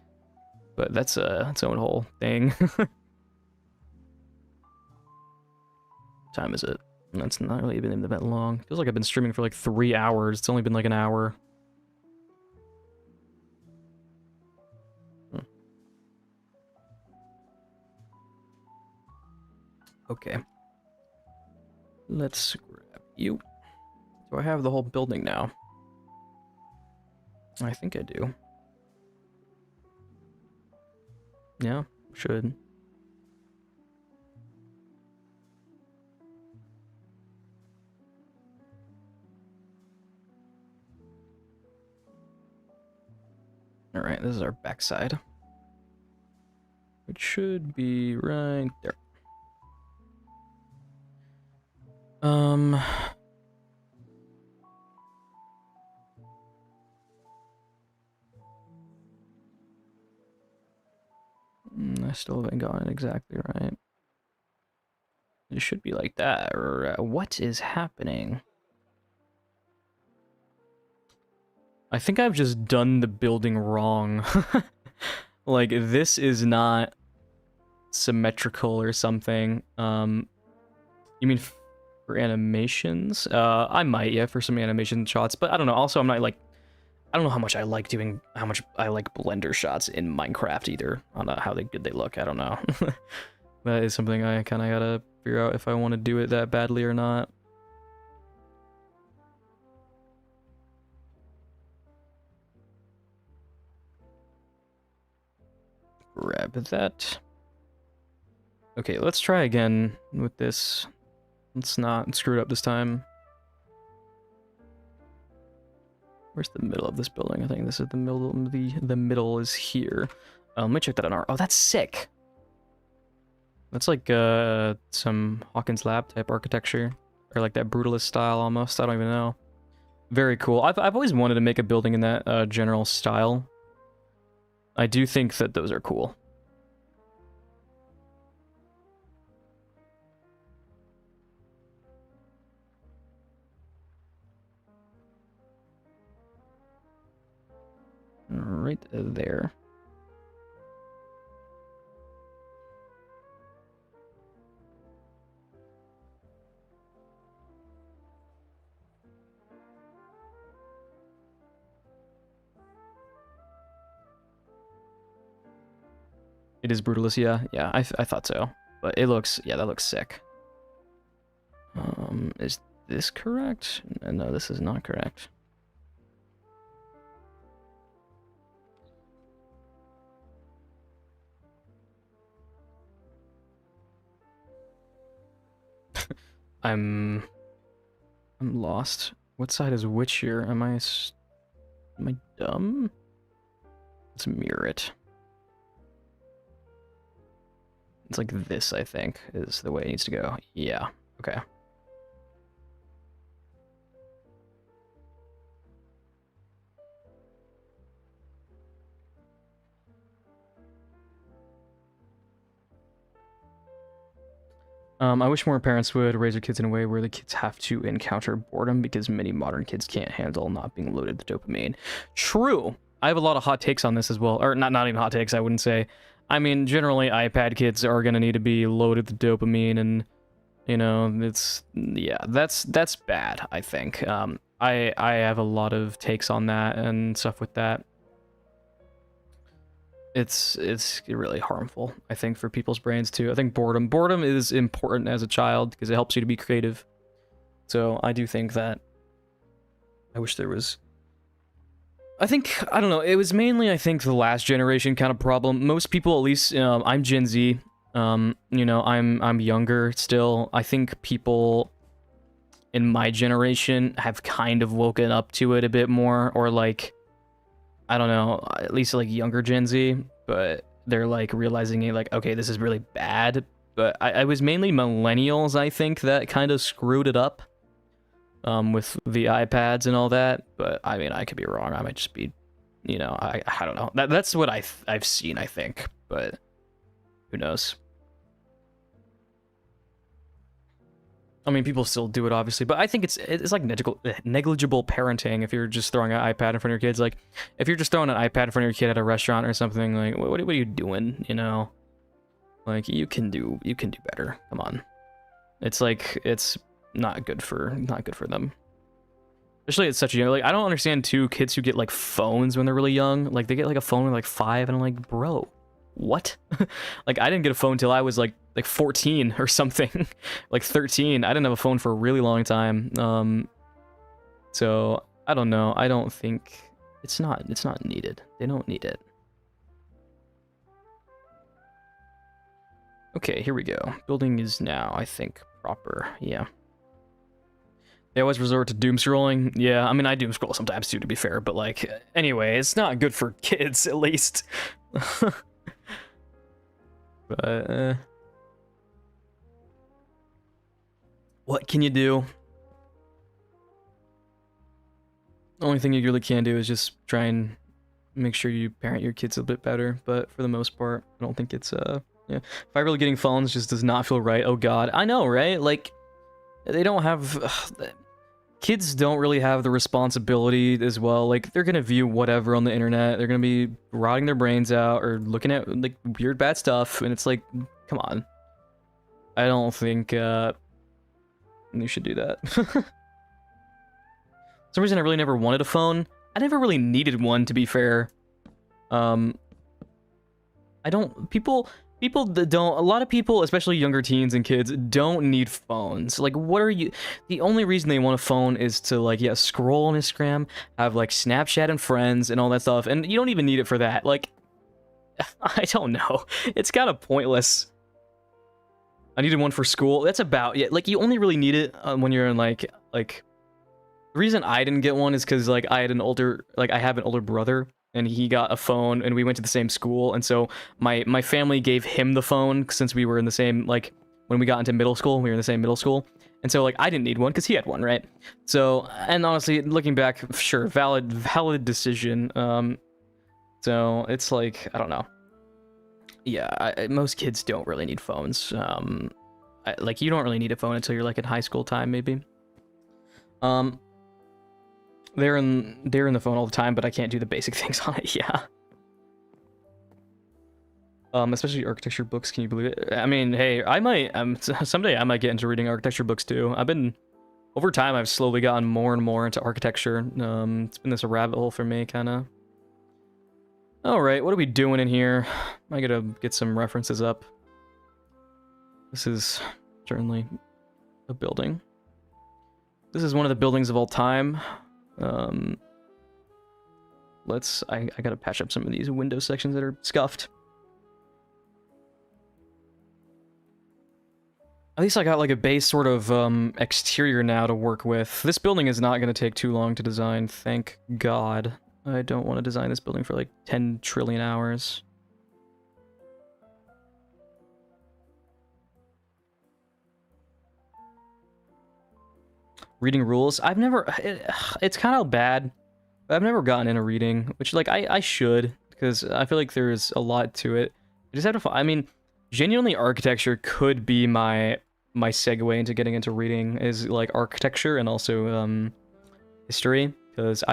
But that's its own whole thing. Time is it? That's not really been that long. Feels like I've been streaming for like 3 hours. It's only been like an hour. Okay. Let's grab you. Do I have the whole building now? I think I do. Yeah, should. Alright, this is our backside. It should be right there. I still haven't gotten it exactly right. It should be like that, or what is happening? I think I've just done the building wrong. Like, this is not symmetrical or something. You mean for animations? I might, yeah, for some animation shots, but I don't know. Also, I'm not like, I don't know how much I like Blender shots in Minecraft either, on how good they look. I don't know. That is something I kind of gotta figure out if I want to do it that badly or not. Grab that. Okay, let's try again with this. Let's not screw it up this time. Where's the middle of this building? I think this is the middle. The middle is here. Let me check that on our. Oh, that's sick. That's like some Hawkins Lab type architecture, or like that brutalist style almost. I don't even know. Very cool. I've always wanted to make a building in that general style. I do think that those are cool. Right there. It is Brutalist, yeah. Yeah, I thought so. But it looks, yeah, that looks sick. Is this correct? No, this is not correct. I'm lost. What side is which here? Am I dumb? Let's mirror it. It's like this, I think, is the way it needs to go. Yeah, okay. I wish more parents would raise their kids in a way where the kids have to encounter boredom, because many modern kids can't handle not being loaded with dopamine. True. I have a lot of hot takes on this as well. Or not even hot takes, I wouldn't say. I mean, generally, iPad kids are going to need to be loaded with dopamine, and, you know, it's, yeah, that's bad, I think. I have a lot of takes on that and stuff with that. It's really harmful, I think, for people's brains too. I think boredom is important as a child because it helps you to be creative. So I do think that I wish there was, I think, I don't know, it was mainly, I think, the last generation kind of problem. Most people, at least, I'm Gen Z, you know, I'm younger still. I think people in my generation have kind of woken up to it a bit more, or like, I don't know, at least like younger Gen Z, but they're like realizing it, like, okay, this is really bad. But I was mainly millennials, I think, that kind of screwed it up with the iPads and all that. But I mean, I could be wrong. I might just be, you know, I don't know. That's what I've seen, I think, but who knows? I mean, people still do it, obviously, but I think it's like negligible parenting if you're just throwing an iPad in front of your kids. Like, if you're just throwing an iPad in front of your kid at a restaurant or something, like, what are you doing, you know? Like, you can do better. Come on. It's like, it's not good for them. Especially at such a young, like, I don't understand, too, kids who get, like, phones when they're really young. Like, they get, like, a phone when they're, like, 5, and I'm like, bro, what? Like, I didn't get a phone till I was like 14 or something. Like 13. I didn't have a phone for a really long time. So I don't know. I don't think it's not needed. They don't need it. Okay, here we go. Building is now, I think, proper. Yeah. They always resort to doom scrolling. Yeah, I mean, I doom scroll sometimes too, to be fair, but like, anyway, it's not good for kids, at least. But, what can you do? The only thing you really can do is just try and make sure you parent your kids a bit better, but for the most part, I don't think it's, yeah. If I really getting phones just does not feel right, oh god. I know, right? Like, they don't have, kids don't really have the responsibility as well. Like, they're gonna view whatever on the internet. They're gonna be rotting their brains out or looking at, like, weird bad stuff, and it's like, come on. I don't think, You should do that. For some reason, I really never wanted a phone. I never really needed one, to be fair. I don't... People that don't... A lot of people, especially younger teens and kids, don't need phones. Like, what are you... The only reason they want a phone is to, like, yeah, scroll on Instagram, have, like, Snapchat and friends and all that stuff. And you don't even need it for that. Like, I don't know. It's kind of pointless. I needed one for school. That's about... Yeah, like, you only really need it when you're in, like... The reason I didn't get one is because, like, I have an older brother, and he got a phone, and we went to the same school, and so my family gave him the phone since we were in the same, like, when we got into middle school, we were in the same middle school, and so, like, I didn't need one because he had one, right? So, and honestly, looking back, sure, valid decision. So it's like, I don't know. Yeah, most kids don't really need phones. Like, you don't really need a phone until you're, like, in high school time, maybe. They're in the phone all the time, but I can't do the basic things on it. Yeah. Especially architecture books. Can you believe it? I mean, hey, I might. Someday I might get into reading architecture books too. Over time, I've slowly gotten more and more into architecture. It's been this rabbit hole for me, kind of. All right, what are we doing in here? I gotta get some references up. This is certainly a building. This is one of the buildings of all time. I gotta patch up some of these window sections that are scuffed. At least I got like a base sort of exterior now to work with. This building is not gonna take too long to design, thank God. I don't want to design this building for like 10 trillion hours. Reading rules. It's kind of bad. I've never gotten into reading, which, like, I should, because I feel like there's a lot to it. I just have to, I mean, genuinely architecture could be my segue into getting into reading, is, like, architecture and also, history, because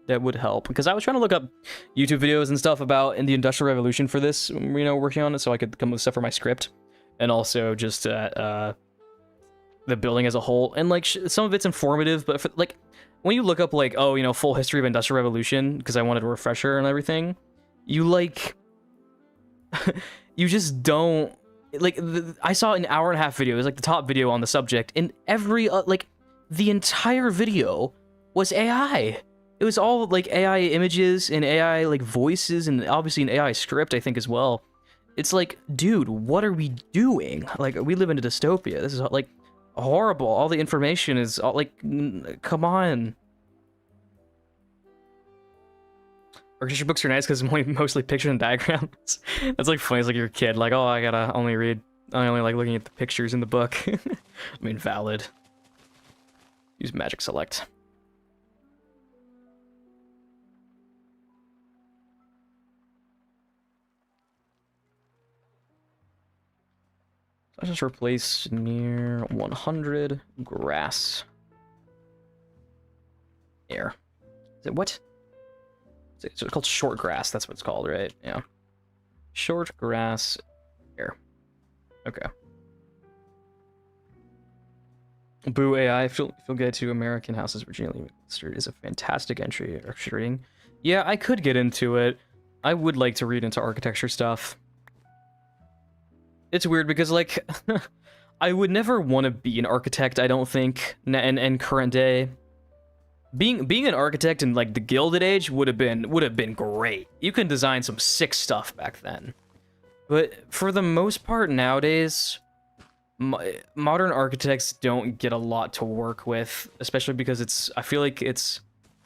that would help. Because I was trying to look up YouTube videos and stuff about in the Industrial Revolution for this, you know, working on it, so I could come up with stuff for my script. And also just, the building as a whole, and like some of it's informative, but for, like, when you look up like, oh, you know, full history of Industrial Revolution, because I wanted a refresher and everything, you like you just don't like I saw an hour-and-a-half video. It was like the top video on the subject, and every like the entire video was AI. It was all like AI images and AI like voices, and obviously an AI script, I think, as well. It's like, dude, what are we doing? Like, we live in a dystopia. This is like horrible. All the information is all, like, come on. Architecture books are nice because it's mostly pictures and diagrams. That's like funny. It's like you're a kid, like, oh, I only like looking at the pictures in the book. I mean, valid. Use magic select. I just replace near 100 grass. Air. Is it what? So it's called short grass. That's what it's called, right? Yeah. Short grass air. Okay. Boo AI. Feel good to American Houses Virginia Street is a fantastic entry. Architecture reading. Yeah, I could get into it. I would like to read into architecture stuff. It's weird because, like, I would never want to be an architect, I don't think, in current day. Being an architect in, like, the Gilded Age would have been great. You can design some sick stuff back then. But for the most part nowadays, modern architects don't get a lot to work with, especially because I feel like it's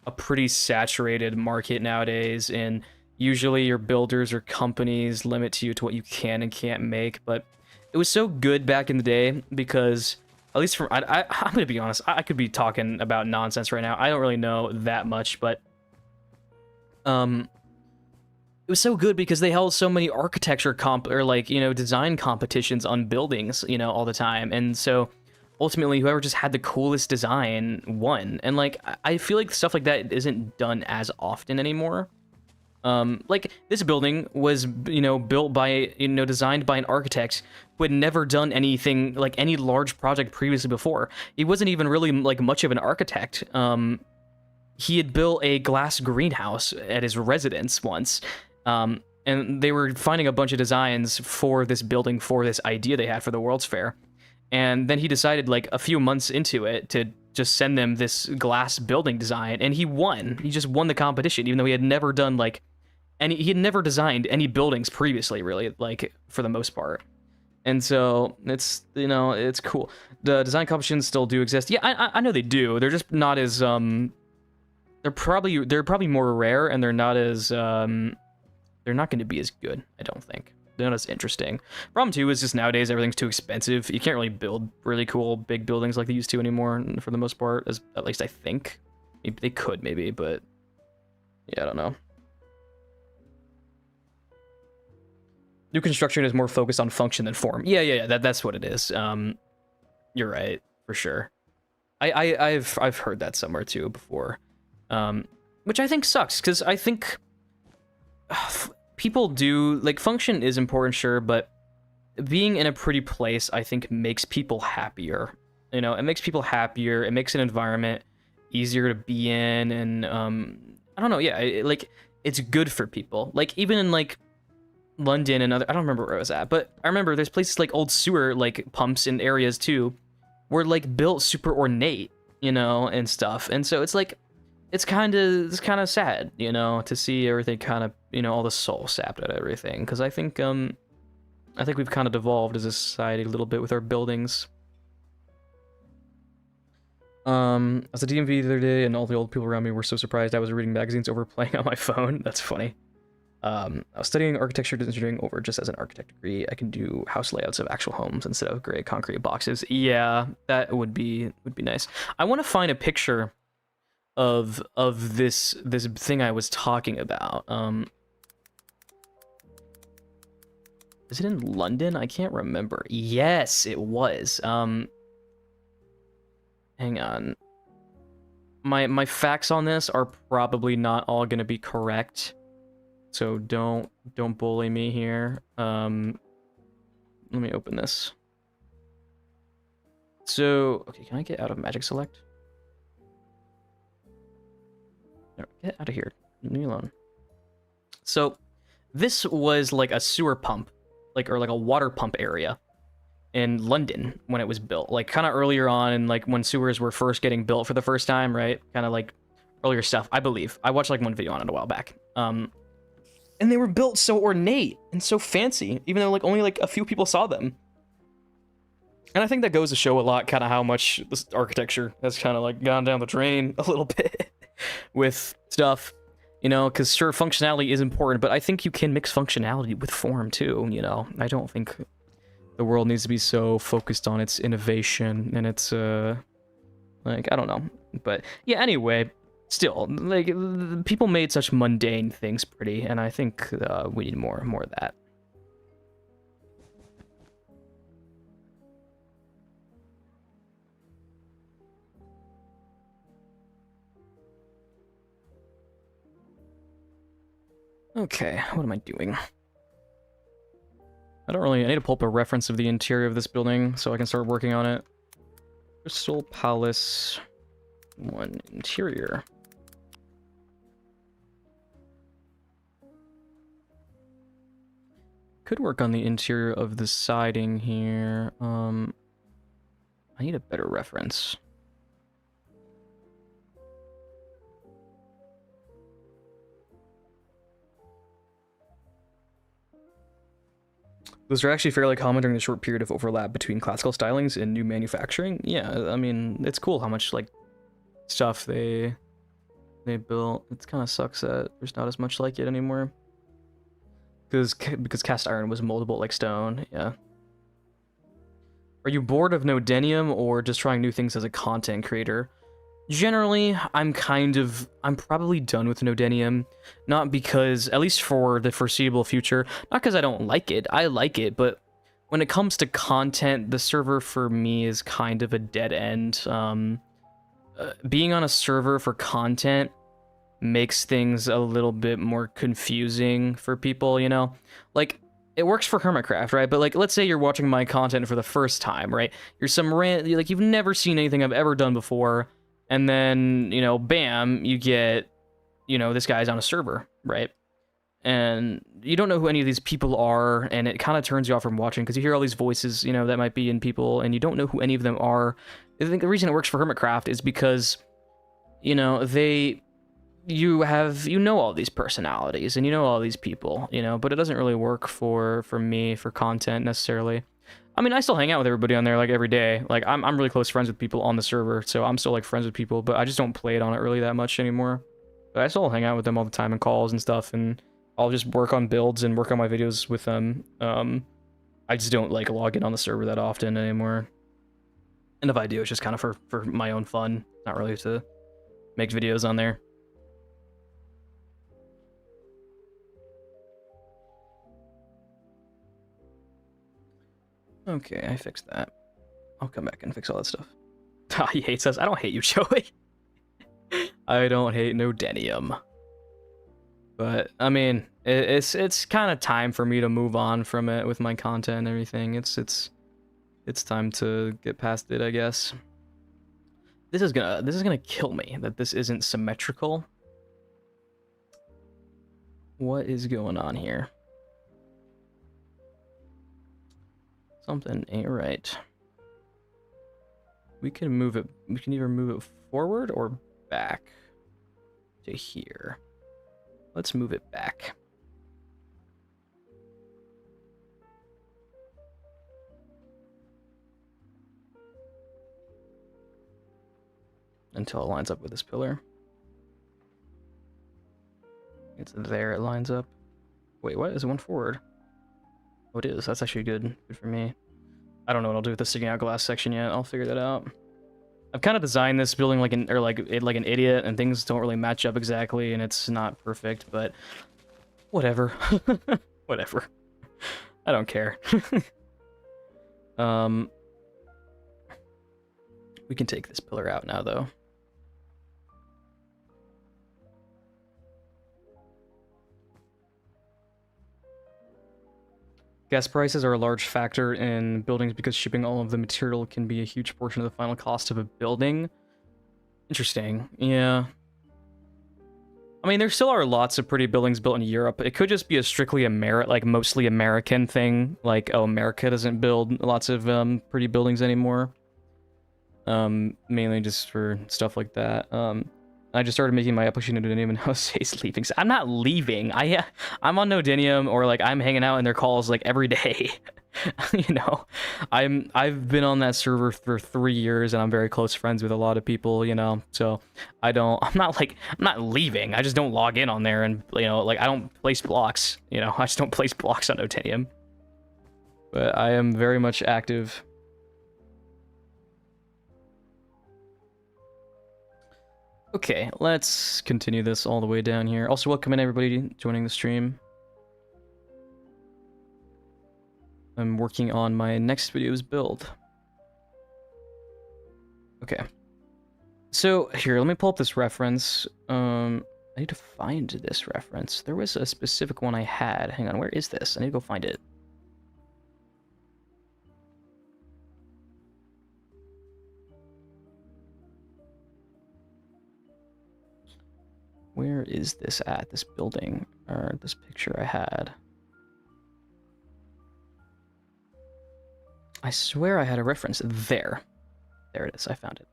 a pretty saturated market nowadays, and usually your builders or companies limit you to what you can and can't make. But it was so good back in the day because, at least from, I'm going to be honest, I could be talking about nonsense right now. I don't really know that much, but it was so good because they held so many architecture design competitions on buildings, you know, all the time. And so ultimately whoever just had the coolest design won. And like, I feel like stuff like that isn't done as often anymore. Like, this building was, built by, designed by an architect who had never done anything, like any large project previously before. He wasn't even really, like, much of an architect. He had built a glass greenhouse at his residence once. And they were finding a bunch of designs for this building, for this idea they had for the World's Fair. And then he decided, like, a few months into it to just send them this glass building design, and he won. He just won the competition, even though he had never done, like, he had never designed any buildings previously, really, like, for the most part. And so it's, it's cool. The design competitions still do exist. Yeah, I know they do. They're just not as, they're probably more rare, and they're not as, they're not going to be as good, I don't think. They're not as interesting. Problem too is just nowadays everything's too expensive. You can't really build really cool big buildings like they used to anymore, for the most part, at least I think. Maybe they could, maybe, but yeah, I don't know. New construction is more focused on function than form. Yeah, that's what it is. You're right, for sure. I've heard that somewhere too before, which I think sucks, because I think people do, like, function is important, sure, but being in a pretty place, I think, makes people happier. It makes people happier. It makes an environment easier to be in, and I don't know. Yeah, it's good for people. Like, even in, like, London and other, I don't remember where I was at, but I remember there's places like old sewer, like, pumps in areas too, were, like, built super ornate, and stuff. And so it's like, it's kind of sad, to see everything kind of, all the soul sapped out of everything. Because I think we've kind of devolved as a society a little bit with our buildings. I was at DMV the other day, and all the old people around me were so surprised I was reading magazines over playing on my phone. That's funny. I was studying architecture engineering over just as an architect degree. I can do house layouts of actual homes instead of gray concrete boxes. Yeah, that would be nice. I want to find a picture of this thing I was talking about. Is it in London? I can't remember. Yes, it was. Hang on. My facts on this are probably not all gonna be correct, so don't bully me here. Let me open this. So, okay, can I get out of Magic Select? No, get out of here. Leave me alone. So, this was like a sewer pump, or like a water pump area in London when it was built, like kind of earlier on, and like when sewers were first getting built for the first time, right? Kind of like earlier stuff, I believe. I watched like one video on it a while back. And they were built so ornate and so fancy, even though like only like a few people saw them. And I think that goes to show a lot kind of how much this architecture has kind of like gone down the drain a little bit with stuff, because sure, functionality is important, but I think you can mix functionality with form too, I don't think the world needs to be so focused on its innovation and its, like, I don't know. But yeah, anyway, still, like, people made such mundane things pretty, and I think we need more of that. Okay, what am I doing? I need to pull up a reference of the interior of this building so I can start working on it. Crystal Palace 1 interior. Could work on the interior of the siding here. I need a better reference. Those are actually fairly common during the short period of overlap between classical stylings and new manufacturing. Yeah, I mean, it's cool how much, like, stuff they built. It kind of sucks that there's not as much like it anymore. Because cast iron was moldable like stone, yeah. Are you bored of Nodenium or just trying new things as a content creator? Generally, I'm probably done with Nodenium. Not because, at least for the foreseeable future, not because I don't like it. I like it, but when it comes to content, the server for me is kind of a dead end. Being on a server for content makes things a little bit more confusing for people, you know? Like, it works for Hermitcraft, right? But like, let's say you're watching my content for the first time, right? You're like, you've never seen anything I've ever done before, and then, you know, bam, you get, you know, this guy's on a server, right? And you don't know who any of these people are, and it kind of turns you off from watching because you hear all these voices, you know, that might be in people, and you don't know who any of them are. I think the reason it works for Hermitcraft is because, you know, you know all these personalities and you know all these people, you know, but it doesn't really work for me for content necessarily. I mean, I still hang out with everybody on there like every day. Like I'm really close friends with people on the server, so I'm still like friends with people, but I just don't play it on it really that much anymore. But I still hang out with them all the time in calls and stuff, and I'll just work on builds and work on my videos with them. I just don't like log in on the server that often anymore. And if I do, it's just kind of for my own fun, not really to make videos on there. Okay, I fixed that. I'll come back and fix all that stuff. Ah, he hates us. I don't hate you, Joey. I don't hate no Denium. But I mean, it's kind of time for me to move on from it with my content and everything. It's time to get past it, I guess. This is gonna kill me that this isn't symmetrical. What is going on here? Something ain't right. We can move it. We can either move it forward or back to here. Let's move it back. Until it lines up with this pillar. It's there, it lines up. Wait, what? Is it one forward? Oh, it is. That's actually good. Good for me. I don't know what I'll do with the sticking out glass section yet. I'll figure that out. I've kind of designed this building like an idiot, and things don't really match up exactly, and it's not perfect, but whatever. Whatever. I don't care. We can take this pillar out now, though. Gas prices are a large factor in buildings because shipping all of the material can be a huge portion of the final cost of a building. Interesting. Yeah. I mean, there still are lots of pretty buildings built in Europe. It could just be a strictly mostly American thing. Like, oh, America doesn't build lots of pretty buildings anymore. Mainly just for stuff like that. I just started making my application to Nodinium and Jose's leaving. So I'm not leaving. I'm on Nodinium, or like I'm hanging out in their calls like every day. You know, I've been on that server for 3 years, and I'm very close friends with a lot of people. You know, so I'm not leaving. I just don't log in on there, and you know, like I don't place blocks. You know, I just don't place blocks on Nodinium. But I am very much active. Okay, let's continue this all the way down here. Also, welcome in everybody joining the stream. I'm working on my next video's build. Okay. So, here, let me pull up this reference. I need to find this reference. There was a specific one I had. Hang on, where is this? I need to go find it. Where is this at? This building, or this picture I had? I swear I had a reference. There. There it is. I found it.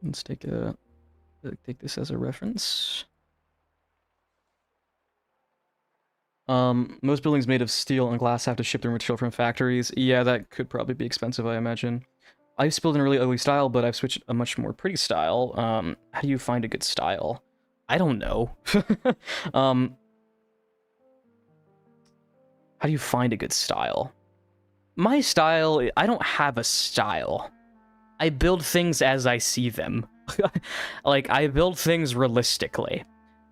Let's take this as a reference. Most buildings made of steel and glass have to ship their material from factories. Yeah, that could probably be expensive, I imagine. I used to build in a really ugly style, but I've switched a much more pretty style. How do you find a good style? I don't know. How do you find a good style? My style, I don't have a style. I build things as I see them. Like, I build things realistically.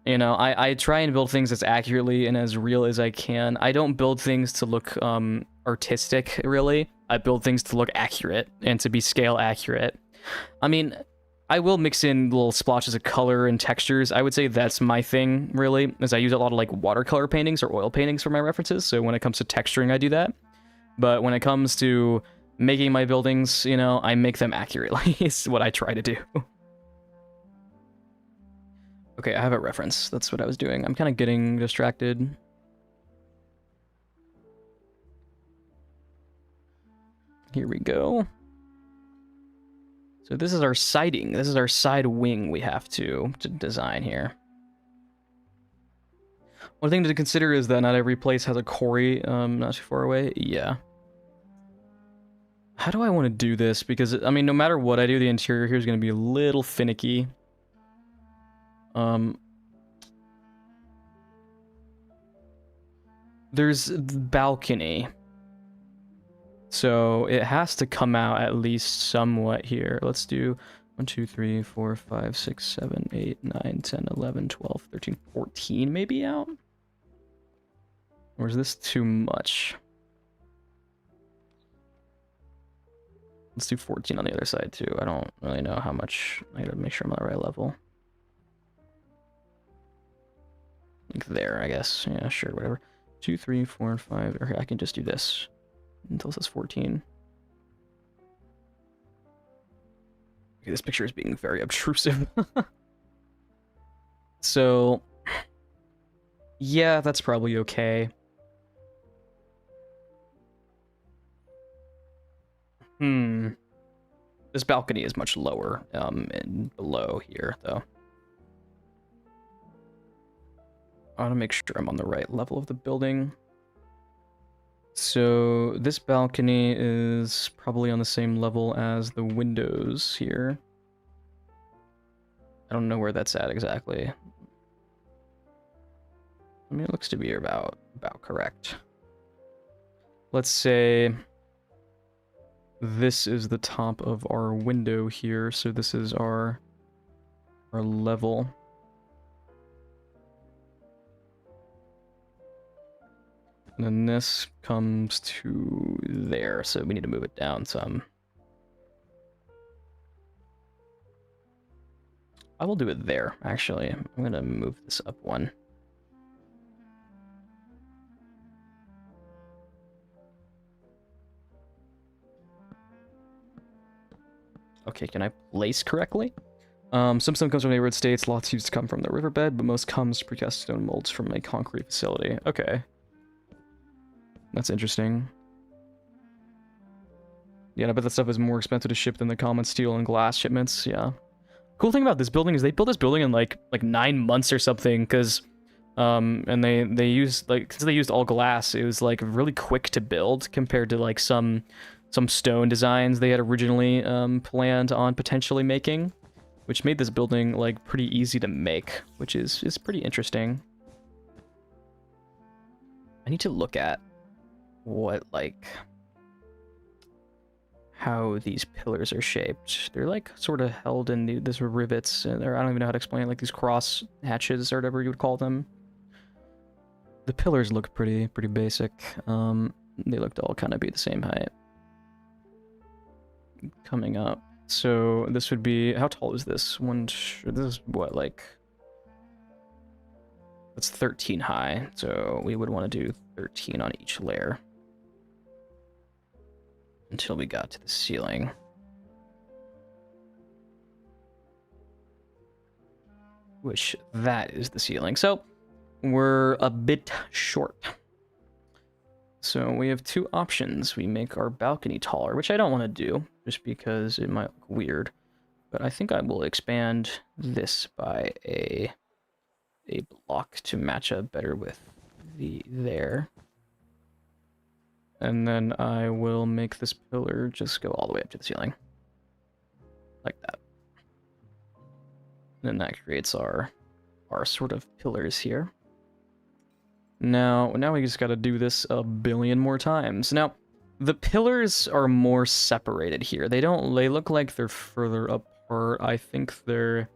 You know, I try and build things as accurately and as real as I can. I don't build things to look artistic, really. I build things to look accurate and to be scale accurate. I mean, I will mix in little splotches of color and textures. I would say that's my thing, really, as I use a lot of like watercolor paintings or oil paintings for my references. So when it comes to texturing, I do that. But when it comes to making my buildings, you know, I make them accurately. Is what I try to do. Okay, I have a reference. That's what I was doing. I'm kind of getting distracted. Here we go. So this is our siding. This is our side wing we have to design here. One thing to consider is that not every place has a quarry not too far away. Yeah. How do I want to do this? Because, I mean, no matter what I do, the interior here is going to be a little finicky. There's the balcony. So it has to come out at least somewhat here. Let's do 1, 2, 3, 4, 5, 6, 7, 8, 9, 10, 11, 12, 13, 14 maybe out? Or is this too much? Let's do 14 on the other side too. I don't really know how much. I gotta make sure I'm on the right level. Like there, I guess. Yeah, sure, whatever. 2, 3, 4, 5. Okay, I can just do this until it says 14. Okay, this picture is being very obtrusive. So, yeah, that's probably okay. This balcony is much lower and below here, though. I want to make sure I'm on the right level of the building. So this balcony is probably on the same level as the windows here. I don't know where that's at exactly. I mean, it looks to be about correct. Let's say this is the top of our window here, so this is our level. And then this comes to there, so we need to move it down some. I will do it there, actually. I'm going to move this up one. Okay, can I place correctly? Some stone comes from neighborhood states, lots used to come from the riverbed, but most comes precast stone molds from a concrete facility. Okay. That's interesting. Yeah, I bet that stuff is more expensive to ship than the common steel and glass shipments, yeah. Cool thing about this building is they built this building in like 9 months or something, because and they used, like, since they used all glass, it was like really quick to build compared to like some stone designs they had originally planned on potentially making, which made this building like pretty easy to make, which is pretty interesting. I need to look at what, like, how these pillars are shaped. They're like sort of held in these rivets, and I don't even know how to explain it, like these cross hatches or whatever you would call them. The pillars look pretty basic. They look to all kind of be the same height. Coming up. So this would be, how tall is this? This is what, like, that's 13 high. So we would want to do 13 on each layer until we got to the ceiling. Which, that is the ceiling. So we're a bit short. So we have 2 options. We make our balcony taller, which I don't want to do, just because it might look weird. But I think I will expand this by a block to match up better with the there. And then I will make this pillar just go all the way up to the ceiling. Like that. And then that creates our sort of pillars here. Now we just gotta do this a billion more times. Now, the pillars are more separated here. They look like they're further apart. I think they're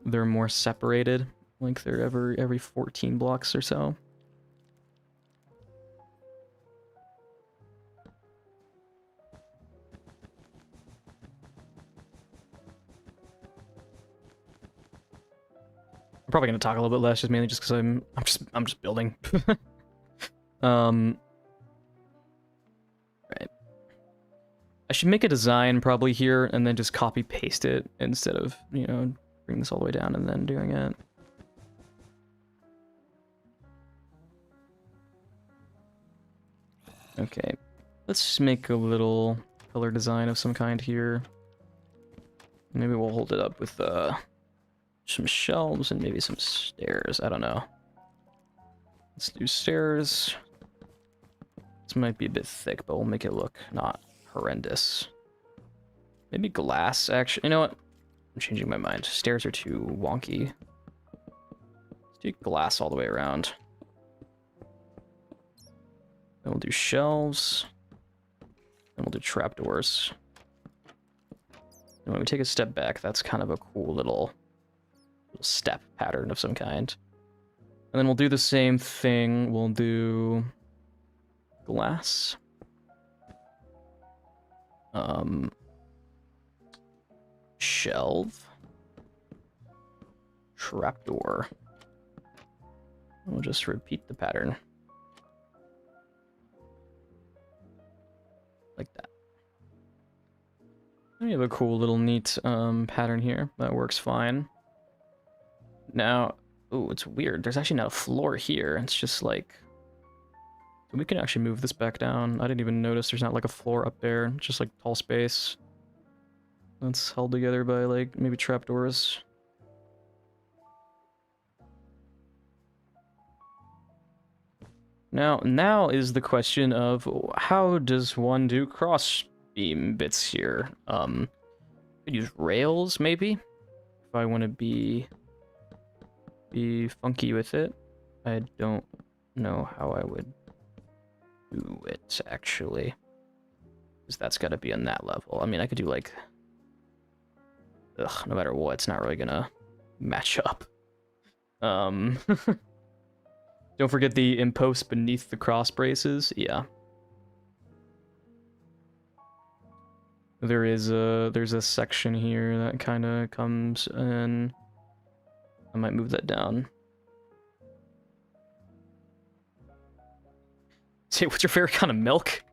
more separated. Like they're every 14 blocks or so. I'm probably gonna talk a little bit less, just mainly just because I'm just building. Right. I should make a design probably here and then just copy paste it instead of, you know, bring this all the way down and then doing it. Okay, let's make a little color design of some kind here. Maybe we'll hold it up with some shelves and maybe some stairs. I don't know. Let's do stairs. This might be a bit thick, but we'll make it look not horrendous. Maybe glass, actually. You know what? I'm changing my mind. Stairs are too wonky. Let's do glass all the way around. Then we'll do shelves. Then we'll do trapdoors. And when we take a step back, that's kind of a cool little step pattern of some kind. And then we'll do the same thing. We'll do glass. Shelf. Trapdoor. We'll just repeat the pattern. Like that. We have a cool little neat pattern here. That works fine. Now, ooh, it's weird. There's actually not a floor here. It's just like... We can actually move this back down. I didn't even notice there's not like a floor up there. It's just like tall space. That's held together by like maybe trapdoors. Now is the question of how does one do cross beam bits here? Could use rails maybe if I want to be funky with it. I don't know how I would do it actually, because that's got to be on that level. I mean, I could do like, no matter what, it's not really gonna match up. Don't forget the impost beneath the cross braces. Yeah. There's a section here that kind of comes in. I might move that down. Say, what's your favorite kind of milk?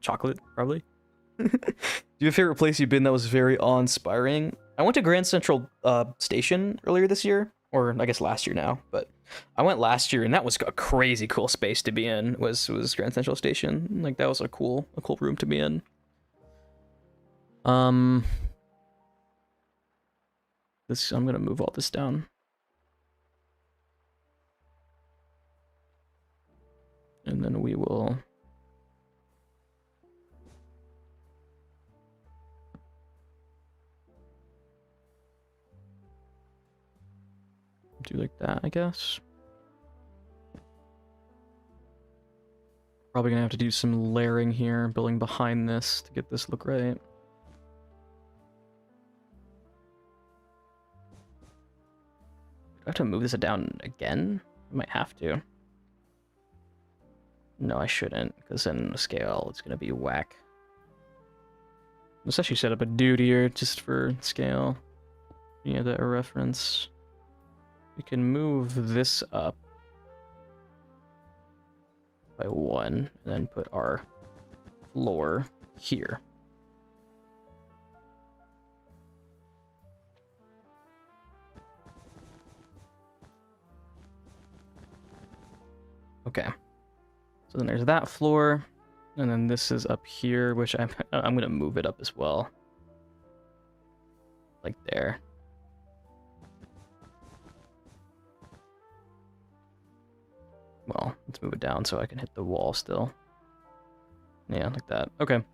Chocolate, probably. Do you have a favorite place you've been that was very awe-inspiring? I went to Grand Central Station earlier this year, or I guess last year now, but I went last year and that was a crazy cool space to be in. Was Grand Central Station. Like that was a cool room to be in. I'm gonna move all this down. And then we will do like that, I guess. Probably gonna have to do some layering here, building behind this to get this look right. Do I have to move this down again? I might have to. No, I shouldn't, because then the scale it's gonna be whack. Let's actually set up a dude here just for scale. Yeah, that a reference. We can move this up by 1, and then put our floor here. Okay. So then there's that floor, and then this is up here, which I'm gonna move it up as well. Like there. Well, let's move it down so I can hit the wall still. Yeah, like that. Okay.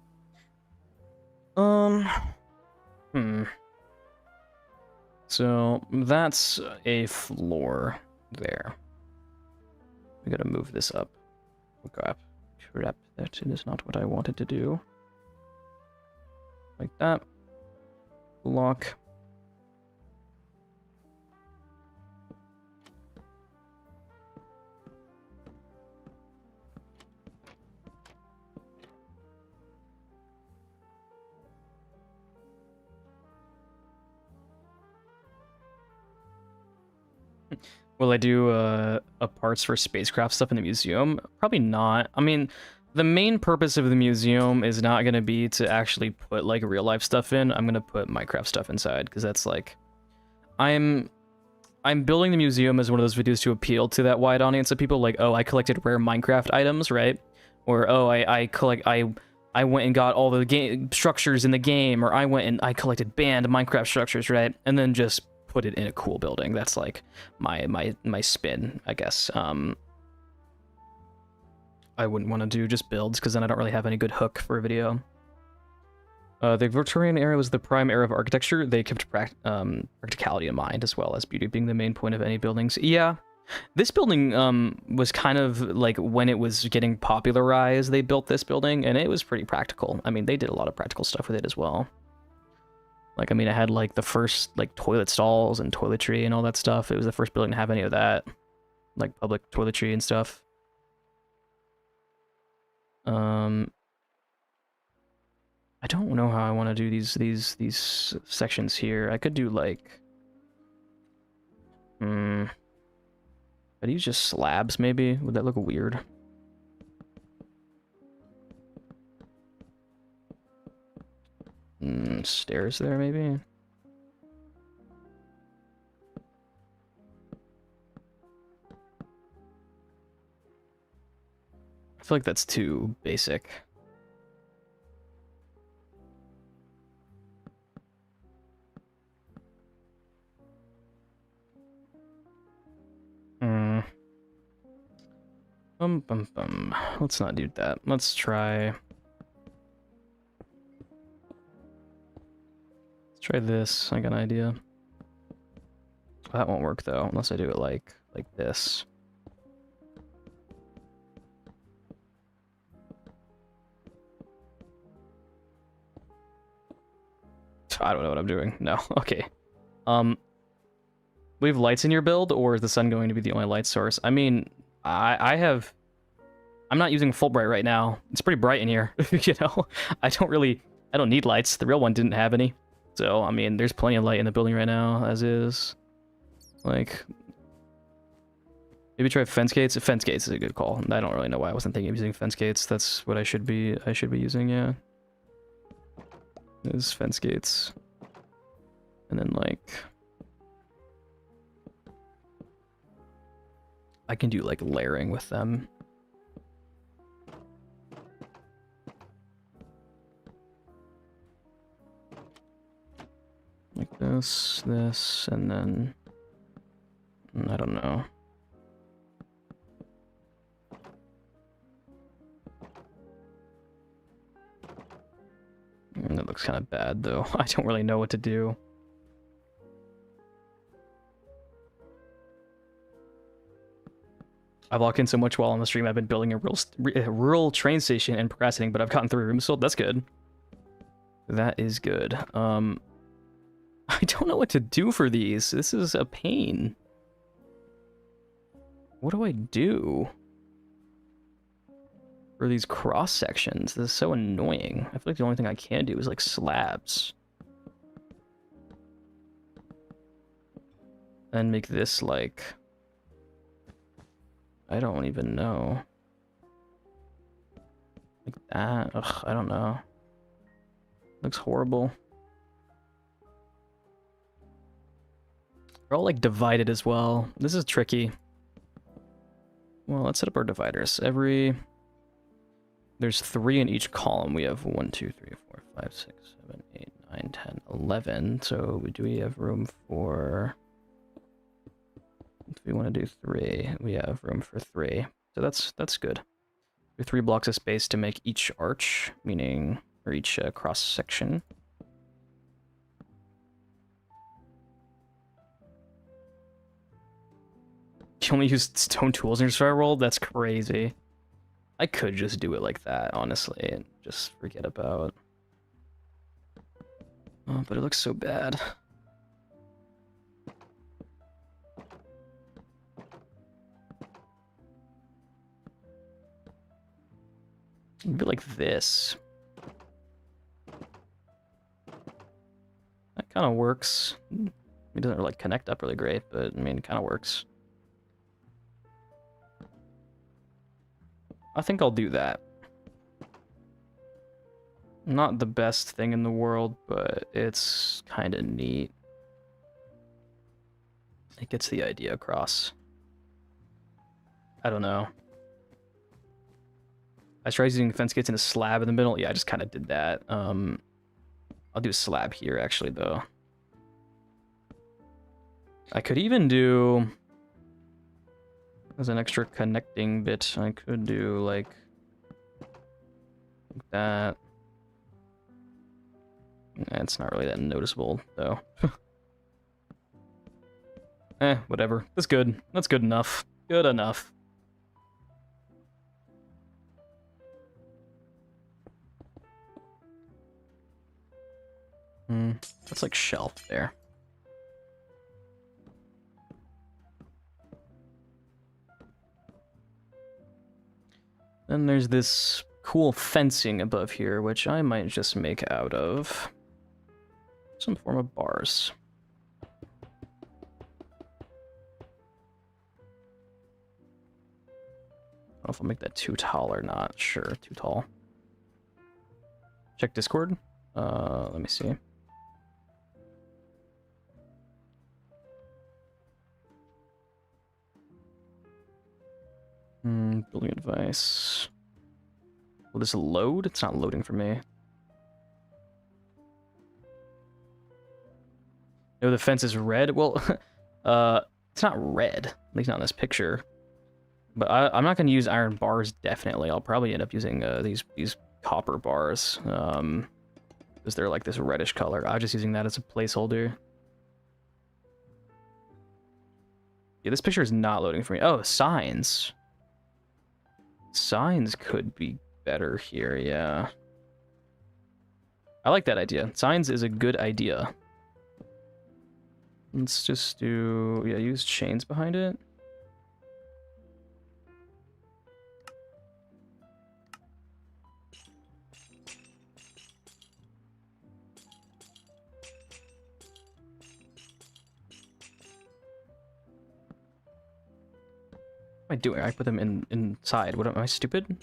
So that's a floor there. We gotta move this up. Oh, crap. That is not what I wanted to do. Like that. Block. Will I do parts for spacecraft stuff in the museum? Probably not. I mean, the main purpose of the museum is not going to be to actually put like real life stuff in. I'm going to put Minecraft stuff inside because that's like I'm building the museum as one of those videos to appeal to that wide audience of people like, oh, I collected rare Minecraft items, right? Or oh, I went and got all the game structures in the game, or I went and I collected banned Minecraft structures, right? And then just put it in a cool building. That's like my spin, I guess. I wouldn't want to do just builds because then I don't really have any good hook for a video. The Victorian era was the prime era of architecture. They kept practicality in mind as well as beauty being the main point of any buildings. Yeah, this building was kind of like when it was getting popularized, they built this building and it was pretty practical. I mean, they did a lot of practical stuff with it as well. Like, I mean, I had like the first like toilet stalls and toiletry and all that stuff. It was the first building to have any of that, like public toiletry and stuff. I don't know how I want to do these sections here. I could do like, I'd use just slabs maybe. Would that look weird? Stairs there maybe. I feel like that's too basic. Let's not do that. Let's try this. I got an idea. That won't work though, unless I do it like this. I don't know what I'm doing. No. Okay. We have lights in your build, or is the sun going to be the only light source? I mean, I'm not using Fulbright right now. It's pretty bright in here, you know? I don't need lights. The real one didn't have any. So, I mean, there's plenty of light in the building right now, as is. Like, maybe try fence gates. Fence gates is a good call. I don't really know why I wasn't thinking of using fence gates. That's what I should be using, yeah. Is fence gates. And then, like, I can do, like, layering with them. Like this, and then... I don't know. That looks kind of bad, though. I don't really know what to do. I've locked in so much while on the stream. I've been building a rural train station and procrastinating, but I've gotten 3 rooms sold. That's good. That is good. I don't know what to do for these. This is a pain. What do I do for these cross sections? This is so annoying. I feel like the only thing I can do is like slabs. And make this like... I don't even know. Like that? Ugh, I don't know. Looks horrible. They're all like divided as well. This is tricky. Well, let's set up our dividers. There's 3 in each column. We have 1, 2, 3, 4, 5, 6, 7, 8, 9, 10, 11. So do we have room for... If we want to do 3, we have room for 3. So that's good. We have 3 blocks of space to make each arch, meaning, or each cross section. You only use stone tools in your survival world? That's crazy. I could just do it like that, honestly, and just forget about... Oh, but it looks so bad. Maybe like this. That kind of works. It doesn't like connect up really great, but I mean, it kind of works. I think I'll do that. Not the best thing in the world, but it's kind of neat. It gets the idea across. I don't know. I tried using fence gates in a slab in the middle. Yeah, I just kind of did that. I'll do a slab here, actually, though. I could even do... As an extra connecting bit, I could do, like that. It's not really that noticeable, though. Whatever. That's good. That's good enough. Good enough. That's like shelf there. Then there's this cool fencing above here, which I might just make out of some form of bars. I don't know if I'll make that too tall or not. Sure, too tall. Check Discord. Let me see. Building advice. Will this load? It's not loading for me. No, the fence is red. Well, it's not red. At least not in this picture. But I'm not going to use iron bars, definitely. I'll probably end up using these copper bars. Because they're like this reddish color. I'm just using that as a placeholder. Yeah, this picture is not loading for me. Oh, signs. Signs could be better here, yeah. I like that idea. Signs is a good idea. Let's just do... Yeah, use chains behind it. What am I doing? I put them inside. What am I, stupid?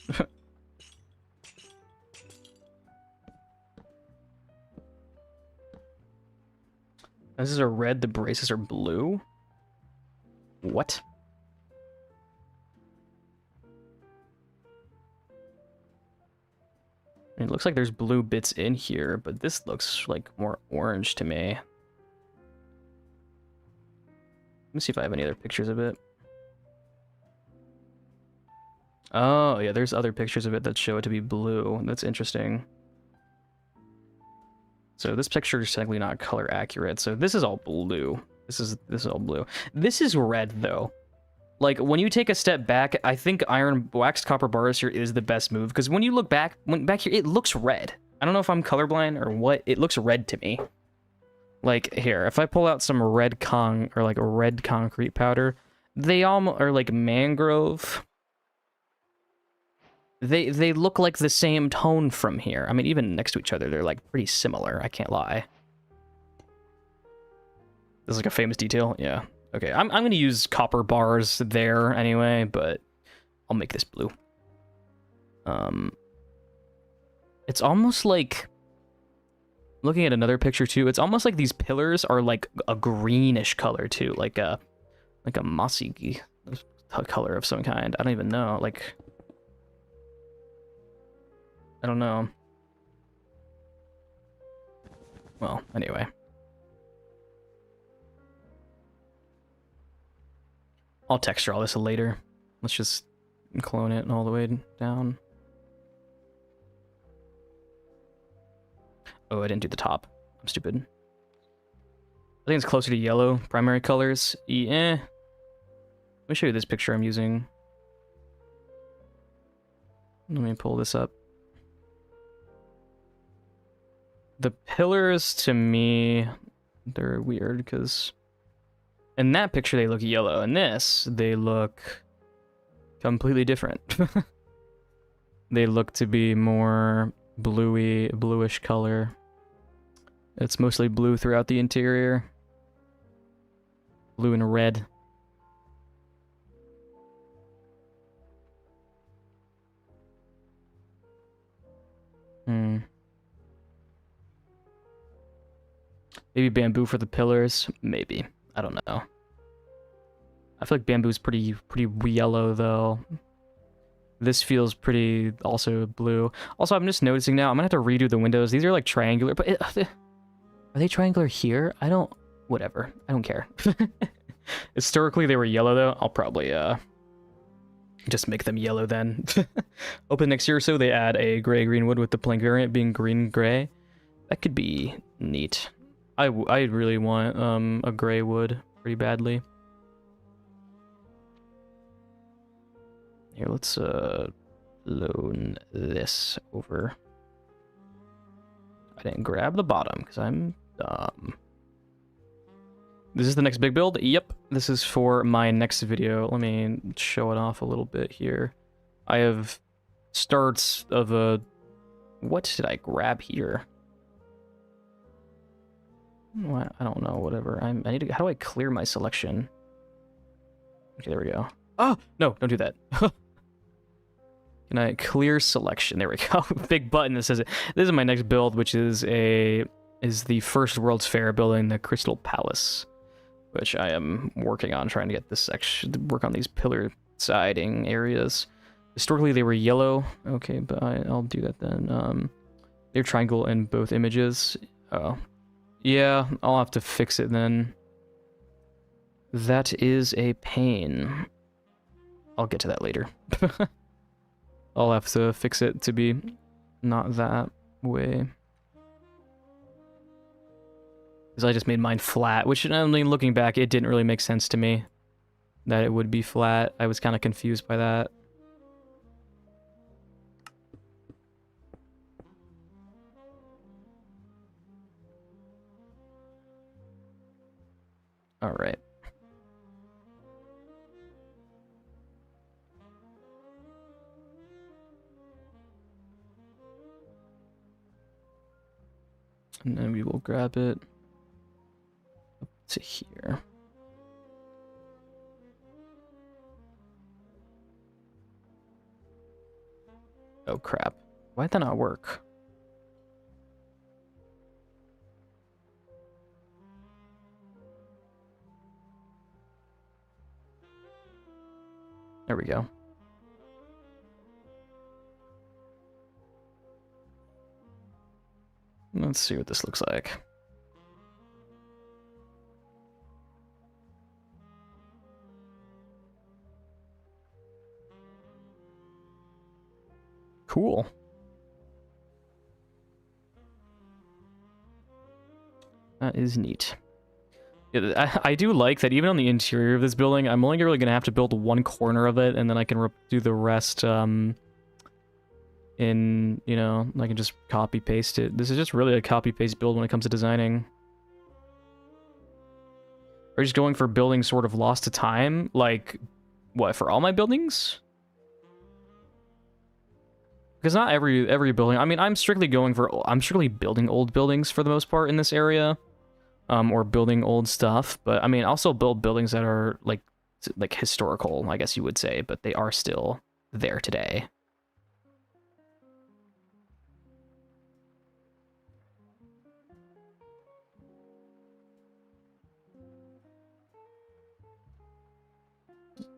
This are red, the braces are blue? What? It looks like there's blue bits in here, but this looks like more orange to me. Let me see if I have any other pictures of it. Oh, yeah, there's other pictures of it that show it to be blue. That's interesting. So this picture is technically not color accurate. So this is all blue. This is all blue. This is red, though. Like, when you take a step back, I think iron waxed copper bars here is the best move. Because when you look back, back here, it looks red. I don't know if I'm colorblind or what. It looks red to me. Like, here, if I pull out some red red concrete powder, they all are like mangrove. They look like the same tone from here. I mean, even next to each other, they're like pretty similar. I can't lie. This is like a famous detail. Yeah. Okay. I'm gonna use copper bars there anyway, but I'll make this blue. It's almost like, looking at another picture too, it's almost like these pillars are like a greenish color too, like a mossy color of some kind. I don't even know. Like, I don't know. Well, anyway. I'll texture all this later. Let's just clone it all the way down. Oh, I didn't do the top. I'm stupid. I think it's closer to yellow primary colors. Let me show you this picture I'm using. Let me pull this up. The pillars, to me, they're weird, because in that picture they look yellow. In this, they look completely different. They look to be more bluish color. It's mostly blue throughout the interior. blue and red. Maybe bamboo for the pillars. Maybe. I don't know. I feel like bamboo's pretty yellow though. This feels pretty also blue. Also, I'm just noticing now, I'm gonna have to redo the windows. These are like triangular, but are they triangular here? I don't, whatever. I don't care. Historically, they were yellow though. I'll probably just make them yellow then. Open next year or so, they add a gray-green wood with the plank variant being green-gray. That could be neat. I really want a gray wood pretty badly. Here, let's loan this over. I didn't grab the bottom because I'm dumb. This is the next big build? Yep, this is for my next video. Let me show it off a little bit here. I have starts of a... What did I grab here? What? I don't know, whatever. I need to... How do I clear my selection? Okay, there we go. Oh, no, don't do that. Can I clear selection? There we go. Big button that says it. This is my next build, which is the first World's Fair building, the Crystal Palace, which I am working on, trying to get this section, work on these pillar siding areas. Historically, they were yellow. Okay, but I'll do that then. They're triangle in both images. Oh, yeah, I'll have to fix it then. That is a pain. I'll get to that later. I'll have to fix it to be not that way. Because I just made mine flat, which, I mean, looking back, it didn't really make sense to me that it would be flat. I was kind of confused by that. All right. And then we will grab it up to here. Oh crap. Why'd that not work? There we go. Let's see what this looks like. Cool. That is neat. Yeah, I do like that even on the interior of this building, I'm only really going to have to build one corner of it, and then I can do the rest in, you know, I can just copy paste it. This is just really a copy paste build when it comes to designing. Are you just going for building sort of lost to time? Like, what, for all my buildings? Because not every building, I mean, I'm strictly building old buildings for the most part in this area. Or building old stuff, but I mean, also build buildings that are like historical, I guess you would say, but they are still there today.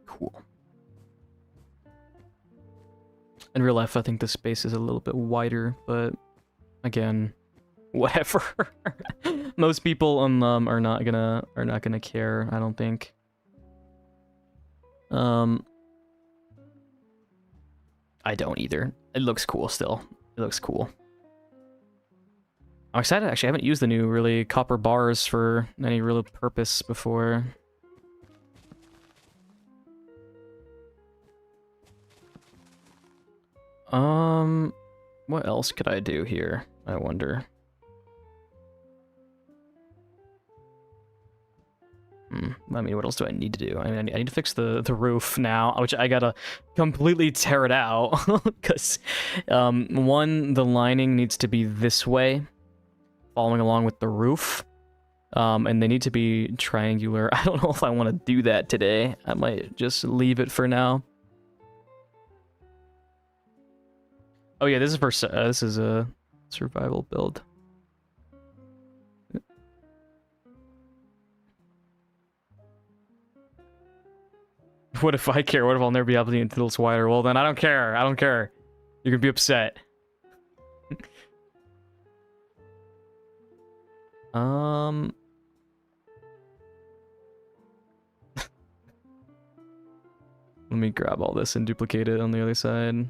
Cool. In real life, I think the space is a little bit wider, but again, whatever. Most people are not gonna care, I don't think. I don't either. It looks cool still. It looks cool. I'm excited. Actually, I haven't used the new really copper bars for any real purpose before. What else could I do here? I wonder. I mean, what else do I need to do? I mean, I need to fix the roof now, which I gotta completely tear it out. Because, one, the lining needs to be this way, following along with the roof. And they need to be triangular. I don't know if I want to do that today. I might just leave it for now. Oh yeah, this is a survival build. What if I care? What if I'll never be able to get into this wider? Well, then I don't care. I don't care. You can be upset. Let me grab all this and duplicate it on the other side.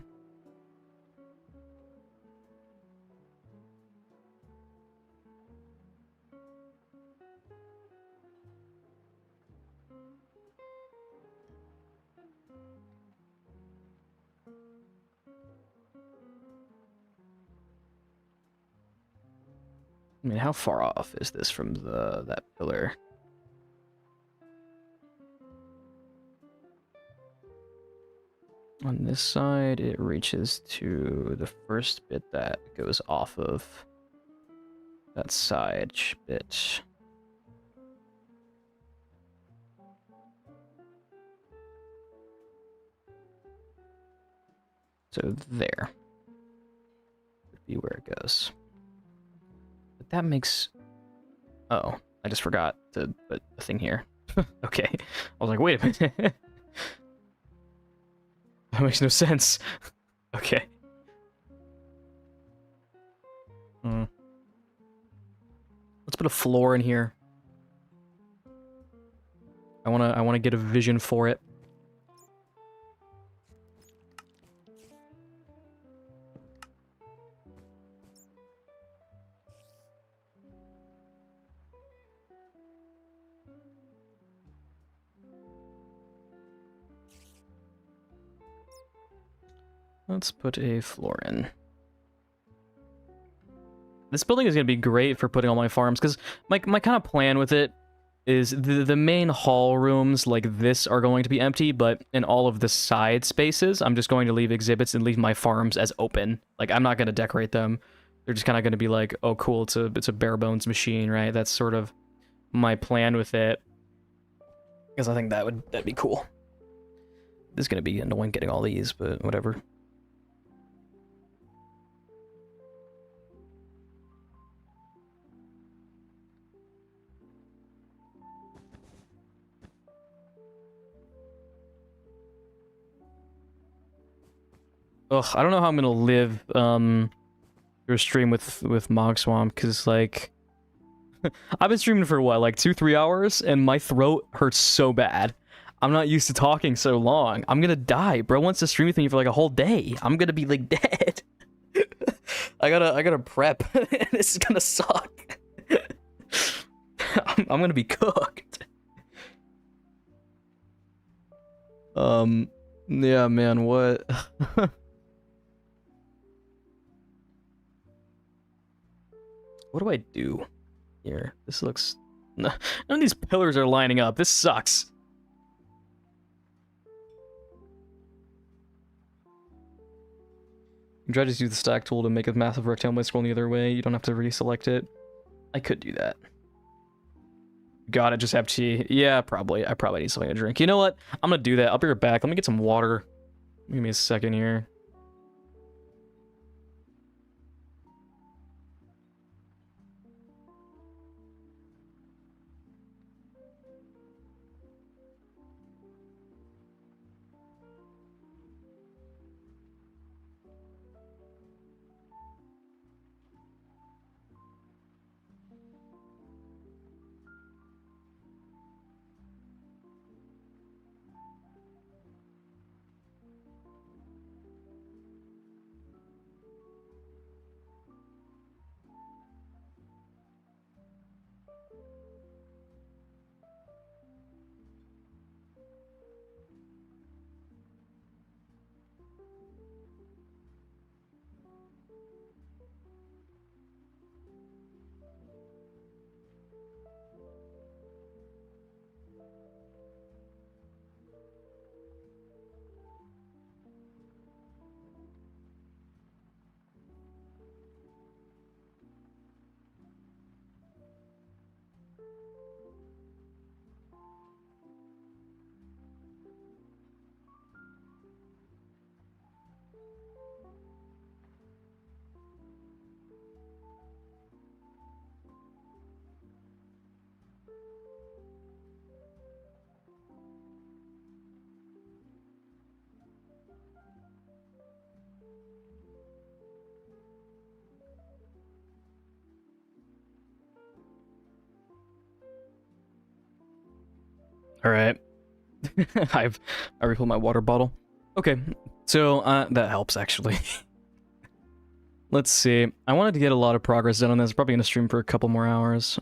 I mean, how far off is this from that pillar? On this side, it reaches to the first bit that goes off of that side bit. So there would be where it goes. But that makes... Oh, I just forgot to put the thing here. Okay. I was like, wait a minute. That makes no sense. Okay. Let's put a floor in here. I wanna get a vision for it. Let's put a floor in. This building is going to be great for putting all my farms, because my kind of plan with it is the main hall rooms like this are going to be empty, but in all of the side spaces, I'm just going to leave exhibits and leave my farms as open. Like, I'm not going to decorate them. They're just kind of going to be like, oh, cool, it's a bare bones machine, right? That's sort of my plan with it. Because I think that'd be cool. This is going to be annoying getting all these, but whatever. Ugh, I don't know how I'm gonna live through a stream with Mog Swamp, because like I've been streaming for what, like 2-3 hours, and my throat hurts so bad. I'm not used to talking so long. I'm gonna die. Bro wants to stream with me for like a whole day. I'm gonna be like dead. I gotta prep. This is gonna suck. I'm gonna be cooked. Yeah, man, what? What do I do here? This looks... None of these pillars are lining up. This sucks. You try to use the stack tool to make a massive rectangle by scrolling the other way. You don't have to reselect it. I could do that. God, I just have tea. Yeah, probably. I probably need something to drink. You know what? I'm gonna do that. I'll be right back. Let me get some water. Give me a second here. All right. I refilled my water bottle. Okay, so that helps actually. Let's see. I wanted to get a lot of progress done on this. Probably gonna stream for a couple more hours.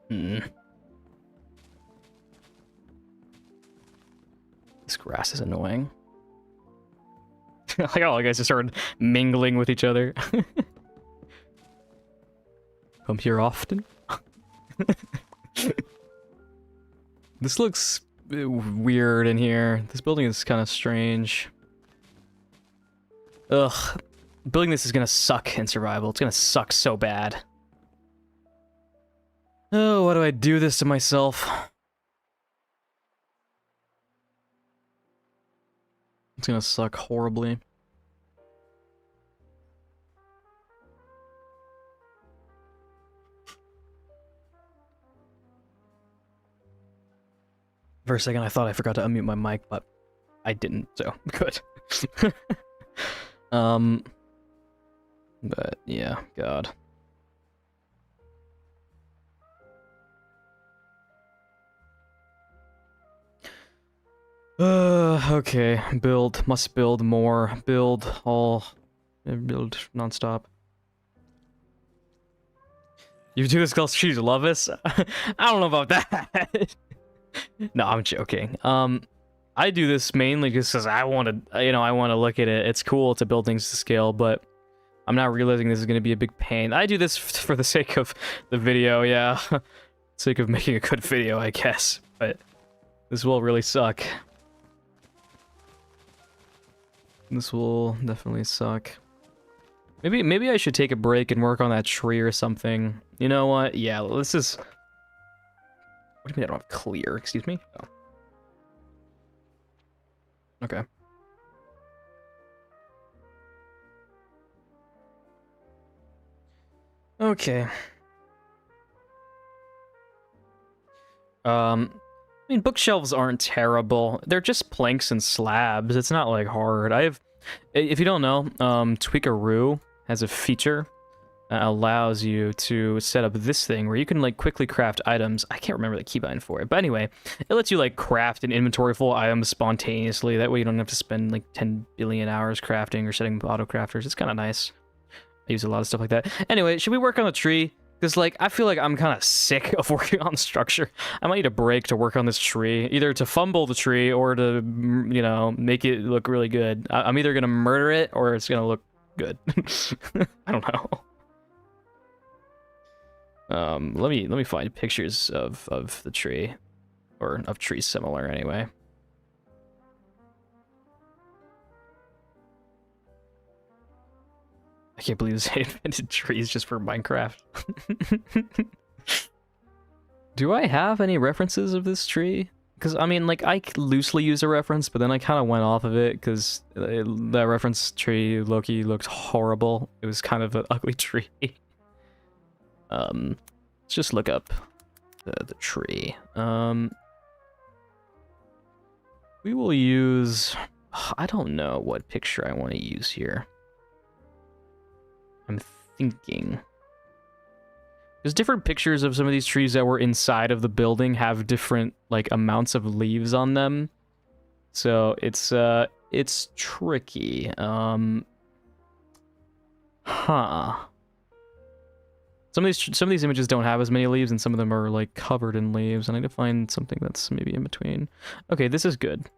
This grass is annoying. Like all you guys just started mingling with each other. Come here often. This looks weird in here. This building is kind of strange. Ugh. Building this is gonna suck in survival. It's gonna suck so bad. Oh, why do I do this to myself? It's gonna suck horribly. For a second, I thought I forgot to unmute my mic, but I didn't, so good. But yeah, God. Okay, must build more, build nonstop. You do this called She's Love Us? I don't know about that. No, I'm joking. I do this mainly just because I want to, I want to look at it. It's cool to build things to scale, but I'm not realizing this is going to be a big pain. I do this for the sake of the video, yeah. Sake of making a good video, I guess. But this will really suck. This will definitely suck. Maybe I should take a break and work on that tree or something. You know what? Yeah, this is... What do you mean I don't have clear? Excuse me? Oh. Okay. Okay. I mean, bookshelves aren't terrible. They're just planks and slabs. It's not, like, hard. If you don't know, Tweakaroo has a feature that allows you to set up this thing where you can, like, quickly craft items. I can't remember the keybind for it, but anyway, it lets you, like, craft an inventory full of items spontaneously. That way you don't have to spend, like, 10 billion hours crafting or setting up auto-crafters. It's kind of nice. I use a lot of stuff like that. Anyway, should we work on the tree? Because, like, I feel like I'm kind of sick of working on structure. I might need a break to work on this tree. Either to fumble the tree or to, you know, make it look really good. I'm either going to murder it or it's going to look good. I don't know. Let me find pictures of the tree. Or of trees similar, anyway. I can't believe they invented trees just for Minecraft. Do I have any references of this tree? Because, I mean, like, I loosely use a reference, but then I kind of went off of it, because that reference tree, Loki, looked horrible. It was kind of an ugly tree. Let's just look up the tree. We will use... I don't know what picture I want to use here. I'm thinking. There's different pictures of some of these trees that were inside of the building have different, like, amounts of leaves on them. So it's tricky. Some of these images don't have as many leaves, and some of them are, like, covered in leaves. I need to find something that's maybe in between. Okay, this is good.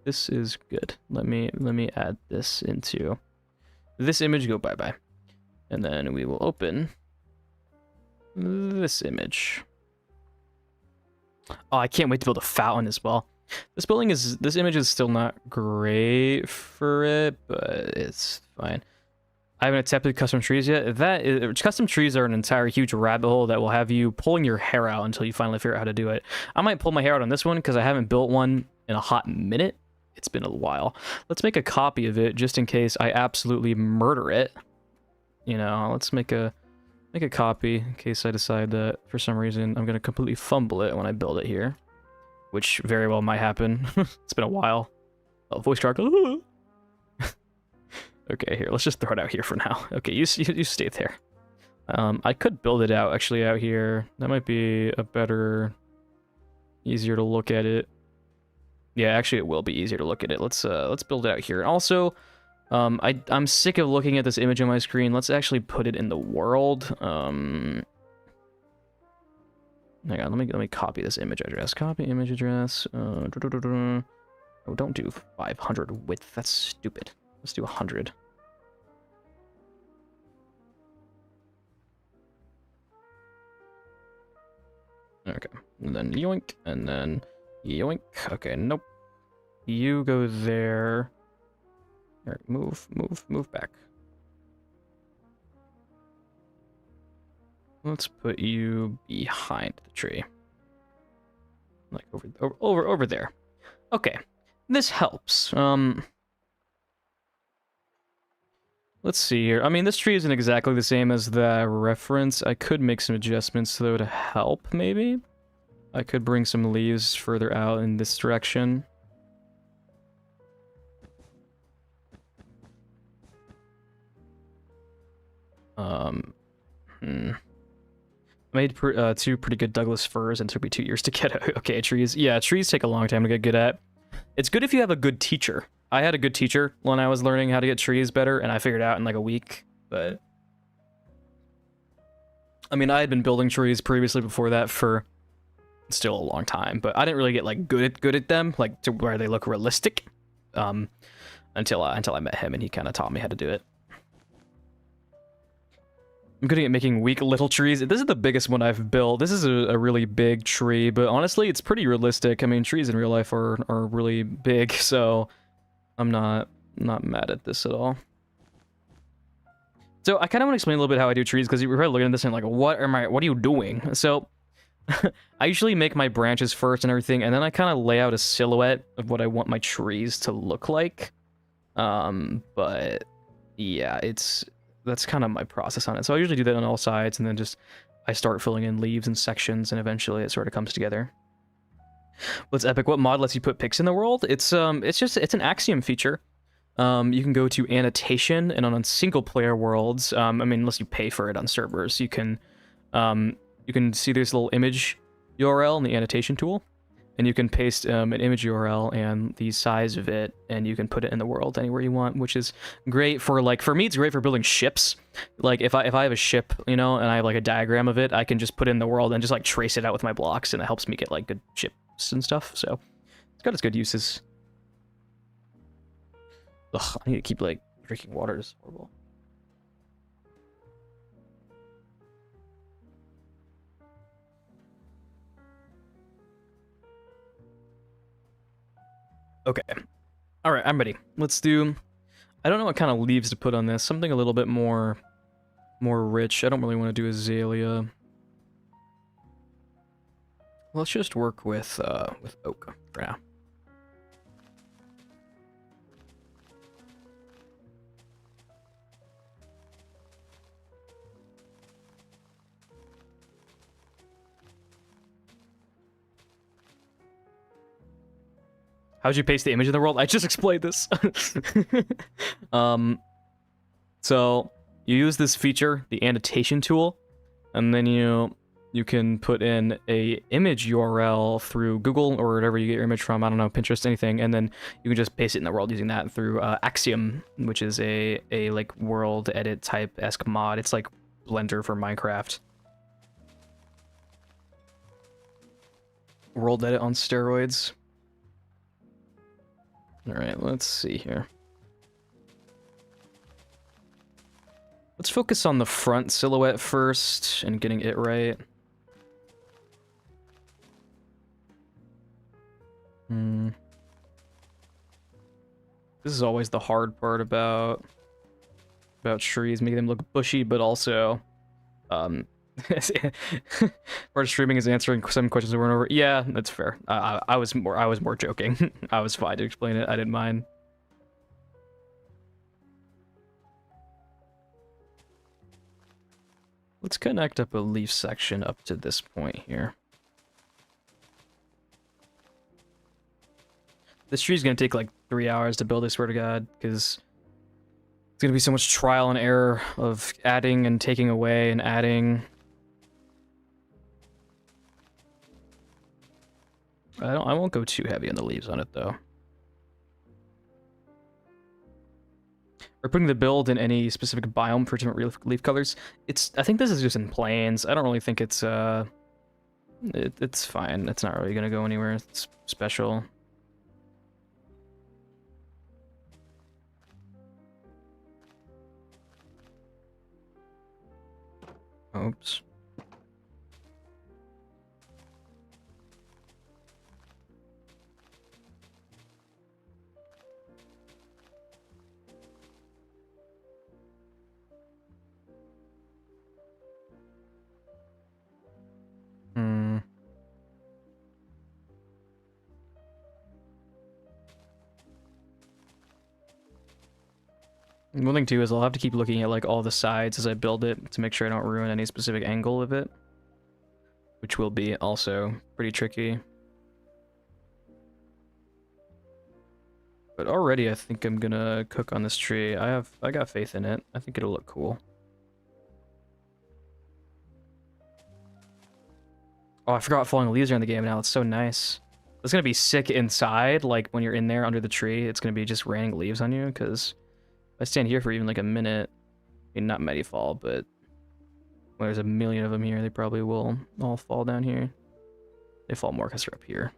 This is good. Let me add this into this image. Go bye-bye. And then we will open this image. Oh, I can't wait to build a fountain as well. This image is still not great for it, but it's fine. I haven't attempted custom trees yet. Custom trees are an entire huge rabbit hole that will have you pulling your hair out until you finally figure out how to do it. I might pull my hair out on this one because I haven't built one in a hot minute. It's been a while. Let's make a copy of it just in case I absolutely murder it. You know, let's make a copy in case I decide that for some reason I'm gonna completely fumble it when I build it here, which very well might happen. It's been a while. Oh, voice crack. Okay, here, let's just throw it out here for now. Okay, you stay there. I could build it out actually out here. That might be a better easier to look at it. Yeah, actually, it will be easier to look at it. Let's build it out here. And also, I'm sick of looking at this image on my screen. Let's actually put it in the world. Hang on, let me copy this image address. Copy image address. Oh, don't do 500 width. That's stupid. Let's do 100. Okay, and then yoink, and then yoink. Okay, nope. You go there. All right, move back. Let's put you behind the tree. Like over there. Okay. This helps. Let's see here. I mean, this tree isn't exactly the same as the reference. I could make some adjustments, though, to help, maybe? I could bring some leaves further out in this direction. I made two pretty good Douglas firs, and it took me 2 years to get okay trees. Yeah, trees take a long time to get good at. It's good if you have a good teacher. I had a good teacher when I was learning how to get trees better, and I figured it out in like a week, but... I mean, I had been building trees previously before that for still a long time, but I didn't really get like good at them, like to where they look realistic, until I met him, and he kind of taught me how to do it. I'm good at making weak little trees. This is the biggest one I've built. This is a really big tree, but honestly, it's pretty realistic. I mean, trees in real life are really big, so I'm not mad at this at all. So I kind of want to explain a little bit how I do trees, because you're probably looking at this and like, what are you doing? So I usually make my branches first and everything, and then I kind of lay out a silhouette of what I want my trees to look like. But yeah, that's kind of my process on it. So I usually do that on all sides, and then just I start filling in leaves and sections, and eventually it sort of comes together. What's epic? What mod lets you put pics in the world? It's an Axiom feature. You can go to annotation, and on single player worlds, I mean, unless you pay for it on servers, you can see this little image URL in the annotation tool, and you can paste an image URL and the size of it, and you can put it in the world anywhere you want, which is great for, like, for me, it's great for building ships. Like, if I have a ship, you know, and I have, like, a diagram of it, I can just put it in the world and just, like, trace it out with my blocks, and it helps me get, like, good ships and stuff, so it's got its good uses. Ugh, I need to keep, like, drinking water. It's horrible. Okay. All right, I'm ready. Let's do... I don't know what kind of leaves to put on this. Something a little bit more rich. I don't really want to do azalea. Let's just work with oak for now. How'd you paste the image in the world? I just explained this. So you use this feature, the annotation tool, and then you can put in a image URL through Google or wherever you get your image from. I don't know, Pinterest, anything, and then you can just paste it in the world using that through Axiom, which is a like world edit type-esque mod. It's like Blender for Minecraft. World edit on steroids. All right, let's see here. Let's focus on the front silhouette first and getting it right. This is always the hard part about trees, making them look bushy, but also part of streaming is answering some questions over and over. Yeah, that's fair. I was more joking. I was fine to explain it. I didn't mind. Let's connect up a leaf section up to this point here. This tree's gonna take like 3 hours to build, I swear to God, because it's gonna be so much trial and error of adding and taking away and adding. I won't go too heavy on the leaves on it though. Or putting the build in any specific biome for different leaf colors. I think this is just in plains. I don't really think it's it's fine. It's not really gonna go anywhere. It's special. Oops. One thing too is I'll have to keep looking at like all the sides as I build it to make sure I don't ruin any specific angle of it, which will be also pretty tricky. But already I think I'm gonna cook on this tree. I got faith in it. I think it'll look cool. Oh, I forgot falling leaves are in the game now. It's so nice. It's gonna be sick inside, like when you're in there under the tree, it's gonna be just raining leaves on you, because if I stand here for even like a minute, I mean, not Medifall, but when there's a million of them here, they probably will all fall down here. They fall more because they're up here.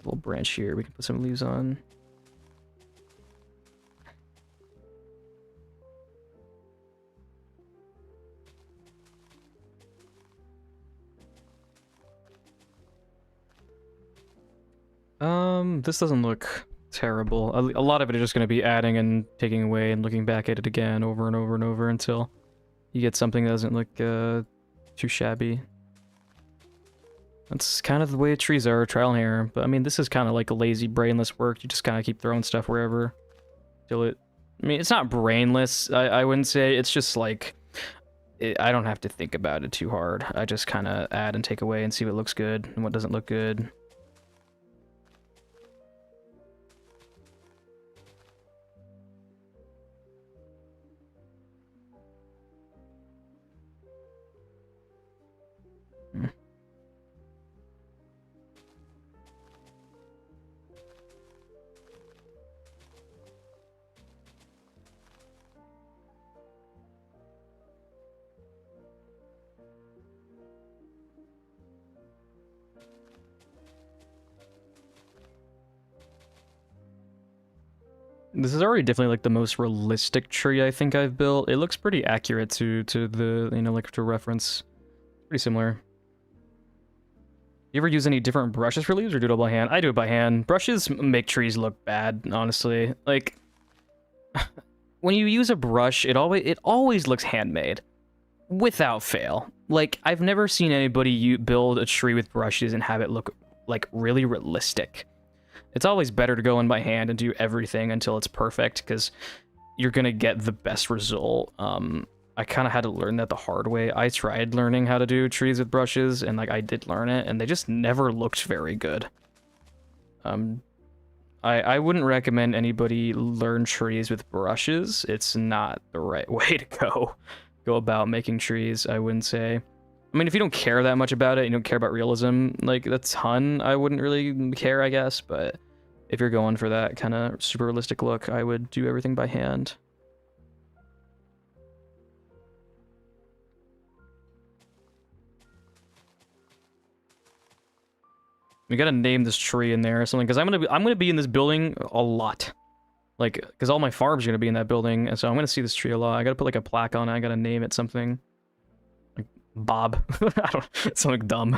Little branch here we can put some leaves on. This doesn't look terrible. A lot of it is just going to be adding and taking away and looking back at it again over and over and over until you get something that doesn't look too shabby. That's kind of the way trees are, trial and error. But I mean, this is kind of like a lazy, brainless work. You just kind of keep throwing stuff wherever till it... I mean, it's not brainless, I wouldn't say. It's just like... I don't have to think about it too hard. I just kind of add and take away and see what looks good and what doesn't look good. This is already definitely like the most realistic tree I think I've built. It looks pretty accurate to the, you know, like to reference. Pretty similar. You ever use any different brushes for leaves or do it all by hand? I do it by hand. Brushes make trees look bad, honestly. Like, when you use a brush, it always looks handmade. Without fail. Like, I've never seen anybody build a tree with brushes and have it look, like, really realistic. It's always better to go in by hand and do everything until it's perfect, because you're gonna get the best result. I kind of had to learn that the hard way. I tried learning how to do trees with brushes, and like I did learn it, and they just never looked very good. I wouldn't recommend anybody learn trees with brushes. It's not the right way to go about making trees, I wouldn't say. I mean, if you don't care that much about it, you don't care about realism, like, that's Hun, I wouldn't really care, I guess, but if you're going for that kind of super realistic look, I would do everything by hand. We gotta name this tree in there or something, because I'm gonna be in this building a lot. Like, because all my farms are gonna be in that building, and so I'm gonna see this tree a lot. I gotta put like a plaque on it, I gotta name it something. Bob. I don't... something dumb.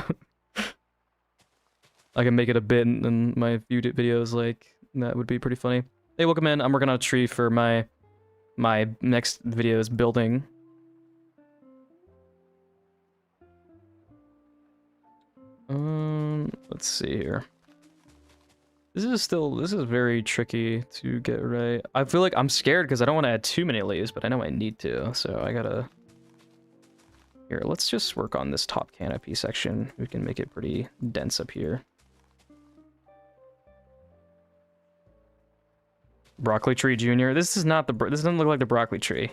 I can make it a bit in my videos, like, that would be pretty funny. Hey, welcome in. I'm working on a tree for my next video's building. Let's see here. This is very tricky to get right. I feel like I'm scared because I don't want to add too many leaves, but I know I need to, so I gotta... Here, let's just work on this top canopy section. We can make it pretty dense up here. Broccoli tree junior. This is not the... This doesn't look like the broccoli tree.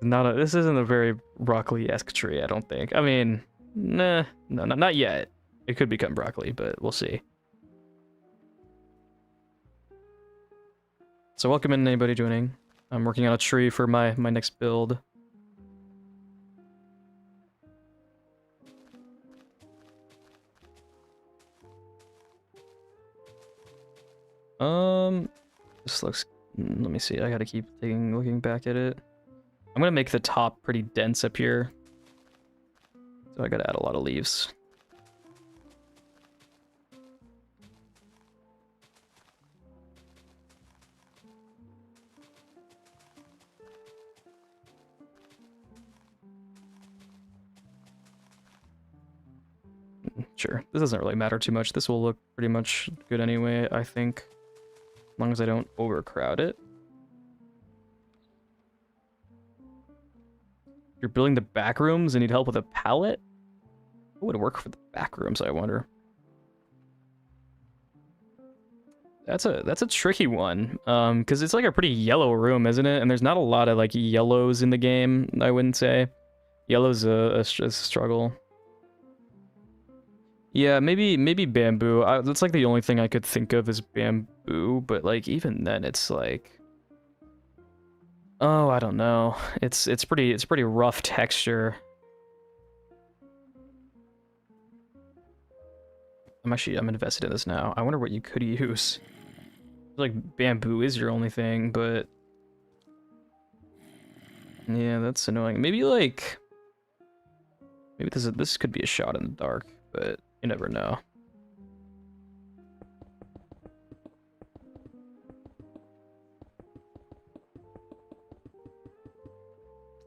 This isn't a very broccoli-esque tree, I don't think. I mean, nah, no, not yet. It could become broccoli, but we'll see. So welcome in anybody joining. I'm working on a tree for my next build. This looks, let me see, I gotta keep looking back at it. I'm gonna make the top pretty dense up here. So I gotta add a lot of leaves. Sure, this doesn't really matter too much. This will look pretty much good anyway, I think. As long as I don't overcrowd it. You're building the back rooms and need help with a pallet? What would work for the back rooms, I wonder? That's a tricky one, because it's like a pretty yellow room, isn't it? And there's not a lot of like yellows in the game, I wouldn't say. Yellow's a struggle. Yeah, maybe bamboo. That's like the only thing I could think of is bamboo, but like even then it's like, oh, I don't know. It's pretty rough texture. I'm invested in this now. I wonder what you could use. Like bamboo is your only thing, but yeah, that's annoying. Maybe this could be a shot in the dark, but you never know.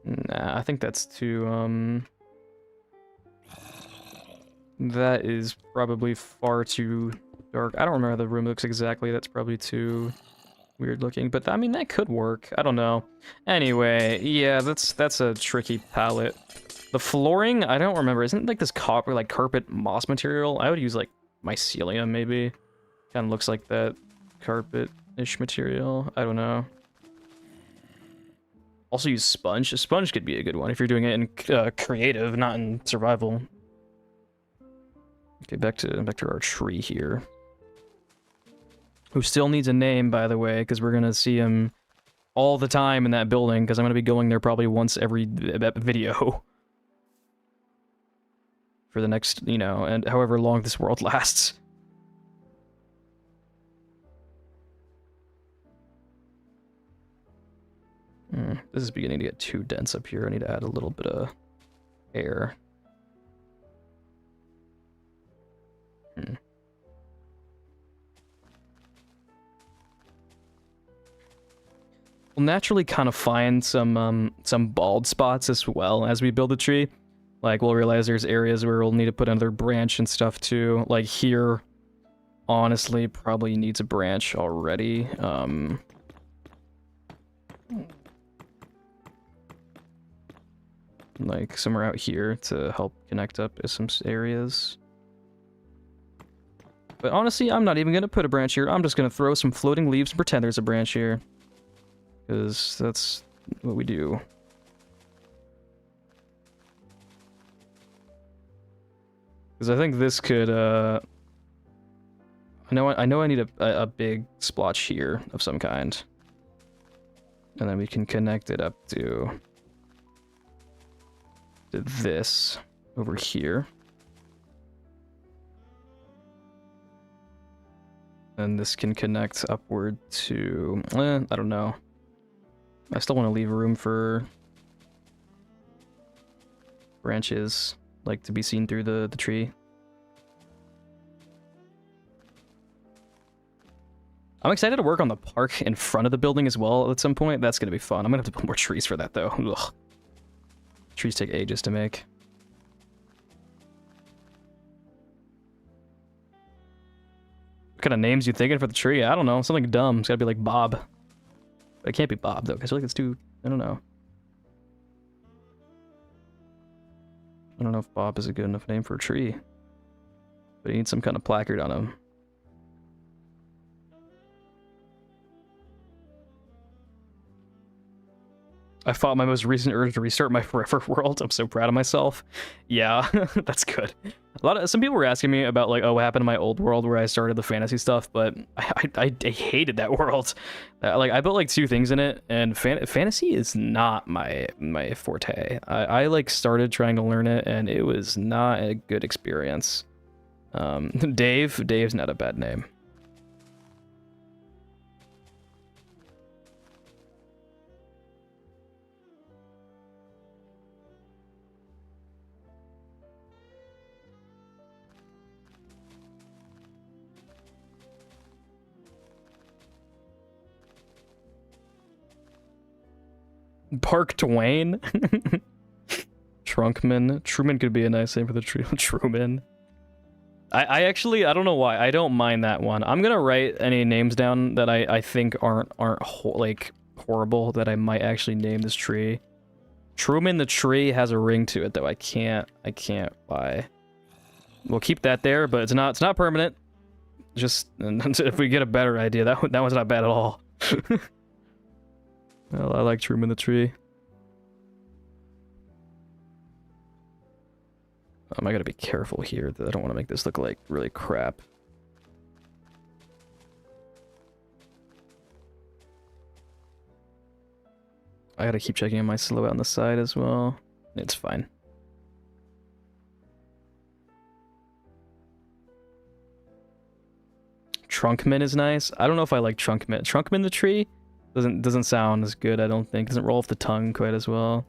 Nah, I think that's too that is probably far too dark. I don't remember how the room looks exactly. That's probably too weird looking, but I mean that could work. I don't know. Anyway, yeah, that's a tricky palette. The flooring, I don't remember. Isn't like this copper like carpet moss material? I would use like mycelium maybe. Kind of looks like that carpet-ish material. I don't know. Also use sponge. A sponge could be a good one if you're doing it in creative, not in survival. Okay, back to our tree here. Who still needs a name, by the way, because we're gonna see him all the time in that building, because I'm gonna be going there probably once every video. For the next, you know, and however long this world lasts. This is beginning to get too dense up here. I need to add a little bit of air. We'll naturally kind of find some bald spots as well as we build the tree. Like, we'll realize there's areas where we'll need to put another branch and stuff too. Like here, honestly, probably needs a branch already. Like somewhere out here to help connect up some areas. But honestly, I'm not even going to put a branch here. I'm just going to throw some floating leaves and pretend there's a branch here. Because that's what we do. Because I think this could, I know I need a big splotch here of some kind. And then we can connect it up to this over here. And this can connect upward to, I don't know. I still want to leave room for branches, like to be seen through the tree. I'm excited to work on the park in front of the building as well at some point. That's going to be fun. I'm going to have to put more trees for that, though. Ugh. Trees take ages to make. What kind of names you thinking for the tree? I don't know. Something dumb. It's got to be like Bob. But it can't be Bob, though, because I feel like it's too... I don't know. I don't know if Bob is a good enough name for a tree. But he needs some kind of placard on him. I fought my most recent urge to restart my forever world. I'm so proud of myself. Yeah, that's good. Some people were asking me about like, oh, what happened to my old world where I started the fantasy stuff, but I hated that world. Like I built like 2 things in it, and fantasy is not my forte. I like started trying to learn it, and it was not a good experience. Dave's not a bad name. Park Twain. Trunkman. Truman could be a nice name for the tree. Truman. I actually, I don't know why. I don't mind that one. I'm gonna write any names down that I think aren't like horrible that I might actually name this tree. Truman the tree has a ring to it though. I can't lie. We'll keep that there, but it's not permanent. Just if we get a better idea, that one's not bad at all. Well, I like Truman the tree. I gotta be careful here that I don't want to make this look like really crap. I gotta keep checking on my silhouette on the side as well. It's fine. Trunkman is nice. I don't know if I like Trunkman. Trunkman the tree doesn't sound as good, I don't think. Doesn't roll off the tongue quite as well.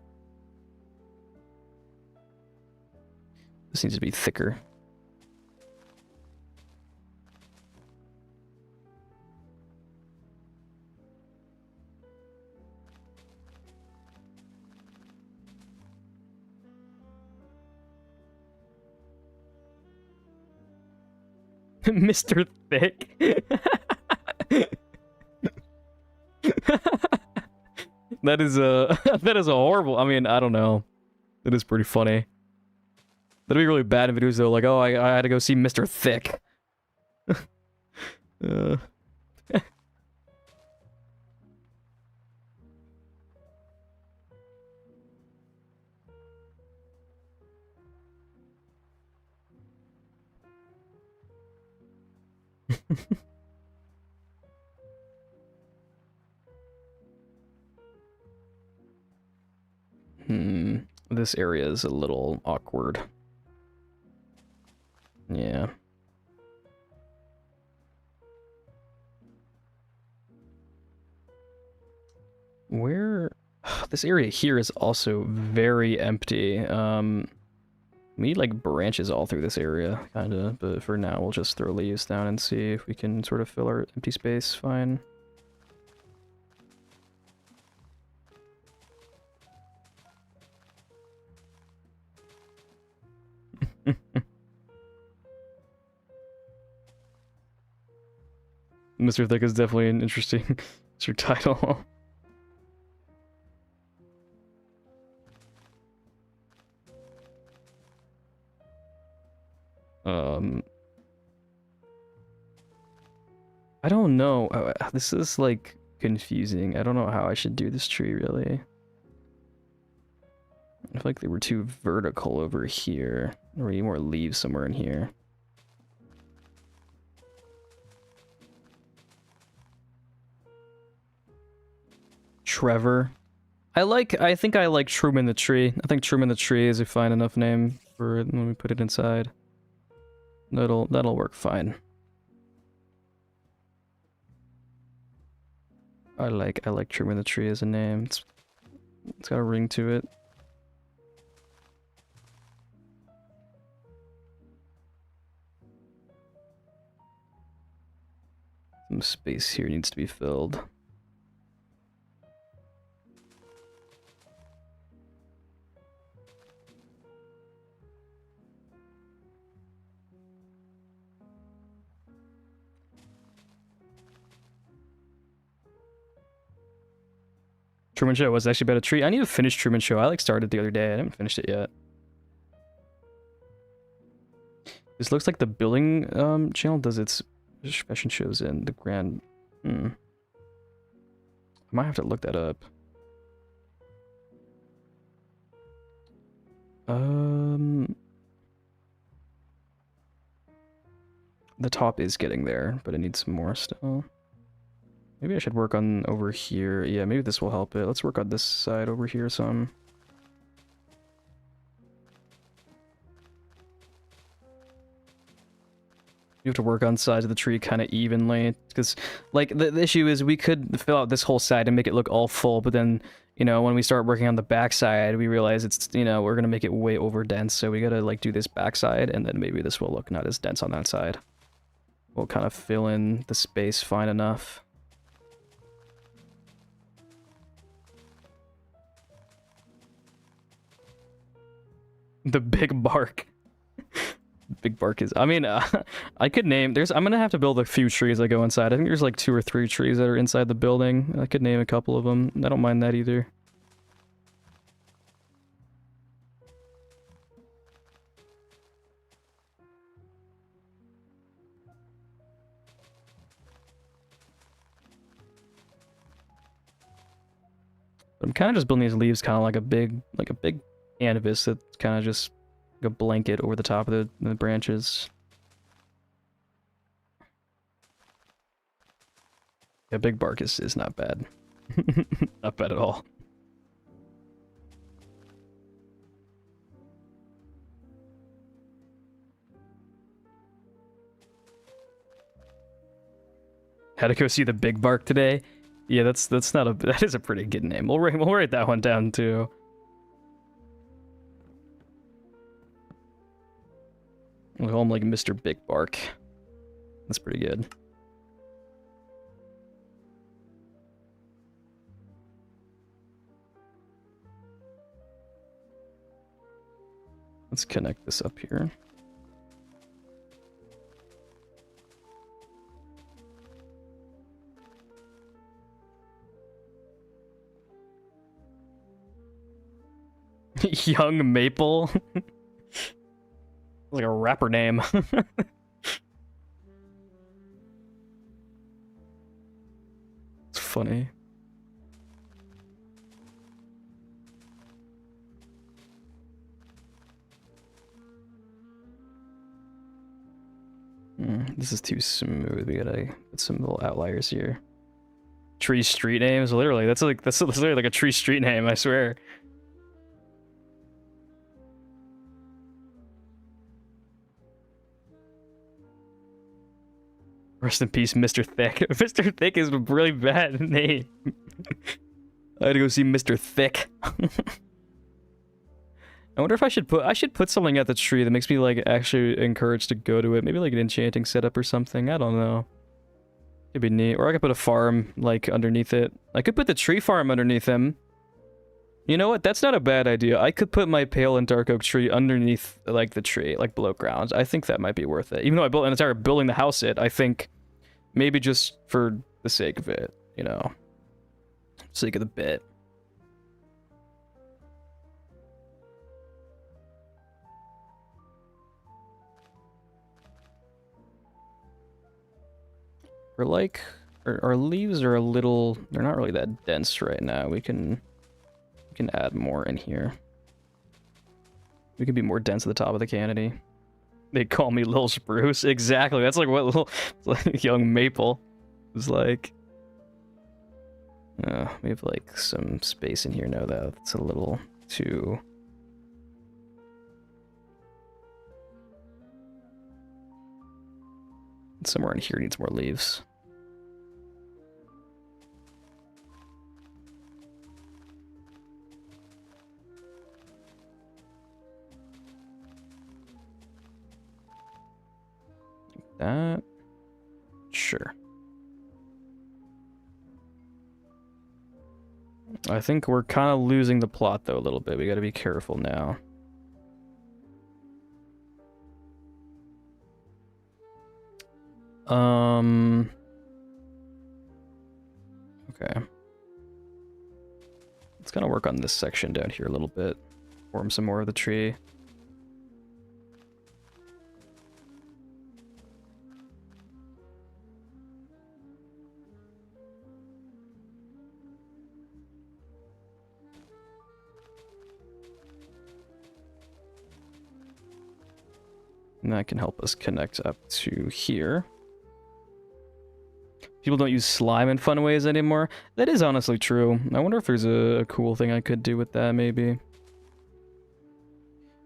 This needs to be thicker. Mr. Thick. That is a horrible. I mean, I don't know. It is pretty funny. That'd be really bad in videos though, like, oh, I had to go see Mr. Thick. This area is a little awkward. Yeah. Where... This area here is also very empty. We need like branches all through this area, kinda, but for now we'll just throw leaves down and see if we can sort of fill our empty space fine. Mr. Thick is definitely an interesting title. I don't know. This is like confusing. I don't know how I should do this tree really. I feel like they were too vertical over here. Or we need more leaves somewhere in here. Trevor. I think I like Truman the tree. I think Truman the tree is a fine enough name for it when we put it inside. That'll work fine. I like Truman the tree as a name. It's got a ring to it. Some space here needs to be filled. Truman Show was actually about a tree. I need to finish Truman Show. I like started the other day. I haven't finished it yet. This looks like the building channel does its fashion shows in the grand. I might have to look that up. The top is getting there, but it needs some more still. Maybe I should work on over here. Yeah, maybe this will help it. Let's work on this side over here some. You have to work on sides of the tree kind of evenly, because like the issue is we could fill out this whole side and make it look all full, but then, you know, when we start working on the back side, we realize it's, you know, we're gonna make it way over dense, so we gotta like do this back side, and then maybe this will look not as dense on that side. We'll kind of fill in the space fine enough. The big bark. Big bark is, I mean, I could name, I'm gonna have to build a few trees that go inside. I think there's like 2 or 3 trees that are inside the building. I could name a couple of them. I don't mind that either. But I'm kind of just building these leaves kind of like a big canvas that's kind of just like a blanket over the top of the branches. Yeah, big bark is not bad. Not bad at all. Had to go see the big bark today. Yeah, that is a pretty good name. We'll write that one down too. We'll call him like Mr. Big Bark. That's pretty good. Let's connect this up here. Young Maple. Like a rapper name. It's funny. This is too smooth. We gotta put some little outliers here. Tree street names, literally. That's literally like a tree street name, I swear. Rest in peace, Mr. Thick. Mr. Thick is a really bad name. I had to go see Mr. Thick. I wonder if I should put something at the tree that makes me like actually encouraged to go to it. Maybe like an enchanting setup or something. I don't know. It'd be neat. Or I could put a farm like underneath it. I could put the tree farm underneath him. You know what? That's not a bad idea. I could put my pale and dark oak tree underneath like the tree, like below ground. I think that might be worth it. Even though I built an entire building to house it, I think maybe just for the sake of it, you know, sake of the bit. We're like, our leaves are a little, they're not really that dense right now. We can add more in here. We can be more dense at the top of the canopy. They call me Lil Spruce. Exactly. That's like what little like young Maple was like. We have like some space in here now though. It's a little too. Somewhere in here needs more leaves. That. Sure. I think we're kind of losing the plot though a little bit. We got to be careful now. Okay. Let's kind of work on this section down here a little bit. Form some more of the tree. And that can help us connect up to here. People don't use slime in fun ways anymore. That is honestly true. I wonder if there's a cool thing I could do with that, maybe.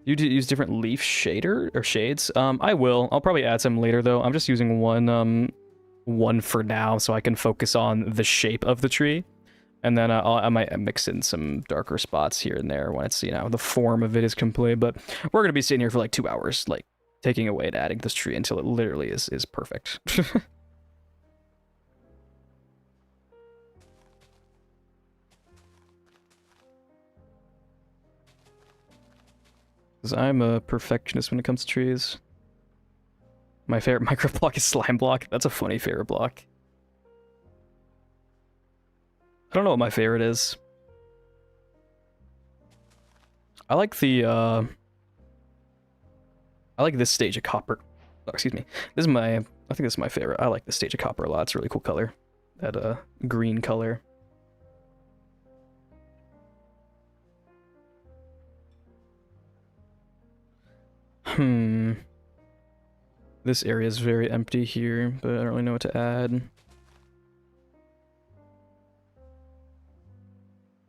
You use different leaf shader or shades? I will. I'll probably add some later though. I'm just using one for now so I can focus on the shape of the tree. And then I might mix in some darker spots here and there when it's, you know, the form of it is complete. But we're going to be sitting here for like 2 hours, like taking away and adding this tree until it literally is perfect. Because I'm a perfectionist when it comes to trees. My favorite micro block is slime block. That's a funny favorite block. I don't know what my favorite is. I like the, I like this stage of copper. Oh, excuse me. This is my, I think this is my favorite. I like this stage of copper a lot. It's a really cool color. That, green color. This area is very empty here, but I don't really know what to add.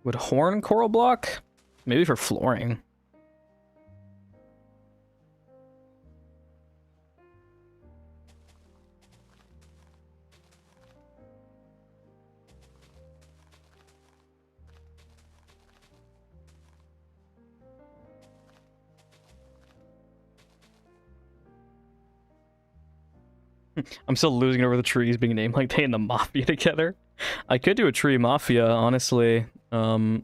Would horn coral block? Maybe for flooring. I'm still losing over the trees being named like they and the Mafia together. I could do a tree Mafia, honestly. I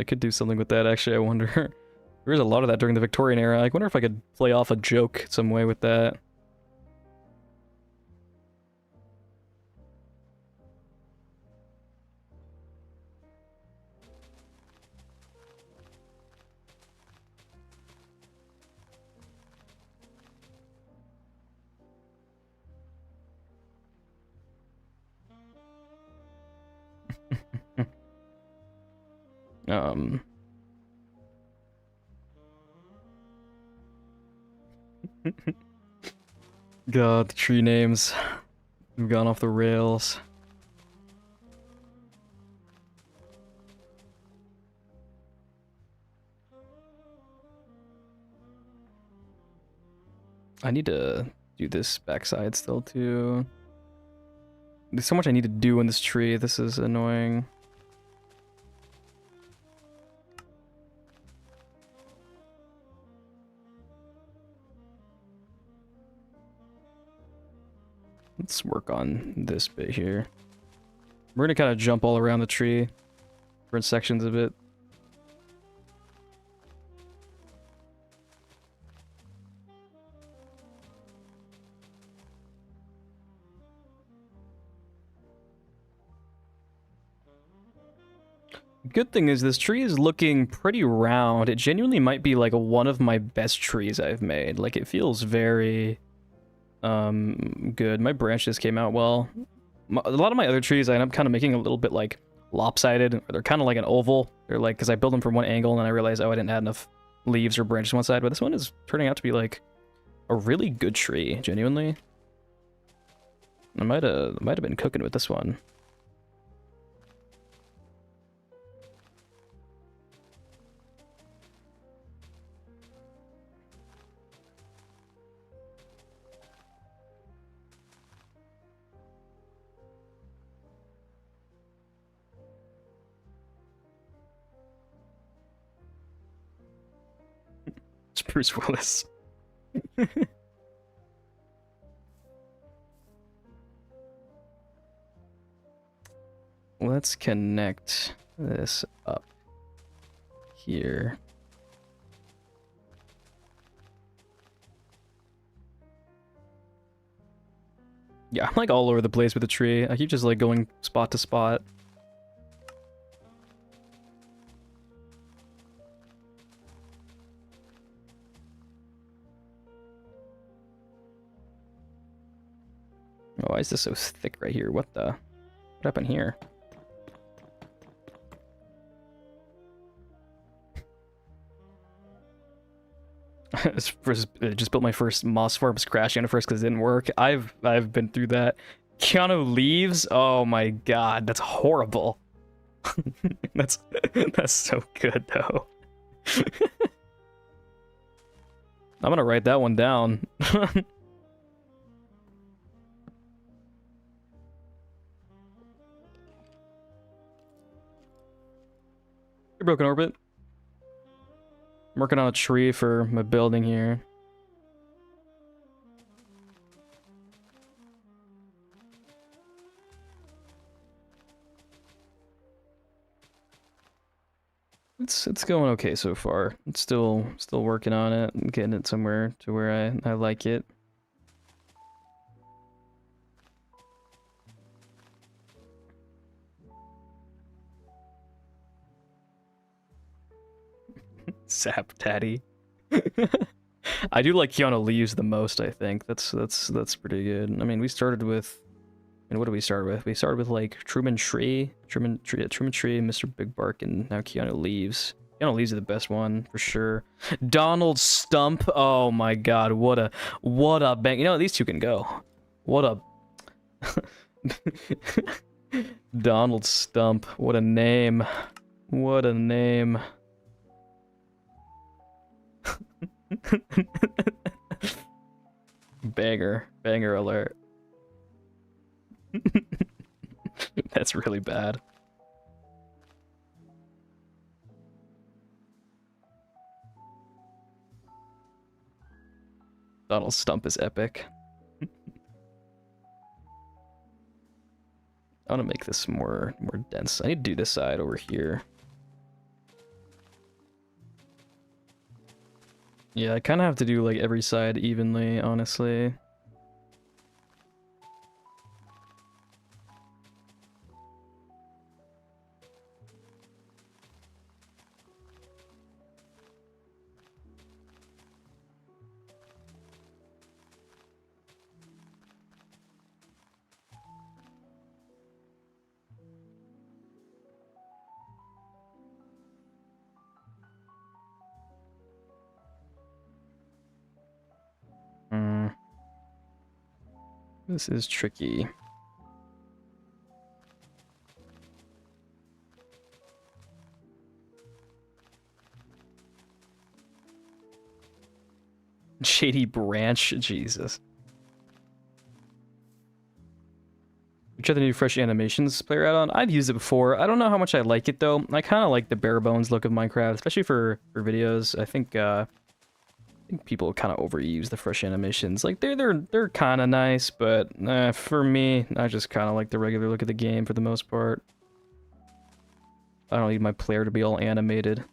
could do something with that, actually, I wonder. There was a lot of that during the Victorian era. I wonder if I could play off a joke some way with that. God, the tree names have gone off the rails. I need to do this backside still too. There's so much I need to do in this tree. This is annoying. Let's work on this bit here. We're gonna kind of jump all around the tree, different sections of it. Good thing is this tree is looking pretty round. It genuinely might be like one of my best trees I've made. Like it feels very good. My branches came out well. A lot of my other trees I end up kind of making a little bit like lopsided. They're kind of like an oval. They're like, because I build them from one angle and then I realized, oh, I didn't add enough leaves or branches on one side. But this one is turning out to be like a really good tree, genuinely. I might have been cooking with this one. It's Bruce Willis. Let's connect this up here. Yeah, I'm like all over the place with the tree. I keep just like going spot to spot. Oh, why is this so thick right here? What happened here? Just built my first Moss Farms crashing on it first because it didn't work. I've been through that. Keanu leaves. Oh my god, that's horrible. that's so good though. I'm gonna write that one down. Broken Orbit. I'm working on a tree for my building here. It's going okay so far. It's still working on it and getting it somewhere to where I like it. Sap Daddy. I do like Keanu leaves the most, I think. That's pretty good. I mean, we started with, and what did we start with? We started with like Truman Tree, Mr. Big Bark, and now Keanu leaves. Keanu leaves is the best one for sure. Donald Stump. Oh my god, what a bang. You know, these two can go. What a Donald Stump. What a name. What a name. Banger alert. That's really bad. Donald Stump is epic. I want to make this more dense. I need to do this side over here. Yeah, I kind of have to do like every side evenly, honestly. This is tricky. Shady Branch, Jesus. You tried the new Fresh Animations player add-on? I've used it before. I don't know how much I like it though. I kind of like the bare bones look of Minecraft, especially for videos. I think people kind of overuse the Fresh Animations. Like they're kind of nice, but for me, I just kind of like the regular look of the game for the most part. I don't need my player to be all animated.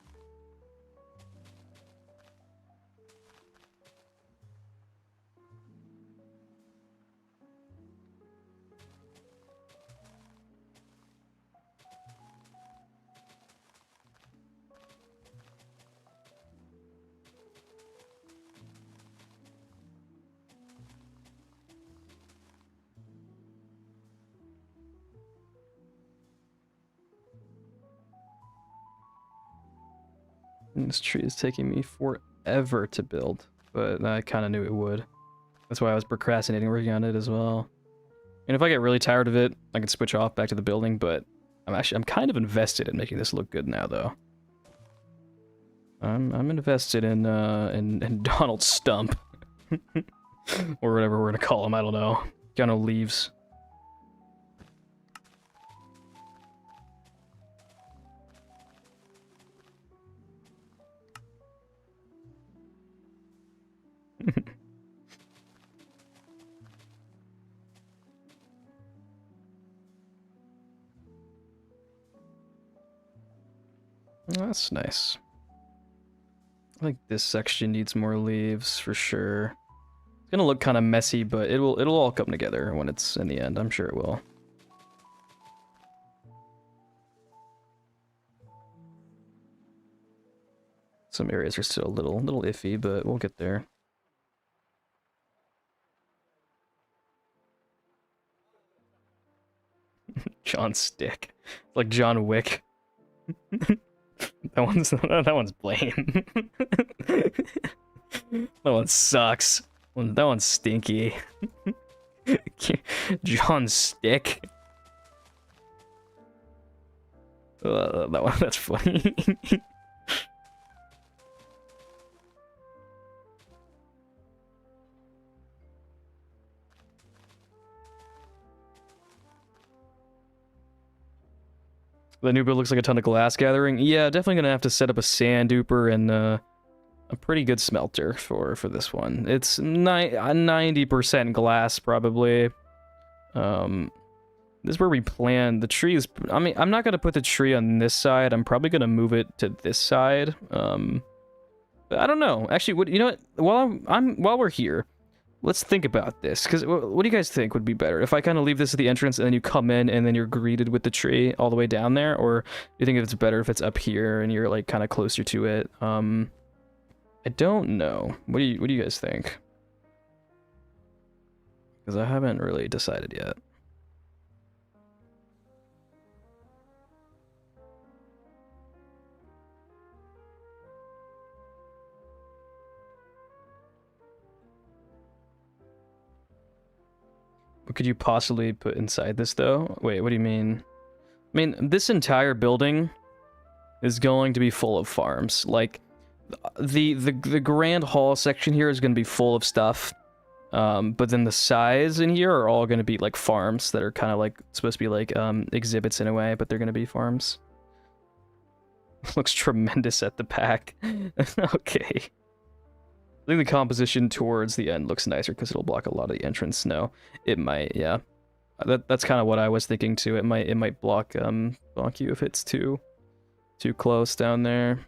And this tree is taking me forever to build, but I kind of knew it would. That's why I was procrastinating working on it as well. And if I get really tired of it, I can switch off back to the building, but I'm kind of invested in making this look good now, though. I'm invested in Donald Stump. Or whatever we're gonna call him, I don't know. Keanu leaves. That's nice. I think this section needs more leaves for sure. It's gonna look kind of messy, but it'll all come together when it's in the end. I'm sure it will. Some areas are still a little iffy, but we'll get there. John Stick, like John Wick. That one's Blaine. That one sucks. That one's stinky. John Stick. That's funny. The new build looks like a ton of glass gathering. Yeah, definitely gonna have to set up a sand duper and a pretty good smelter for this one. It's 90% glass probably. This is where we plan the trees. I mean, I'm not gonna put the tree on this side. I'm probably gonna move it to this side. But I don't know. Actually, what you know what? While we're here, let's think about this. Because what do you guys think would be better? If I kind of leave this at the entrance and then you come in and then you're greeted with the tree all the way down there, or do you think it's better if it's up here and you're like kind of closer to it? I don't know. What do you guys think? Because I haven't really decided yet. What could you possibly put inside this though? Wait, what do you mean? I mean, this entire building is going to be full of farms. Like, the grand hall section here is going to be full of stuff. But then the sides in here are all going to be like farms that are kind of like supposed to be like exhibits in a way, but they're going to be farms. Looks tremendous at the back. Okay. I think the composition towards the end looks nicer because it'll block a lot of the entrance snow. It might, yeah. That's kind of what I was thinking too. It might block you if it's too close down there.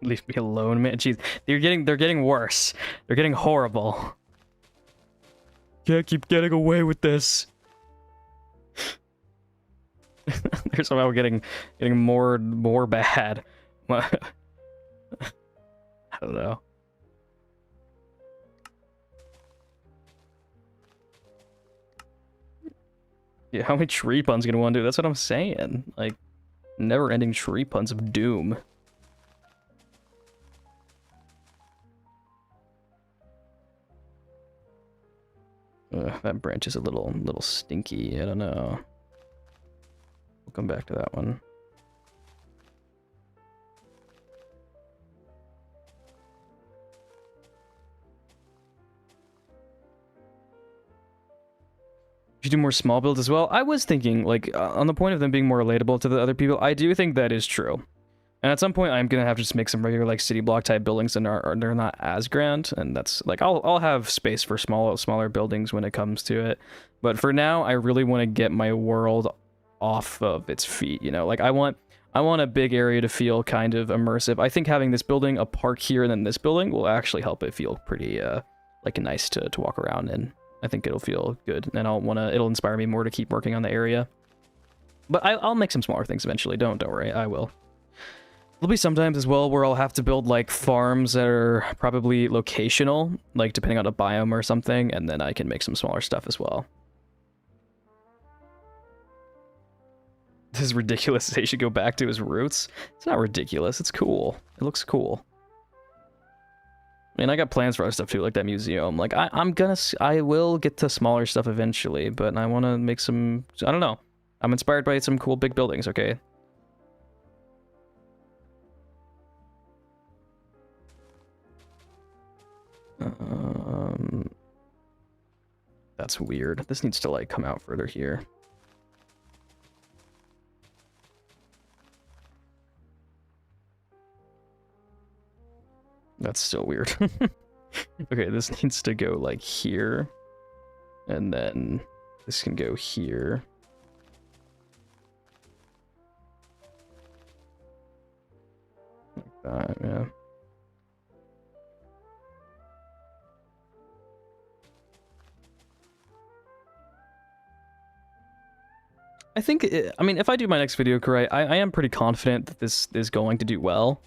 Leave me alone, man. Jeez, they're getting worse. They're getting horrible. Can't keep getting away with this. They're somehow getting more bad. I don't know. Yeah, how many tree puns gonna want to do? That's what I'm saying. Like, never-ending tree puns of doom. That branch is a little stinky. I don't know. We'll come back to that one. You should do more small builds as well. I was thinking, like, on the point of them being more relatable to the other people, I do think that is true. And at some point, I'm gonna have to just make some regular, like, city block type buildings, and they're not as grand. And that's like, I'll have space for smaller buildings when it comes to it. But for now, I really want to get my world off of its feet. You know, like I want a big area to feel kind of immersive. I think having this building, a park here, and then this building will actually help it feel pretty like nice to walk around in. I think it'll feel good, and it'll inspire me more to keep working on the area. But I'll make some smaller things eventually. Don't worry, I will. There'll be sometimes as well where I'll have to build like farms that are probably locational, like depending on a biome or something, and then I can make some smaller stuff as well. This is ridiculous. They should go back to his roots. It's not ridiculous. It's cool. It looks cool. I mean, I got plans for other stuff too, like that museum. Like, I will get to smaller stuff eventually, but I want to make some, I don't know. I'm inspired by some cool big buildings, okay? That's weird. This needs to, like, come out further here. That's still weird. Okay, this needs to go like here. And then this can go here. Like that, yeah. I think, I mean, if I do my next video correct, I am pretty confident that this is going to do well.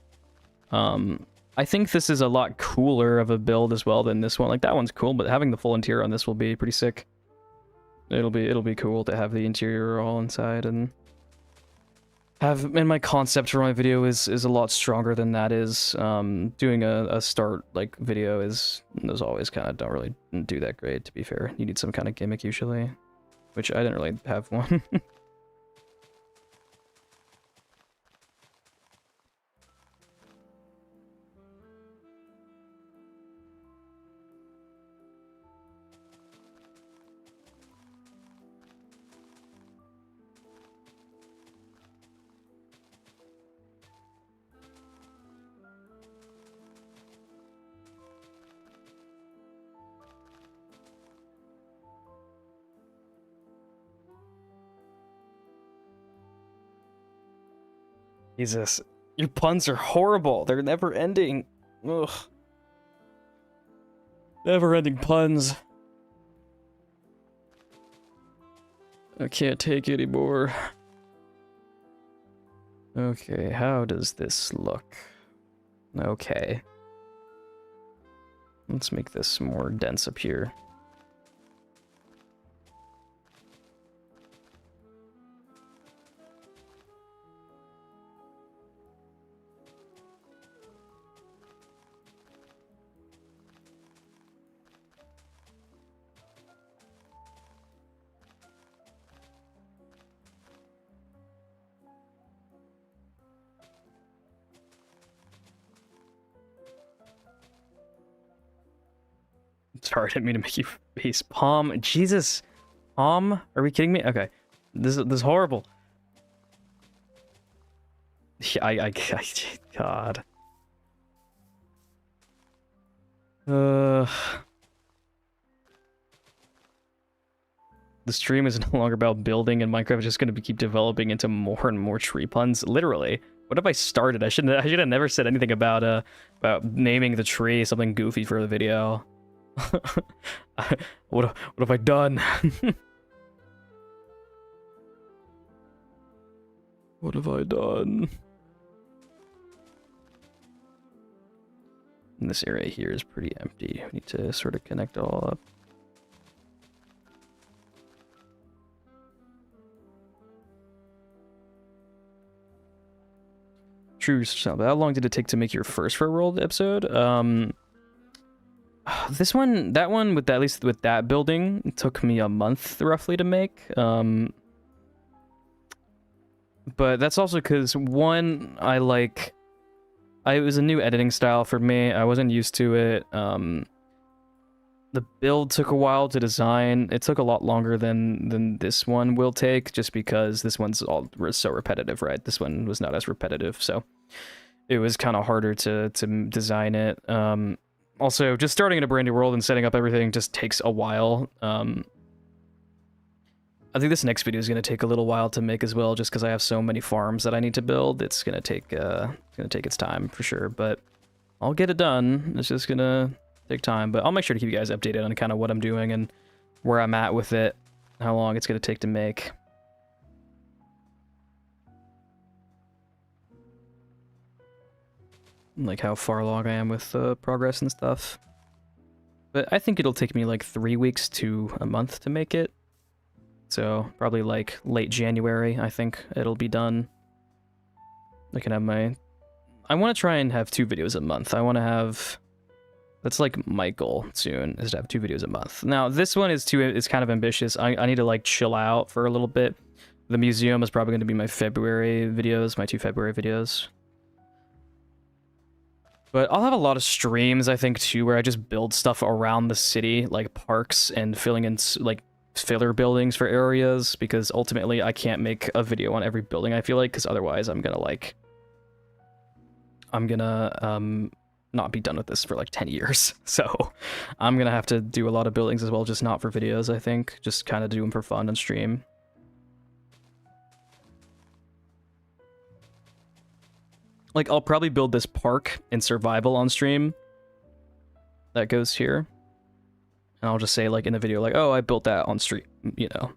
I think this is a lot cooler of a build as well than this one. Like, that one's cool, but having the full interior on this will be pretty sick. It'll be cool to have the interior all inside and have, and my concept for my video is a lot stronger than that is. Doing a start like video is always kind of don't really do that great, to be fair. You need some kind of gimmick usually, which I didn't really have one. Jesus, your puns are horrible. They're never ending. Ugh. Never ending puns. I can't take it anymore. Okay, how does this look? Okay. Let's make this more dense up here. Sorry, I didn't mean to make you face palm. Jesus, palm? Are we kidding me? Okay, this is horrible. Yeah, God. The stream is no longer about building, and Minecraft is just going to keep developing into more and more tree puns. Literally, what have I started? I should have never said anything about naming the tree something goofy for the video. What have I done? What have I done? And this area here is pretty empty. We need to sort of connect it all up. True. So how long did it take to make your first Real World episode? This one, that one, with that, at least with that building, it took me a month roughly to make. But that's also because, one, it was a new editing style for me. I wasn't used to it. The build took a while to design. It took a lot longer than this one will take, just because this one's all so repetitive, right? This one was not as repetitive, so it was kind of harder to design it. Also, just starting in a brand new world and setting up everything just takes a while. I think this next video is going to take a little while to make as well, just because I have so many farms that I need to build. It's going to take its time for sure, but I'll get it done. It's just going to take time, but I'll make sure to keep you guys updated on kind of what I'm doing and where I'm at with it, how long it's going to take to make. Like how far along I am with progress and stuff. But I think it'll take me like 3 weeks to a month to make it. So probably like late January, I think it'll be done. I can have I want to try and have 2 videos a month. I want to have... That's like my goal soon, is to have 2 videos a month. Now, this one is kind of ambitious. I need to like chill out for a little bit. The museum is probably going to be my February videos, my 2 February videos. But I'll have a lot of streams, I think, too, where I just build stuff around the city, like parks and filling in, like, filler buildings for areas, because ultimately I can't make a video on every building, I feel like, because otherwise I'm gonna not be done with this for, like, 10 years. So I'm gonna have to do a lot of buildings as well, just not for videos, I think. Just kind of do them for fun on stream. Like, I'll probably build this park in survival on stream that goes here. And I'll just say, like, in the video, like, oh, I built that on stream, you know.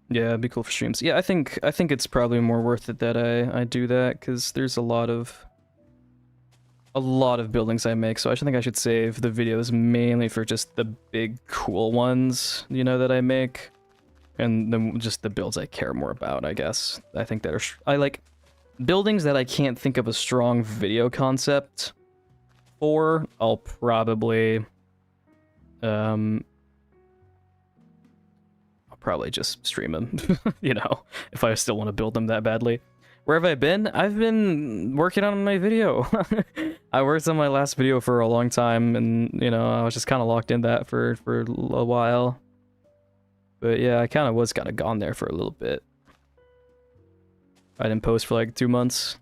Yeah, it'd be cool for streams. Yeah, I think it's probably more worth it that I do that because there's a lot of buildings I make, so I think I should save the videos mainly for just the big cool ones, you know, that I make, and then just the builds I care more about, I guess. I think that I like buildings that I can't think of a strong video concept for. Um I'll probably just stream them, you know, if I still want to build them that badly. Where have I been? I've been working on my video. I worked on my last video for a long time, and you know, I was just kind of locked in that for a while. But yeah, I kind of was kind of gone there for a little bit. I didn't post for like 2 months.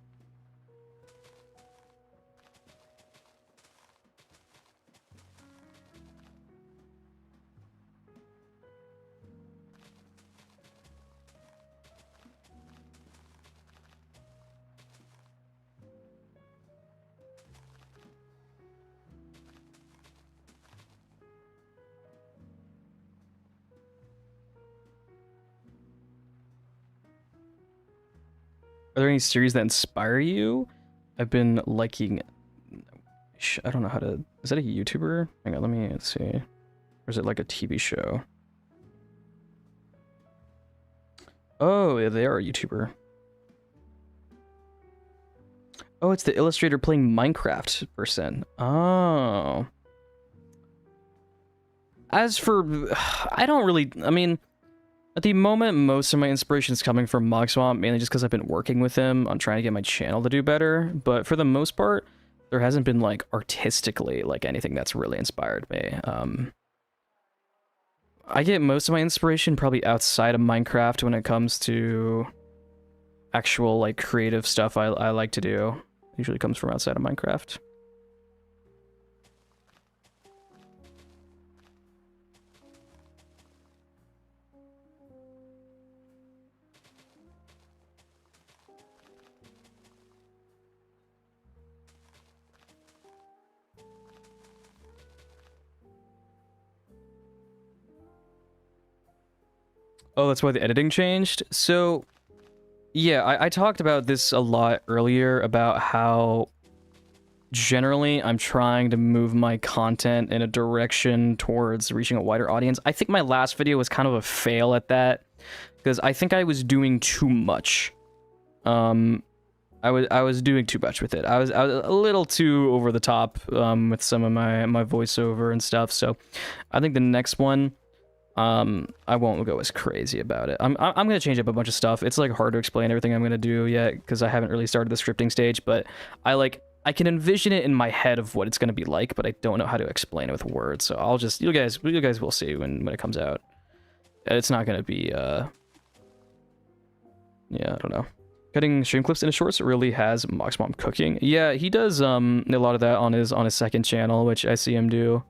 Are there any series that inspire you? I've been liking. I don't know how to. Is that a YouTuber? Hang on, let's see. Or is it like a TV show? Oh, yeah, they are a YouTuber. Oh, it's the illustrator playing Minecraft person. Oh. As for, I don't really. I mean, at the moment, most of my inspiration is coming from Mogswamp, mainly just because I've been working with him on trying to get my channel to do better. But for the most part, there hasn't been like artistically like anything that's really inspired me. I get most of my inspiration probably outside of Minecraft when it comes to actual like creative stuff I like to do. Usually comes from outside of Minecraft. Oh, that's why the editing changed? So, yeah, I talked about this a lot earlier about how generally I'm trying to move my content in a direction towards reaching a wider audience. I think my last video was kind of a fail at that because I think I was doing too much. I was doing too much with it. I was a little too over the top with some of my voiceover and stuff. So I think the next one, I won't go as crazy about it. I'm gonna change up a bunch of stuff. It's like hard to explain everything I'm gonna do yet because I haven't really started the scripting stage, but I can envision it in my head of what it's gonna be like, but I don't know how to explain it with words. So I'll just you guys will see when it comes out. It's not gonna be yeah, I don't know. Cutting stream clips into shorts really has Mogswamp cooking. Yeah, he does a lot of that on his second channel, which I see him do.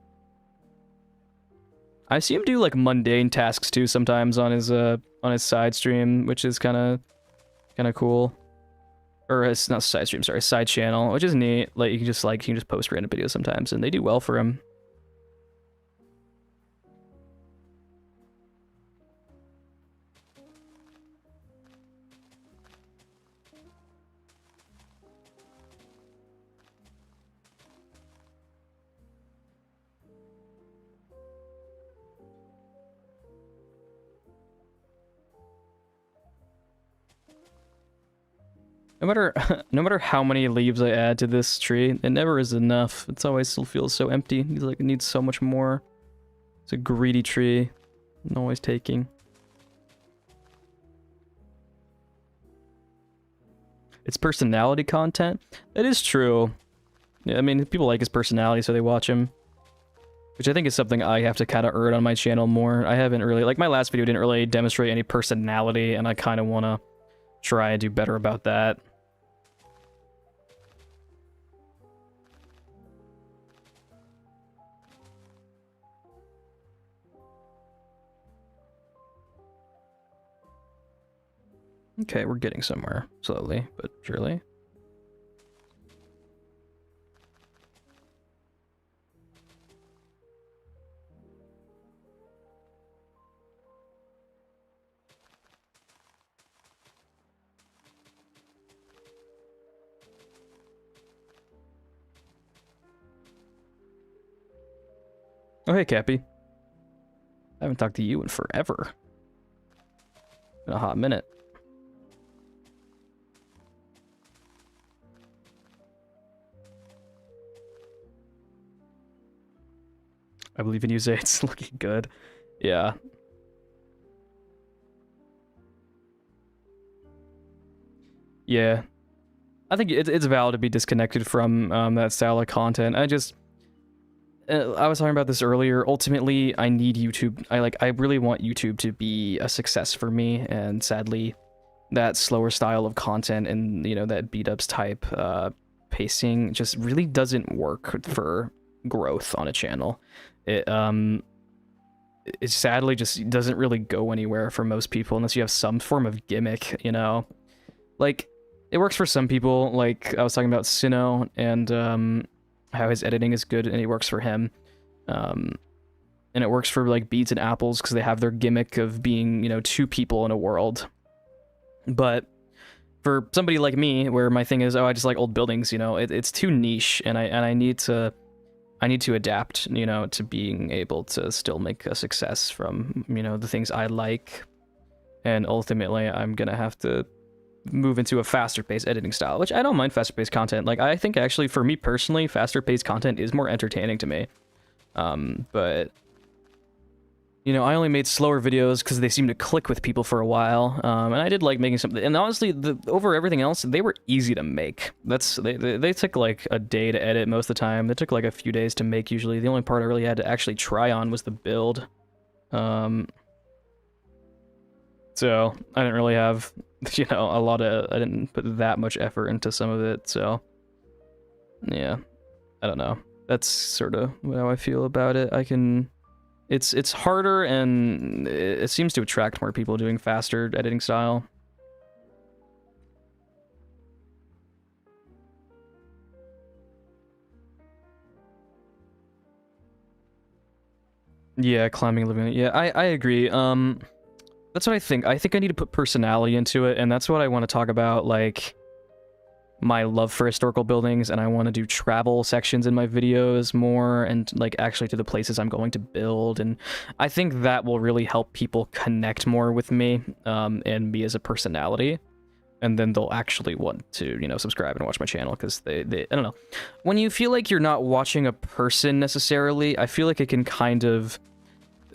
I see him do like mundane tasks too sometimes on his side stream, which is kind of cool. Or it's not side stream, sorry, side channel, which is neat. Like you can just post random videos sometimes, and they do well for him. No matter no matter how many leaves I add to this tree, it never is enough. It's always still feels so empty. It needs so much more. It's a greedy tree. I'm always taking. It's personality content. That is true. Yeah, I mean, people like his personality, so they watch him. Which I think is something I have to kind of earn on my channel more. I haven't really, like my last video didn't really demonstrate any personality, and I kind of want to try and do better about that. Okay, we're getting somewhere, slowly, but surely. Oh, hey, Cappy. I haven't talked to you in forever. In a hot minute. I believe in you, Zay. It's looking good. Yeah. Yeah. I think it's valid to be disconnected from that style of content. I was talking about this earlier. Ultimately, I need YouTube. I really want YouTube to be a success for me, and sadly, that slower style of content and that beat ups type pacing just really doesn't work for growth on a channel. It sadly just doesn't really go anywhere for most people unless you have some form of gimmick. Like it works for some people. Like I was talking about Sinnoh and how his editing is good and it works for him. And it works for like Beads and Apples because they have their gimmick of being, two people in a world. But for somebody like me, where my thing is, I just like old buildings, it's too niche, and I need to adapt, to being able to still make a success from, the things I like. And ultimately, I'm gonna have to move into a faster paced editing style, which I don't mind faster paced content. Like I think actually for me personally, faster paced content is more entertaining to me. But I only made slower videos because they seemed to click with people for a while. And I did like making something, and honestly, over everything else, they were easy to make. They took like a day to edit most of the time. They took like a few days to make usually. The only part I really had to actually try on was the build. So I didn't really have, I didn't put that much effort into some of it. So yeah, I don't know. That's sort of how I feel about it. It's harder, and it seems to attract more people doing faster editing style. Yeah, climbing, living. Yeah, I agree. That's what I think. I think I need to put personality into it, and that's what I want to talk about, like my love for historical buildings, and I want to do travel sections in my videos more, and like actually to the places I'm going to build. And I think that will really help people connect more with me and me as a personality, and then they'll actually want to subscribe and watch my channel, because they I don't know, when you feel like you're not watching a person necessarily, I feel like it can kind of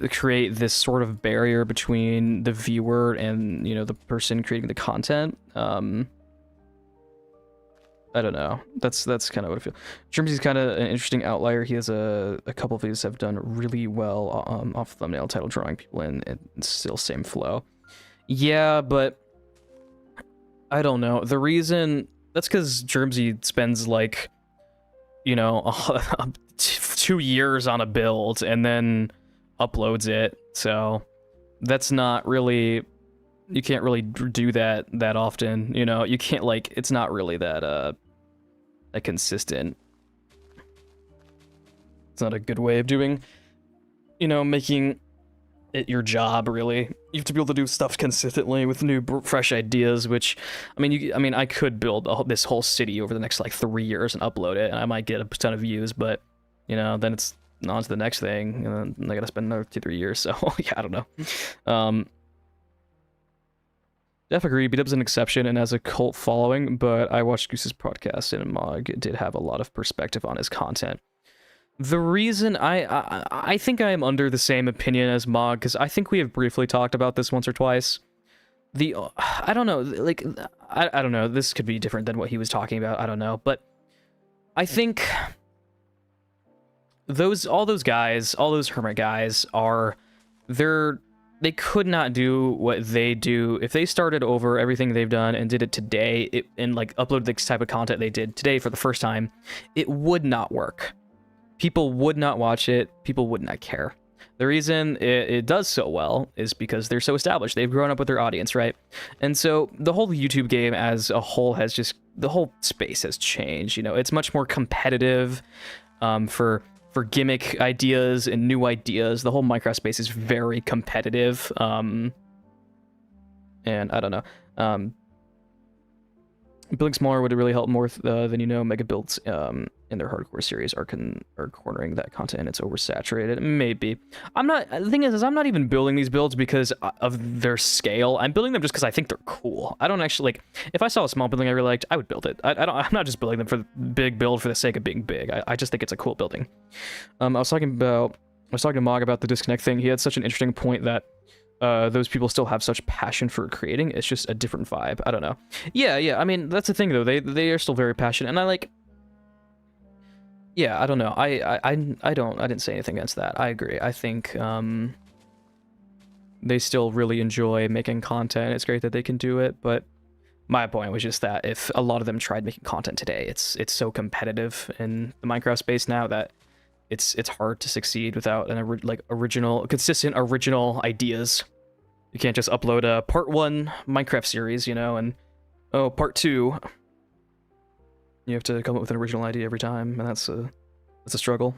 create this sort of barrier between the viewer and the person creating the content. I don't know. That's kind of what I feel. Germsy's kind of an interesting outlier. He has a couple of videos have done really well off thumbnail, title, drawing people in, and still same flow. Yeah, but I don't know. The reason that's because Germsy spends like 2 years on a build and then uploads it. So that's not really, you can't really do that often. You can't, like, it's not really that consistent. It's not a good way of doing, making it your job, really. You have to be able to do stuff consistently with new fresh ideas, which I mean I could build this whole city over the next like 3 years and upload it, and I might get a ton of views, but then it's on to the next thing, and then I gotta spend another 2-3 years. So yeah, I don't know. Def agree, B-Dub's an exception and has a cult following, but I watched Goose's podcast, and Mog did have a lot of perspective on his content. The reason I think I am under the same opinion as Mog, because I think we have briefly talked about this once or twice. I don't know, like, I don't know, this could be different than what he was talking about, I don't know, but I think all those hermit guys they could not do what they do if they started over everything they've done and did it today, and like uploaded the type of content they did today for the first time. It would not work. People would not watch it. People would not care. The reason it does so well is because they're so established. They've grown up with their audience, right? And so the whole YouTube game as a whole the whole space has changed. It's much more competitive for gimmick ideas and new ideas. The whole Minecraft space is very competitive. And I don't know. Building smaller would really help more than mega builds in their hardcore series are cornering that content and it's oversaturated. Maybe. I'm not. The thing is I'm not even building these builds because of their scale. I'm building them just because I think they're cool. I don't actually like. If I saw a small building I really liked, I would build it. I'm not just building them for the big build for the sake of being big. I just think it's a cool building. I was talking to Mog about the disconnect thing. He had such an interesting point that those people still have such passion for creating. It's just a different vibe. I don't know. Yeah. I mean, that's the thing though. They are still very passionate, and I like. Yeah, I don't know. I didn't say anything against that. I agree. I think they still really enjoy making content. It's great that they can do it, but my point was just that if a lot of them tried making content today, it's so competitive in the Minecraft space now that it's hard to succeed without consistent original ideas. You can't just upload a part 1 Minecraft series, and part 2. You have to come up with an original idea every time, and that's a struggle.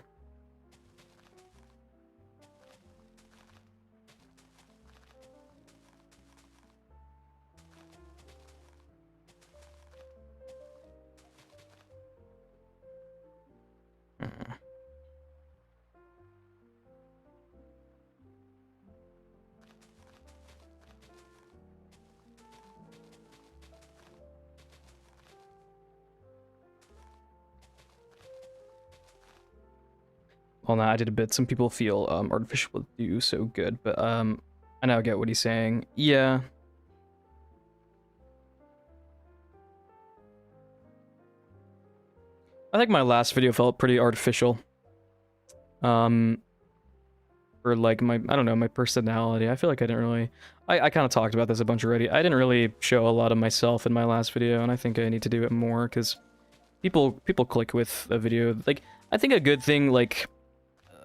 Well, no, I did a bit. Some people feel artificial would do so good, but I now get what he's saying. Yeah. I think my last video felt pretty artificial. For like my personality. I feel like I didn't really... I kind of talked about this a bunch already. I didn't really show a lot of myself in my last video, and I think I need to do it more, because people click with a video. Like, I think a good thing, like...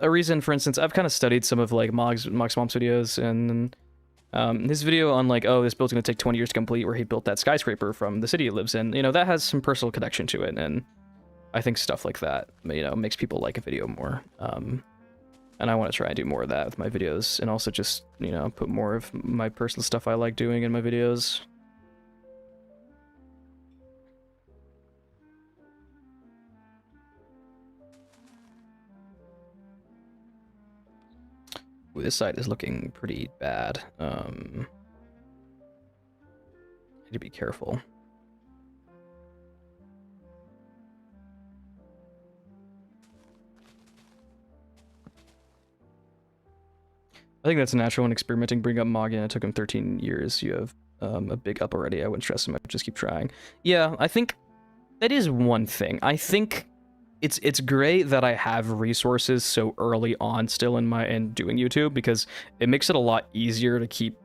A reason, for instance, I've kind of studied some of like Mog's Swamp's videos, and his video on like, oh, this build's gonna take 20 years to complete, where he built that skyscraper from the city he lives in, that has some personal connection to it, and I think stuff like that, makes people like a video more. And I want to try and do more of that with my videos, and also just, put more of my personal stuff I like doing in my videos. Ooh, this side is looking pretty bad. I need to be careful. I think that's natural when experimenting. Bring up Mogin. It took him 13 years. You have a big up already. I wouldn't stress him. I'd just keep trying. Yeah, I think that is one thing. I think it's great that I have resources so early on still in doing YouTube, because it makes it a lot easier to keep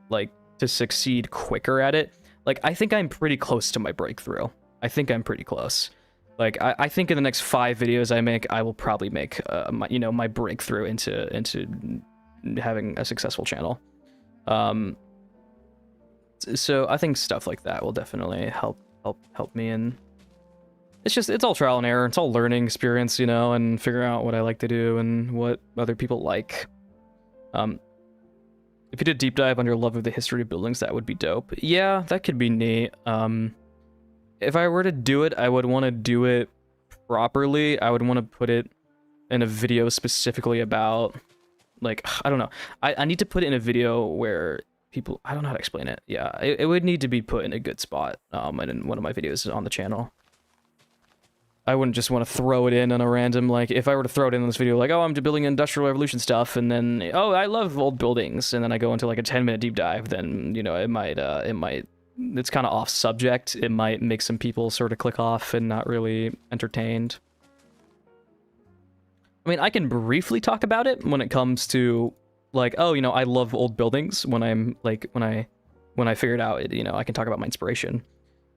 to succeed quicker at it. Like, I think I'm pretty close to my breakthrough. I think I'm pretty close. Like, I think in the next 5 videos I make, I will probably make my breakthrough into having a successful channel. So I think stuff like that will definitely help me, and it's all trial and error. It's all learning experience, and figuring out what I like to do and what other people like. If you did deep dive on your love of the history of buildings, that would be dope. Yeah, that could be neat. If I were to do it, I would want to do it properly. I would want to put it in a video specifically about, I don't know. I need to put it in a video where people... I don't know how to explain it. Yeah, it would need to be put in a good spot, and in one of my videos on the channel. I wouldn't just want to throw it in on a random, if I were to throw it in this video, oh, I'm building Industrial Revolution stuff, and then, oh, I love old buildings, and then I go into, a 10-minute deep dive, then, it might, it's kind of off subject. It might make some people sort of click off and not really entertained. I mean, I can briefly talk about it when it comes to, oh, I love old buildings, when I'm, when I figure it out, I can talk about my inspiration.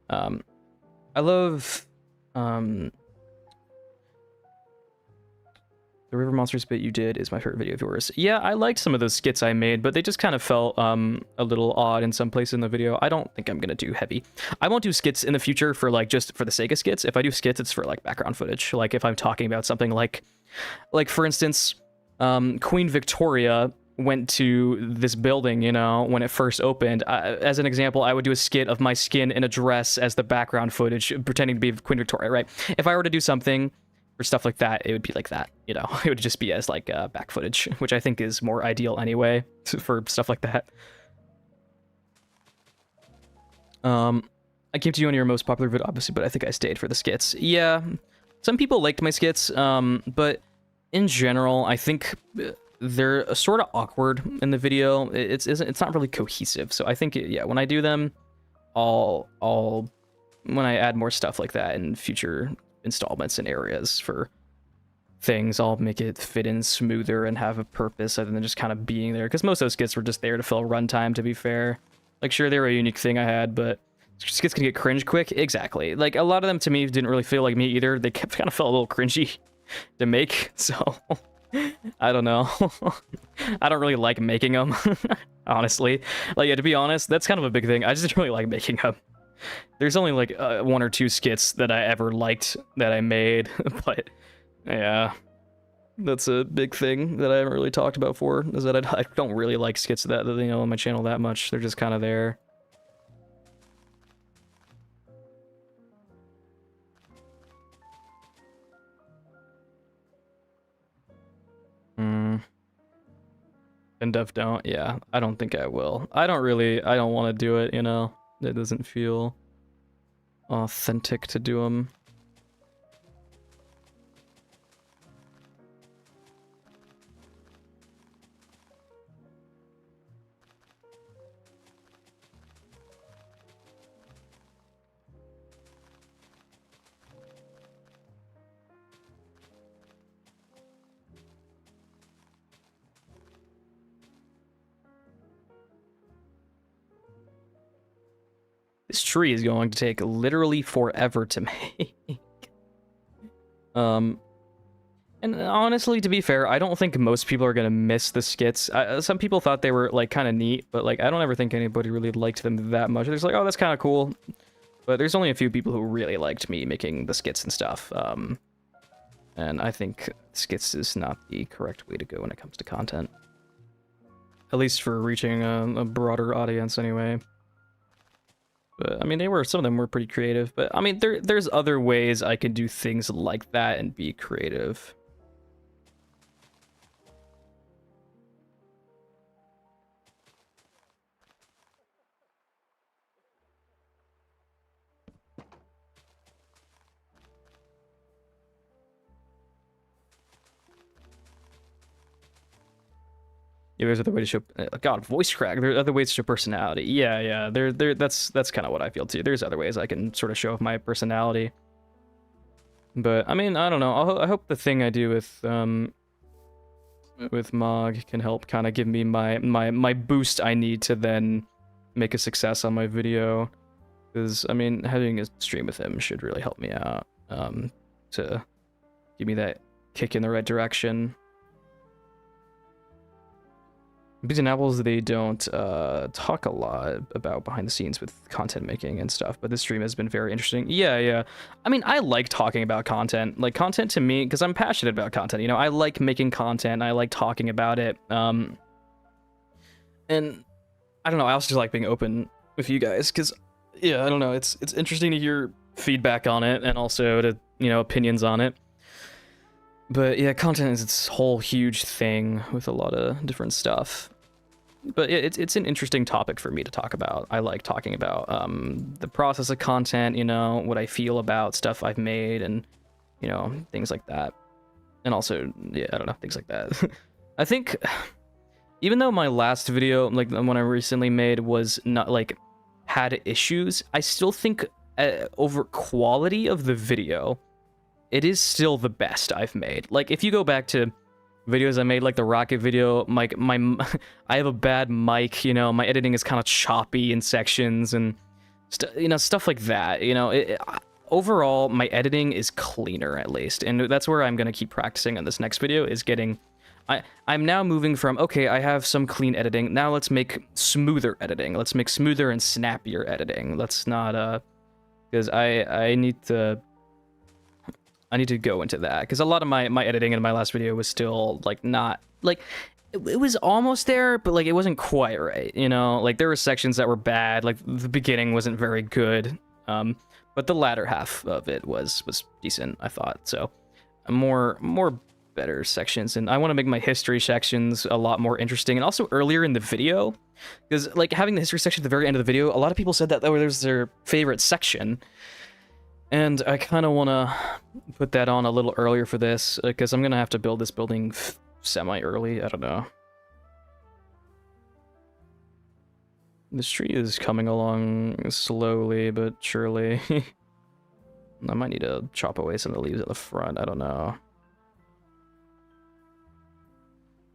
I love... The River Monsters bit you did is my favorite video of yours. Yeah, I liked some of those skits I made, but they just kind of felt a little odd in some places in the video. I don't think I'm gonna do heavy. I won't do skits in the future for just for the sake of skits. If I do skits, it's for background footage. If I'm talking about something like for instance, Queen Victoria went to this building, you know, when it first opened. As an example, I would do a skit of my skin in a dress as the background footage, pretending to be Queen Victoria, right? If I were to do something for stuff like that, it would be like that, you know? It would just be as, like, back footage, which I think is more ideal anyway for stuff like that. I came to you on your most popular video, obviously, but I think I stayed for the skits. Yeah, some people liked my skits, but in general, I think they're sort of awkward in the video. It's not really cohesive. So I think, yeah, when I do them, I'll when I add more stuff like that in future installments and areas for things, I'll make it fit in smoother and have a purpose other than just kind of being there. Because most of those skits were just there to fill runtime, to be fair. Like, sure, they were a unique thing I had, but skits can get cringe quick. Exactly. Like, a lot of them to me didn't really feel like me either. They kind of felt a little cringy to make, so I don't know. I don't really like making them, honestly. Like, yeah, to be honest, that's kind of a big thing. I just didn't really like making them. There's only like 1 or 2 skits that I ever liked that I made, but yeah, that's a big thing that I haven't really talked about before, is that I don't really like skits that, you know, on my channel that much. They're just kind of there. And Dev don't, yeah, I don't think I will. I don't want to do it, you know? It doesn't feel authentic to do them. This tree is going to take literally forever to make. And honestly, to be fair, I don't think most people are gonna miss the skits. Some people thought they were like kind of neat, but like I don't ever think anybody really liked them that much. There's like, oh, that's kind of cool, but there's only a few people who really liked me making the skits and stuff. And I think skits is not the correct way to go when it comes to content, at least for reaching a broader audience, anyway. But I mean, some of them were pretty creative, but I mean, there's other ways I can do things like that and be creative. Yeah, there's other way to show God, voice crack. There are other ways to show personality. Yeah. That's kind of what I feel too. There's other ways I can sort of show off my personality. But I mean, I don't know. I hope the thing I do with Mog can help kind of give me my boost I need to then make a success on my video. Because I mean, having a stream with him should really help me out to give me that kick in the right direction. Beans and Apples, they don't talk a lot about behind the scenes with content making and stuff, but this stream has been very interesting. Yeah. I mean, I like talking about content. Like, content to me, because I'm passionate about content, you know, I like making content, I like talking about it. And I don't know, I also just like being open with you guys, because, yeah, I don't know, it's interesting to hear feedback on it, and also to, you know, opinions on it. But yeah, content is its whole huge thing with a lot of different stuff. But it's an interesting topic for me to talk about. I like talking about the process of content, you know, what I feel about stuff I've made, and, you know, things like that. And also, yeah, I don't know, things like that. I think, even though my last video, like the one I recently made, was not, like, had issues, I still think over quality of the video, it is still the best I've made. Like, if you go back to videos I made, like the Rocket video, I have a bad mic, you know, my editing is kind of choppy in sections, and you know, stuff like that, you know. Overall, my editing is cleaner, at least, and that's where I'm gonna keep practicing on this next video, is getting... I'm now moving from, okay, I have some clean editing, now let's make smoother editing, let's make smoother and snappier editing. Let's not, because I need to go into that, because a lot of my editing in my last video was still, like, not, like, it was almost there, but like it wasn't quite right, you know? Like there were sections that were bad, like the beginning wasn't very good. But the latter half of it was decent, I thought. So more better sections, and I want to make my history sections a lot more interesting and also earlier in the video, because like having the history section at the very end of the video, a lot of people said that was their favorite section, and I kind of want to put that on a little earlier for this, because I'm gonna have to build this building semi-early. I don't know. This tree is coming along slowly but surely. I might need to chop away some of the leaves at the front. I don't know.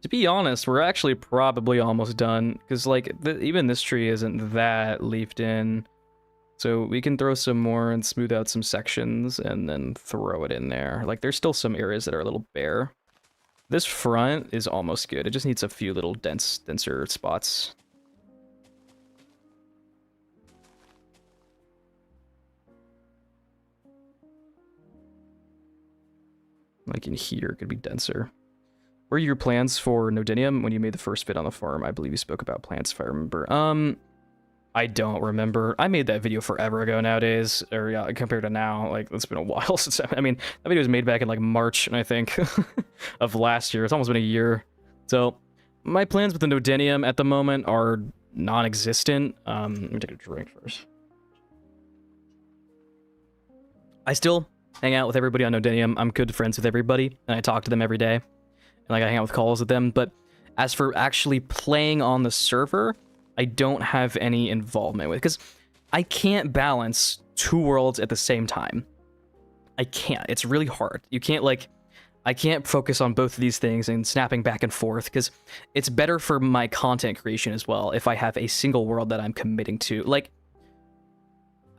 To be honest, we're actually probably almost done, because like even this tree isn't that leafed in. So we can throw some more and smooth out some sections and then throw it in there. Like there's still some areas that are a little bare. This front is almost good. It just needs a few little denser spots. Like in here, could be denser. What are your plans for Nodinium when you made the first vid on the farm? I believe you spoke about plants, if I remember. I don't remember. I made that video forever ago nowadays, or yeah, compared to now. Like, it's been a while since I mean, that video was made back in like March, I think, of last year. It's almost been a year. So, my plans with the Nodinium at the moment are non-existent. Let me take a drink first. I still hang out with everybody on Nodinium. I'm good friends with everybody, and I talk to them every day. And like I hang out with calls with them, but as for actually playing on the server, I don't have any involvement with, because I can't balance two worlds at the same time. I can't. It's really hard. You can't like, I can't focus on both of these things and snapping back and forth, because it's better for my content creation as well if I have a single world that I'm committing to. Like,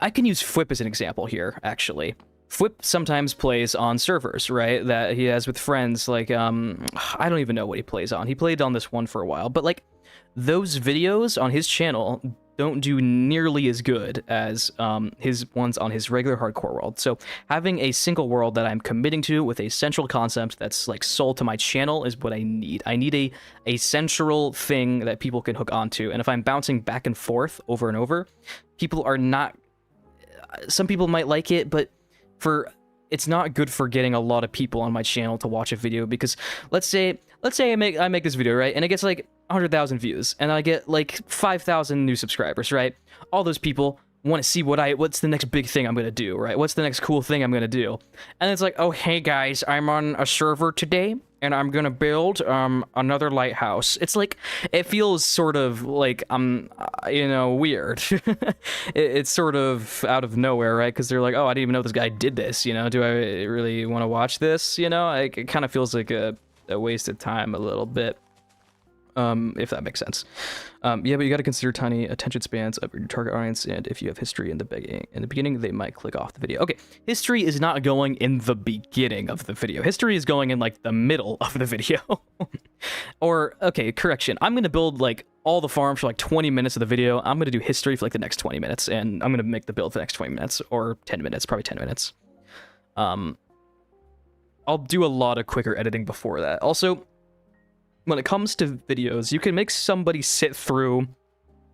I can use Fwip as an example here, actually. Fwip sometimes plays on servers, right, that he has with friends, like, I don't even know what he plays on. He played on this one for a while, but, like, those videos on his channel don't do nearly as good as his ones on his regular hardcore world. So having a single world that I'm committing to with a central concept that's, like, sold to my channel is what I need. I need a central thing that people can hook onto, and if I'm bouncing back and forth over and over, people are not... Some people might like it, but it's not good for getting a lot of people on my channel to watch a video, because let's say I make this video, right, and it gets like 100,000 views, and I get like 5,000 new subscribers, right? All those people want to see what's the next big thing I'm gonna do, right? What's the next cool thing I'm gonna do? And it's like, oh hey guys, I'm on a server today, and I'm gonna build another lighthouse. It's like, it feels sort of like you know, weird. It's sort of out of nowhere, right? Because they're like, oh, I didn't even know this guy did this, you know? Do I really want to watch this, you know? It kind of feels like a waste of time a little bit. If that makes sense. Yeah, but you got to consider tiny attention spans of your target audience, and if you have history in the beginning, they might click off the video. Okay, history is not going in the beginning of the video. History is going in like the middle of the video. Or, okay, correction. I'm gonna build like all the farms for like 20 minutes of the video. I'm gonna do history for like the next 20 minutes, and I'm gonna make the build for the next 20 minutes, or 10 minutes, probably 10 minutes. I'll do a lot of quicker editing before that. Also, when it comes to videos, you can make somebody sit through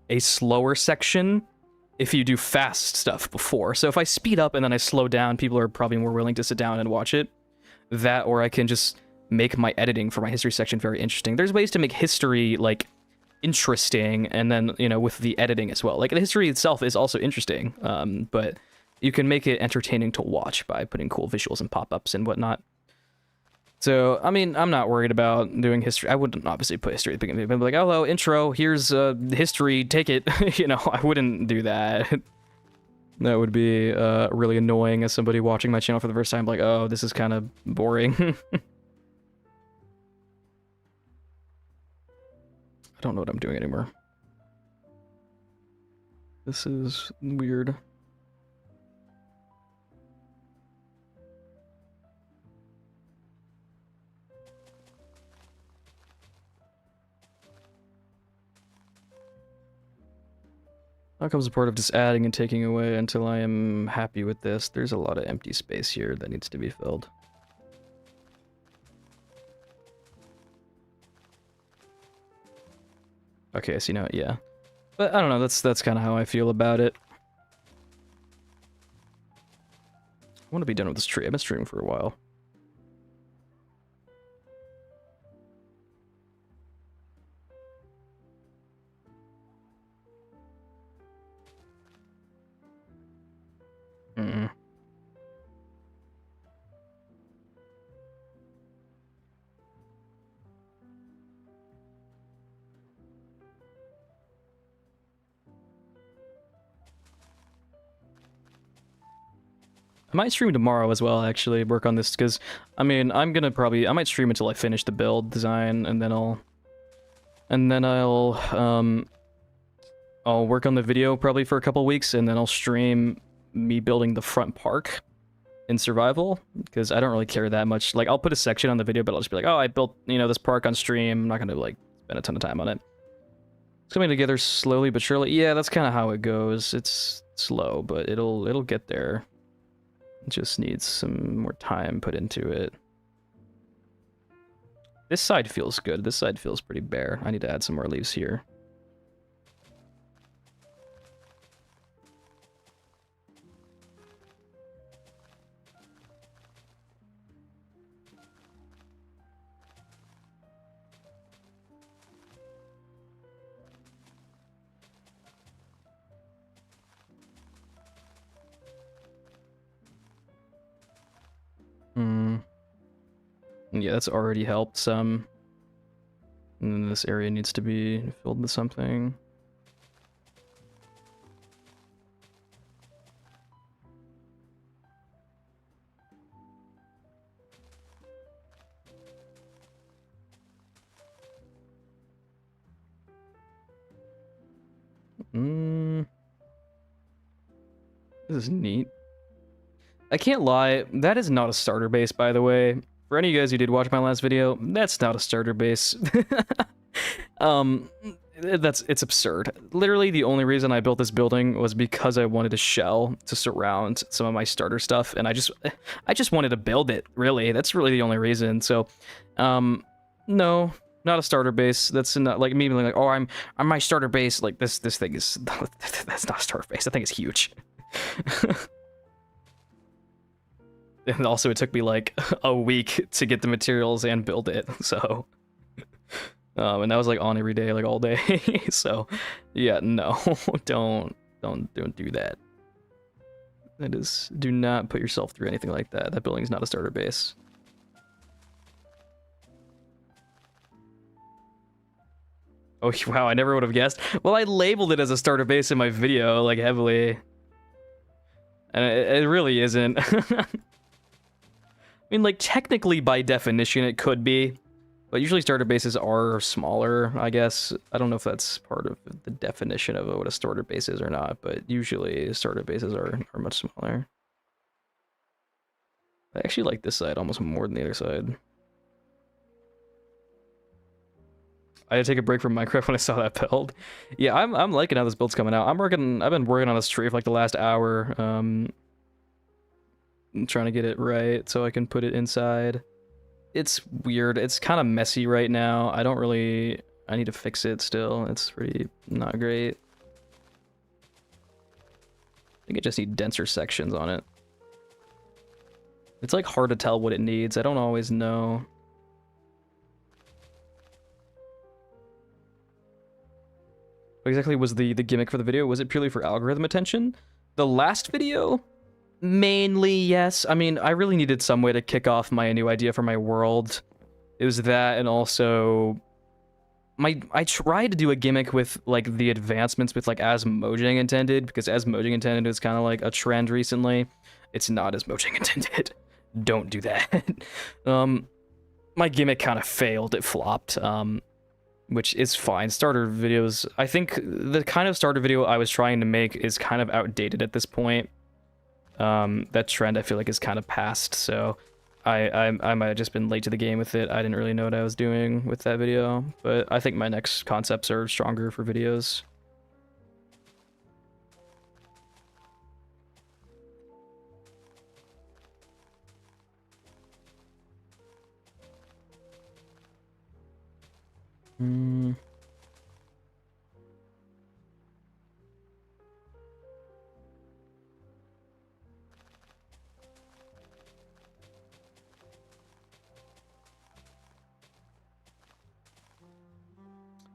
a slower section if you do fast stuff before. So if I speed up and then I slow down, people are probably more willing to sit down and watch it. That, or I can just make my editing for my history section very interesting. There's ways to make history, like, interesting, and then, you know, with the editing as well. Like, the history itself is also interesting, but you can make it entertaining to watch by putting cool visuals and pop-ups and whatnot. So, I mean, I'm not worried about doing history. I wouldn't obviously put history at the beginning. I'd be like, hello, intro, here's history, take it. You know, I wouldn't do that. That would be really annoying as somebody watching my channel for the first time. Like, oh, this is kind of boring. I don't know what I'm doing anymore. This is weird. How comes the part of just adding and taking away until I am happy with this? There's a lot of empty space here that needs to be filled. Okay, I see now, yeah. But I don't know, that's kind of how I feel about it. I want to be done with this tree. I've been streaming for a while. Mm. I might stream tomorrow as well, actually, work on this, because, I mean, I might stream until I finish the build design, and then I'll work on the video probably for a couple weeks, and then I'll stream me building the front park in survival, because I don't really care that much. Like, I'll put a section on the video, but I'll just be like, oh, I built, this park on stream. I'm not gonna, like, spend a ton of time on it. It's coming together slowly but surely. Yeah, that's kind of how it goes. It's slow, but it'll get there. It just needs some more time put into it. This side feels good. This side feels pretty bare. I need to add some more leaves here. Yeah, that's already helped some. And then this area needs to be filled with something. This is neat. I can't lie, that is not a starter base, by the way. For any of you guys who did watch my last video, that's not a starter base. It's absurd. Literally, the only reason I built this building was because I wanted a shell to surround some of my starter stuff, and I just wanted to build it, really. That's really the only reason. So, no, not a starter base. That's not like me being like, oh, I'm my starter base. Like this thing is that's not a starter base. That thing is huge. And also, it took me like a week to get the materials and build it. So, and that was like on every day, like all day. So, yeah, no, don't do that. That is, do not put yourself through anything like that. That building is not a starter base. Oh, wow, I never would have guessed. Well, I labeled it as a starter base in my video, like, heavily. And it really isn't. I mean, like, technically, by definition, it could be. But usually starter bases are smaller, I guess. I don't know if that's part of the definition of what a starter base is or not, but usually starter bases are much smaller. I actually like this side almost more than the other side. I had to take a break from Minecraft when I saw that build. Yeah, I'm liking how this build's coming out. I've been working on this tree for like the last hour. I'm trying to get it right so I can put it inside. It's weird. It's kind of messy right now. I need to fix it still. It's pretty not great. I think it just needs denser sections on it. It's like hard to tell what it needs. I don't always know. What exactly was the gimmick for the video? Was it purely for algorithm attention? The last video? Mainly, yes. I mean, I really needed some way to kick off my new idea for my world. It was that, and also I tried to do a gimmick with like the advancements with like as Mojang intended, because as Mojang intended is kind of like a trend recently. It's not as Mojang intended. Don't do that. My gimmick kind of failed. It flopped. Which is fine. Starter videos, I think the kind of starter video I was trying to make is kind of outdated at this point. That trend I feel like is kind of past, so I might have just been late to the game with it. I didn't really know what I was doing with that video, but I think my next concepts are stronger for videos.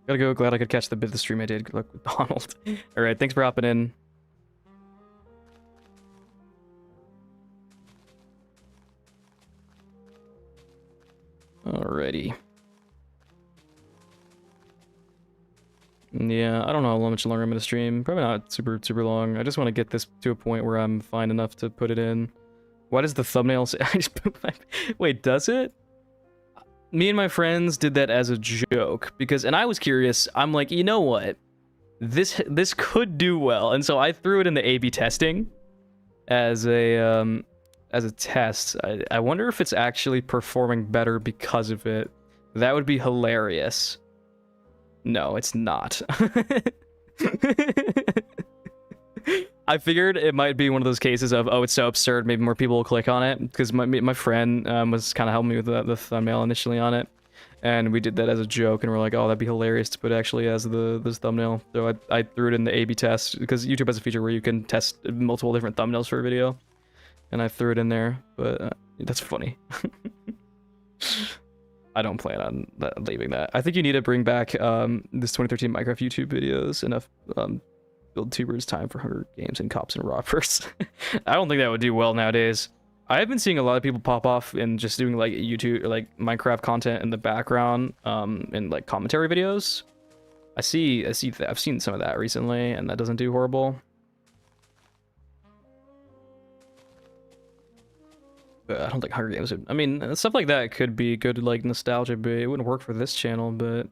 Gotta go. Glad I could catch the bit of the stream I did. Good luck with Donald. All right, thanks for hopping in. Alrighty. Yeah, I don't know how much longer I'm gonna stream. Probably not super long. I just want to get this to a point where I'm fine enough to put it in. Why does the thumbnail say? I just put my... Wait, does it? Me and my friends did that as a joke because, and I was curious. I'm like, you know what? This could do well, and so I threw it in the A/B testing as a test. I wonder if it's actually performing better because of it. That would be hilarious. No, it's not. I figured it might be one of those cases of, oh, it's so absurd, maybe more people will click on it, because my friend was kind of helping me with the thumbnail initially on it, and we did that as a joke, and we're like, oh, that'd be hilarious to put actually as this thumbnail. So I threw it in the A/B test, because YouTube has a feature where you can test multiple different thumbnails for a video, and I threw it in there, but that's funny. I don't plan on leaving that. I think you need to bring back this 2013 Minecraft YouTube videos, enough build tubers, time for Hunger Games, and Cops and Robbers. I don't think that would do well nowadays. I have been seeing a lot of people pop off and just doing like YouTube or like Minecraft content in the background in like commentary videos. I see that. I've seen some of that recently, and that doesn't do horrible. But I don't think Hunger Games would... I mean, stuff like that could be good, like, nostalgia, but it wouldn't work for this channel, but...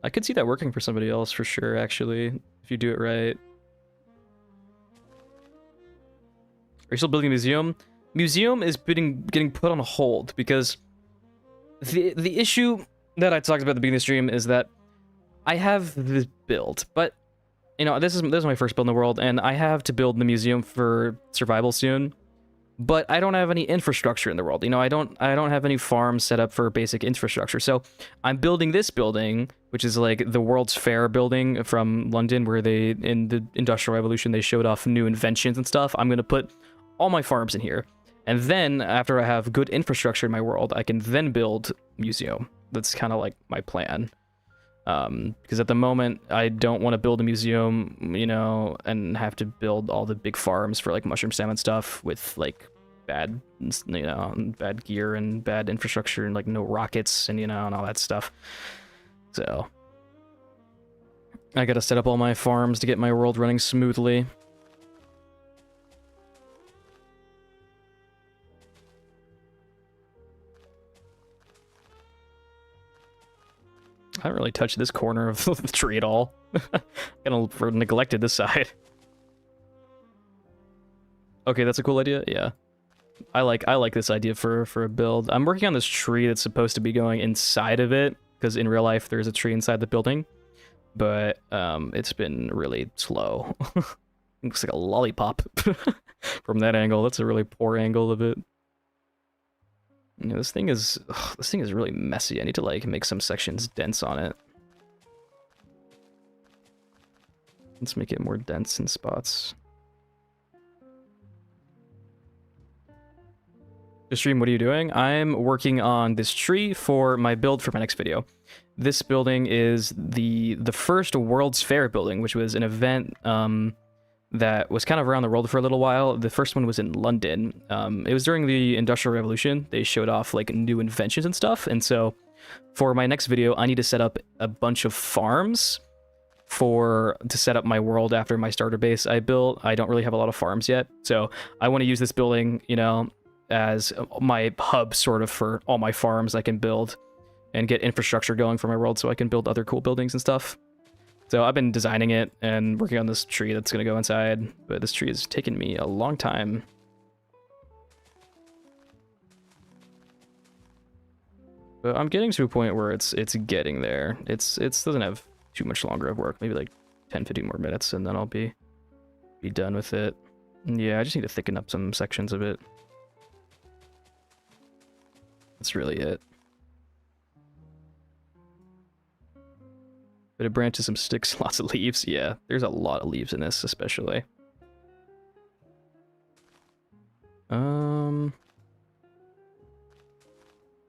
I could see that working for somebody else for sure, actually, if you do it right. Are you still building a museum? Museum is getting put on hold, because... The issue that I talked about at the beginning of the stream is that I have this build, but... You know, this is my first build in the world, and I have to build the museum for survival soon. But I don't have any infrastructure in the world. You know, I don't have any farms set up for basic infrastructure. So I'm building this building, which is like the World's Fair building from London, where they, in the Industrial Revolution, they showed off new inventions and stuff. I'm going to put all my farms in here. And then after I have good infrastructure in my world, I can then build a museum. That's kind of like my plan. Because at the moment, I don't want to build a museum, you know, and have to build all the big farms for like mushroom salmon stuff with like bad, you know, bad gear and bad infrastructure and like no rockets and, you know, and all that stuff. So I gotta set up all my farms to get my world running smoothly. I haven't really touched this corner of the tree at all. Kind of neglected this side. Okay, that's a cool idea. Yeah, I like this idea for a build. I'm working on this tree that's supposed to be going inside of it, because in real life there's a tree inside the building, but it's been really slow. Looks like a lollipop from that angle. That's a really poor angle of it. You know, this thing is really messy. I need to like make some sections dense on it. Let's make it more dense in spots. The stream, what are you doing? I'm working on this tree for my build for my next video. This building is the first World's Fair building, which was an event that was kind of around the world for a little while. The first one was in London. It was during the Industrial Revolution. They showed off like new inventions and stuff. And so for my next video, I need to set up a bunch of farms to set up my world after my starter base I built. I don't really have a lot of farms yet. So I want to use this building, you know, as my hub sort of for all my farms I can build and get infrastructure going for my world so I can build other cool buildings and stuff. So I've been designing it and working on this tree that's going to go inside, but this tree has taken me a long time. But I'm getting to a point where it's getting there. It doesn't have too much longer of work, maybe like 10-15 more minutes, and then I'll be done with it. Yeah, I just need to thicken up some sections of it. That's really it. But it branches some sticks, lots of leaves. Yeah, there's a lot of leaves in this, especially.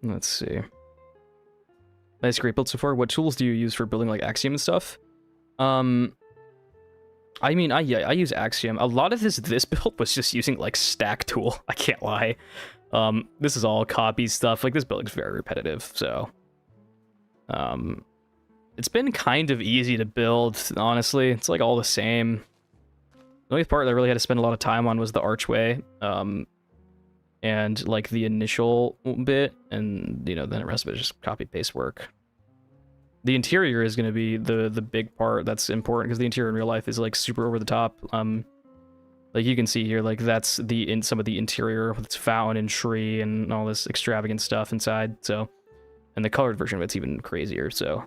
Let's see. Nice, great build so far. What tools do you use for building like Axiom and stuff? I mean, I use Axiom. A lot of this build was just using like Stack Tool. I can't lie. This is all copy stuff. Like this build is very repetitive, so it's been kind of easy to build, honestly. It's like all the same. The only part that I really had to spend a lot of time on was the archway, and like the initial bit, and you know, then the rest of it is just copy paste work. The interior is going to be the big part that's important, because the interior in real life is like super over the top. Like you can see here, like that's some of the interior with its fountain and tree and all this extravagant stuff inside. So, and the colored version of it's even crazier. So,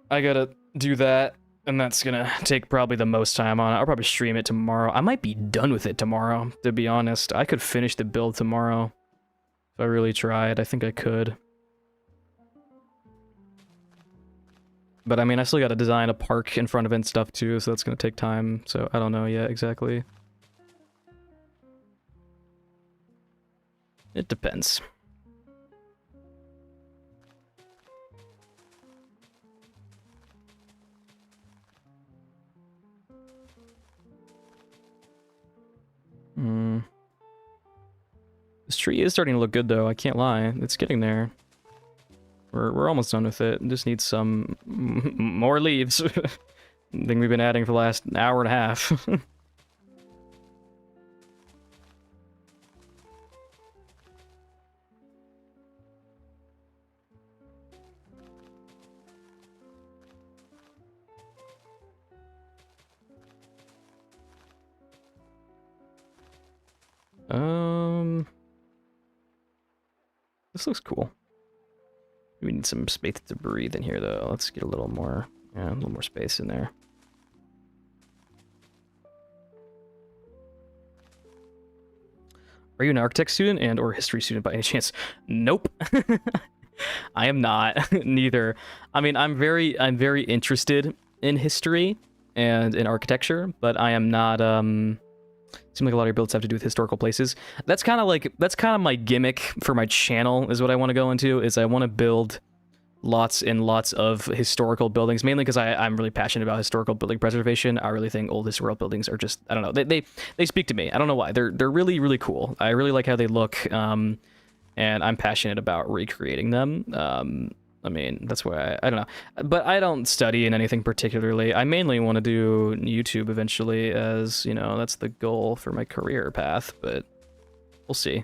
I gotta do that, and that's gonna take probably the most time on it. I'll probably stream it tomorrow. I might be done with it tomorrow, to be honest. I could finish the build tomorrow if I really tried. I think I could. But I mean, I still got to design a park in front of it and stuff too, so that's going to take time. So I don't know yet exactly. It depends. This tree is starting to look good though, I can't lie. It's getting there. We're almost done with it. Just need some more leaves. Thing we've been adding for the last hour and a half. This looks cool. We need some space to breathe in here, though. Let's get a little more space in there. Are you an architect student and or history student by any chance? Nope. I am not. Neither. I mean, I'm very interested in history and in architecture, but I am not. Seems like a lot of your builds have to do with historical places. That's kind of my gimmick for my channel, is what I want to go into. Is I want to build lots and lots of historical buildings, mainly because I'm really passionate about historical building preservation. I really think old historical buildings are just, I don't know, they speak to me. I don't know why. They're really, really cool. I really like how they look, and I'm passionate about recreating them. I mean, that's why I don't know. But I don't study in anything particularly. I mainly want to do YouTube eventually, as, you know, that's the goal for my career path, but we'll see.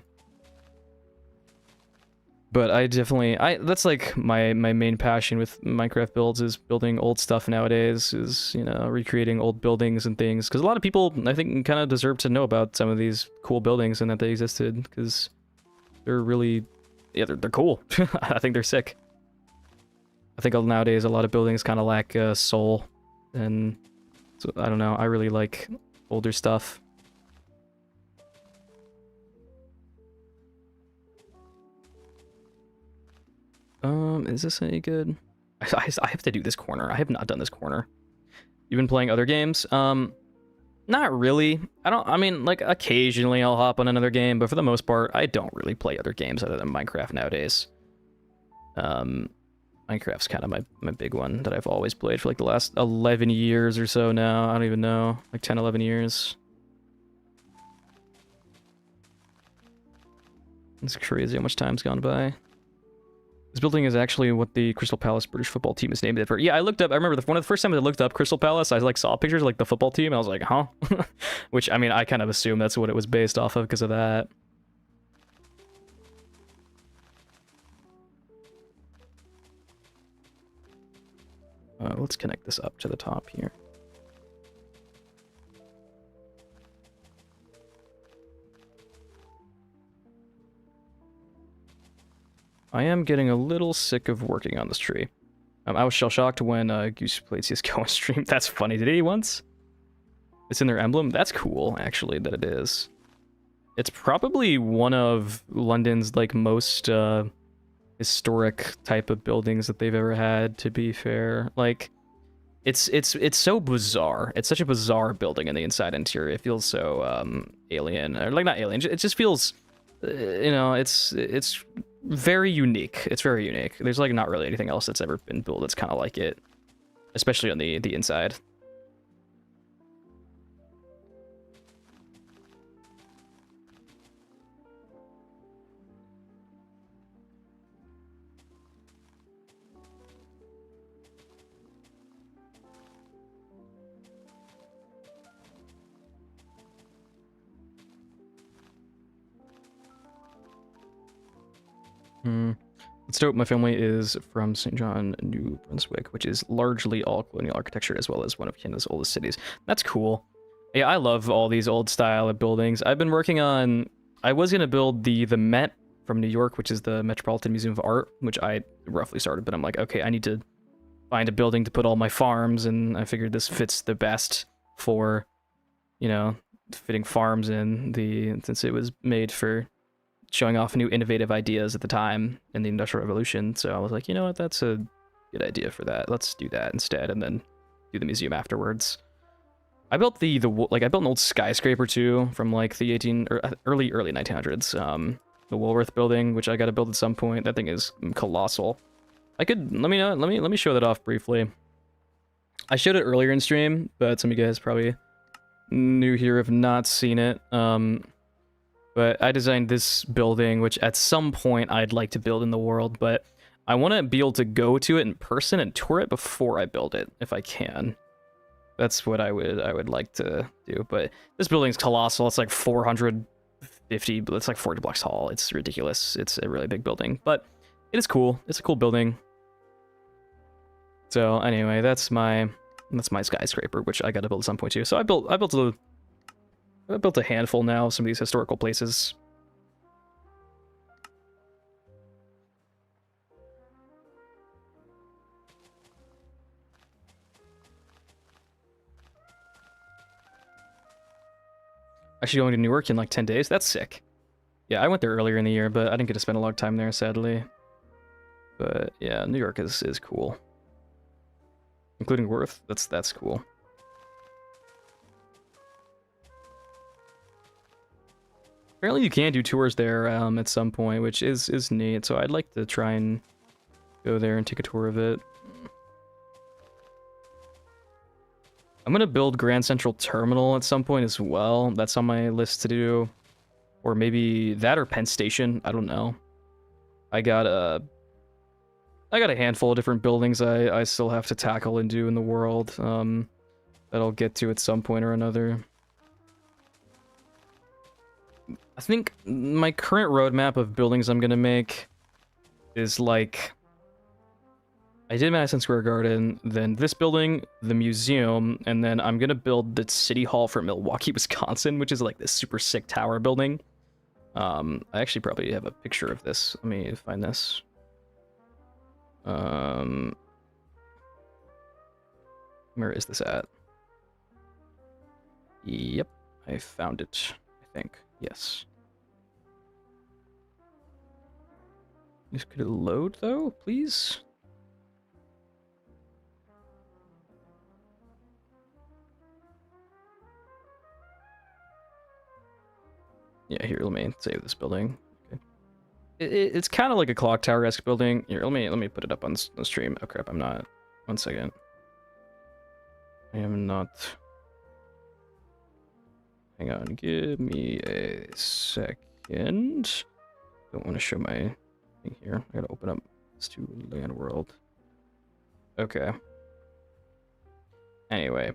But I definitely, that's like my main passion with Minecraft builds, is building old stuff nowadays, is, you know, recreating old buildings and things. Because a lot of people, I think, kind of deserve to know about some of these cool buildings and that they existed, because they're really, yeah, they're cool. I think they're sick. I think nowadays a lot of buildings kind of lack soul, and so, I don't know, I really like older stuff. Is this any good? I have to do this corner. I have not done this corner. You've been playing other games? Not really. I mean, like, occasionally I'll hop on another game, but for the most part, I don't really play other games other than Minecraft nowadays. Minecraft's kind of my big one that I've always played for like the last 11 years or so now. I don't even know, like 10, 11 years. It's crazy how much time's gone by. This building is actually what the Crystal Palace British football team is named for. Yeah, I looked up, I remember one of the first times I looked up Crystal Palace, I like saw pictures of like the football team, and I was like, huh? Which, I mean, I kind of assume that's what it was based off of because of that. Let's connect this up to the top here. I am getting a little sick of working on this tree. I was shell-shocked when Goose played CSGO on stream. That's funny. Did he once? It's in their emblem? That's cool, actually, that it is. It's probably one of London's, like, most historic type of buildings that they've ever had, to be fair. Like, it's so bizarre. It's such a bizarre building in the inside interior. It feels so alien, or like not alien. It just feels, you know, it's very unique. It's very unique. There's like not really anything else that's ever been built that's kind of like it, especially on the inside. It's dope. My family is from St. John, New Brunswick, which is largely all colonial architecture, as well as one of Canada's oldest cities. That's cool. Yeah, I love all these old style of buildings. I've been working on... I was going to build the Met from New York, which is the Metropolitan Museum of Art, which I roughly started, but I'm like, okay, I need to find a building to put all my farms, and I figured this fits the best for, you know, fitting farms in, since it was made for showing off new innovative ideas at the time in the Industrial Revolution. So I was like, you know what, that's a good idea for that. Let's do that instead, and then do the museum afterwards. I built I built an old skyscraper too from like the early 1900s. The Woolworth building, which I got to build at some point. That thing is colossal. Let me show that off briefly. I showed it earlier in stream, but some of you guys probably new here have not seen it. But I designed this building, which at some point I'd like to build in the world, but I want to be able to go to it in person and tour it before I build it, if I can. That's what I would like to do. But this building's colossal. It's like 450, but it's like 40 blocks tall. It's ridiculous. It's a really big building, but it is cool. It's a cool building. So anyway, that's my skyscraper, which I got to build at some point too. So I built a handful now of some of these historical places. Actually going to Newark in like 10 days? That's sick. Yeah, I went there earlier in the year, but I didn't get to spend a lot of time there, sadly. But yeah, New York is cool. Including Worth. That's cool. Apparently you can do tours there at some point, which is neat. So I'd like to try and go there and take a tour of it. I'm gonna build Grand Central Terminal at some point as well. That's on my list to do. Or maybe that or Penn Station. I don't know. I got a handful of different buildings I still have to tackle and do in the world that I'll get to at some point or another. I think my current roadmap of buildings I'm gonna make is like, I did Madison Square Garden, then this building, the museum, and then I'm gonna build the City Hall for Milwaukee, Wisconsin, which is like this super sick tower building. I actually probably have a picture of this. Let me find this. Where is this at? Yep, I found it, I think. Yes. This could it load though, please? Yeah, here, let me save this building. Okay. It's kind of like a clock tower-esque building. Here, let me put it up on the stream. Oh crap, I'm not. 1 second. I am not. Hang on, give me a second. Don't want to show my thing here. I gotta open up this to Land World. Okay. Anyway,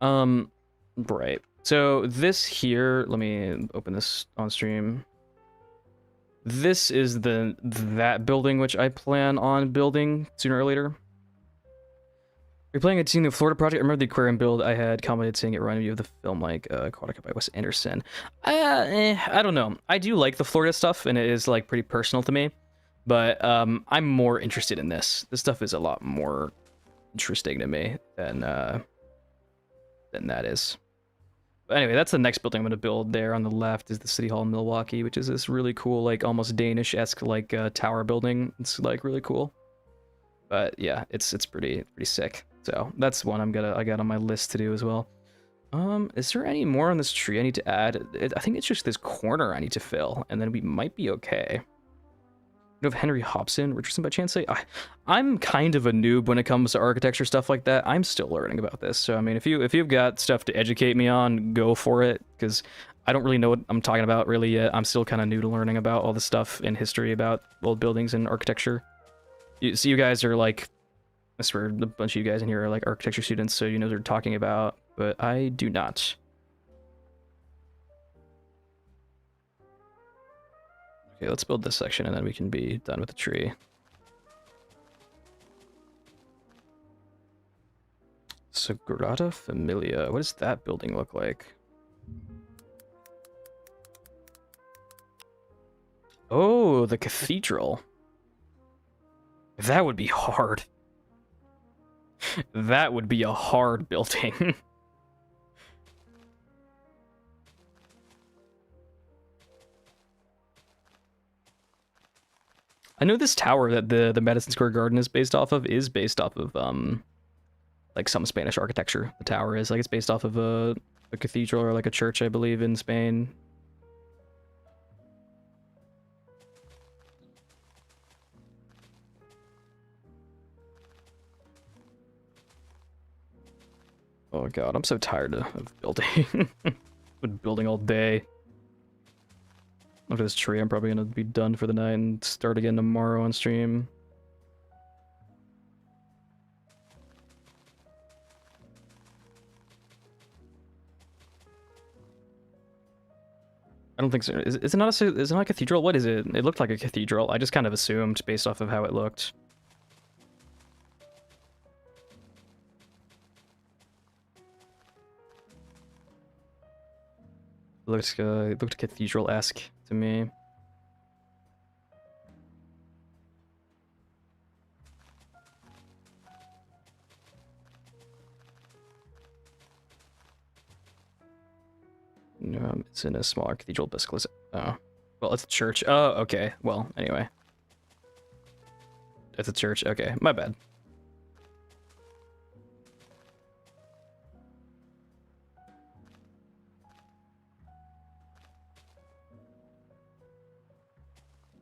right. So this here, let me open this on stream. This is that building which I plan on building sooner or later. You're playing a team the Florida project. I remember the aquarium build I had commented saying it reminded you of the film like Aquatica by Wes Anderson. I don't know. I do like the Florida stuff, and it is like pretty personal to me. But I'm more interested in this. This stuff is a lot more interesting to me than that is. But anyway, that's the next building I'm going to build. There on the left is the City Hall in Milwaukee, which is this really cool, like almost Danish-esque like tower building. It's like really cool. But yeah, it's pretty sick. So that's one I got on my list to do as well. Is there any more on this tree I need to add? I think it's just this corner I need to fill, and then we might be okay. You know of Henry Hobson Richardson by chance? I'm kind of a noob when it comes to architecture stuff like that. I'm still learning about this. So I mean, if you've got stuff to educate me on, go for it, because I don't really know what I'm talking about really yet. I'm still kind of new to learning about all the stuff in history about old buildings and architecture. So you guys are like, I swear, a bunch of you guys in here are like architecture students, so you know what they're talking about, but I do not. Okay, let's build this section and then we can be done with the tree. Sagrada Familia. What does that building look like? Oh, the cathedral. That would be hard. That would be a hard building. I know this tower that the Madison Square Garden is based off of like some Spanish architecture. The tower is like it's based off of a cathedral or like a church, I believe, in Spain. Oh god, I'm so tired of building. Been building all day. After this tree, I'm probably gonna be done for the night and start again tomorrow on stream. I don't think so. Is it not is it not a cathedral? What is it? It looked like a cathedral. I just kind of assumed based off of how it looked. It looked cathedral-esque to me. No, it's in a smaller cathedral basilica. Oh, well, it's a church. Oh, okay. Well, anyway, it's a church. Okay, my bad.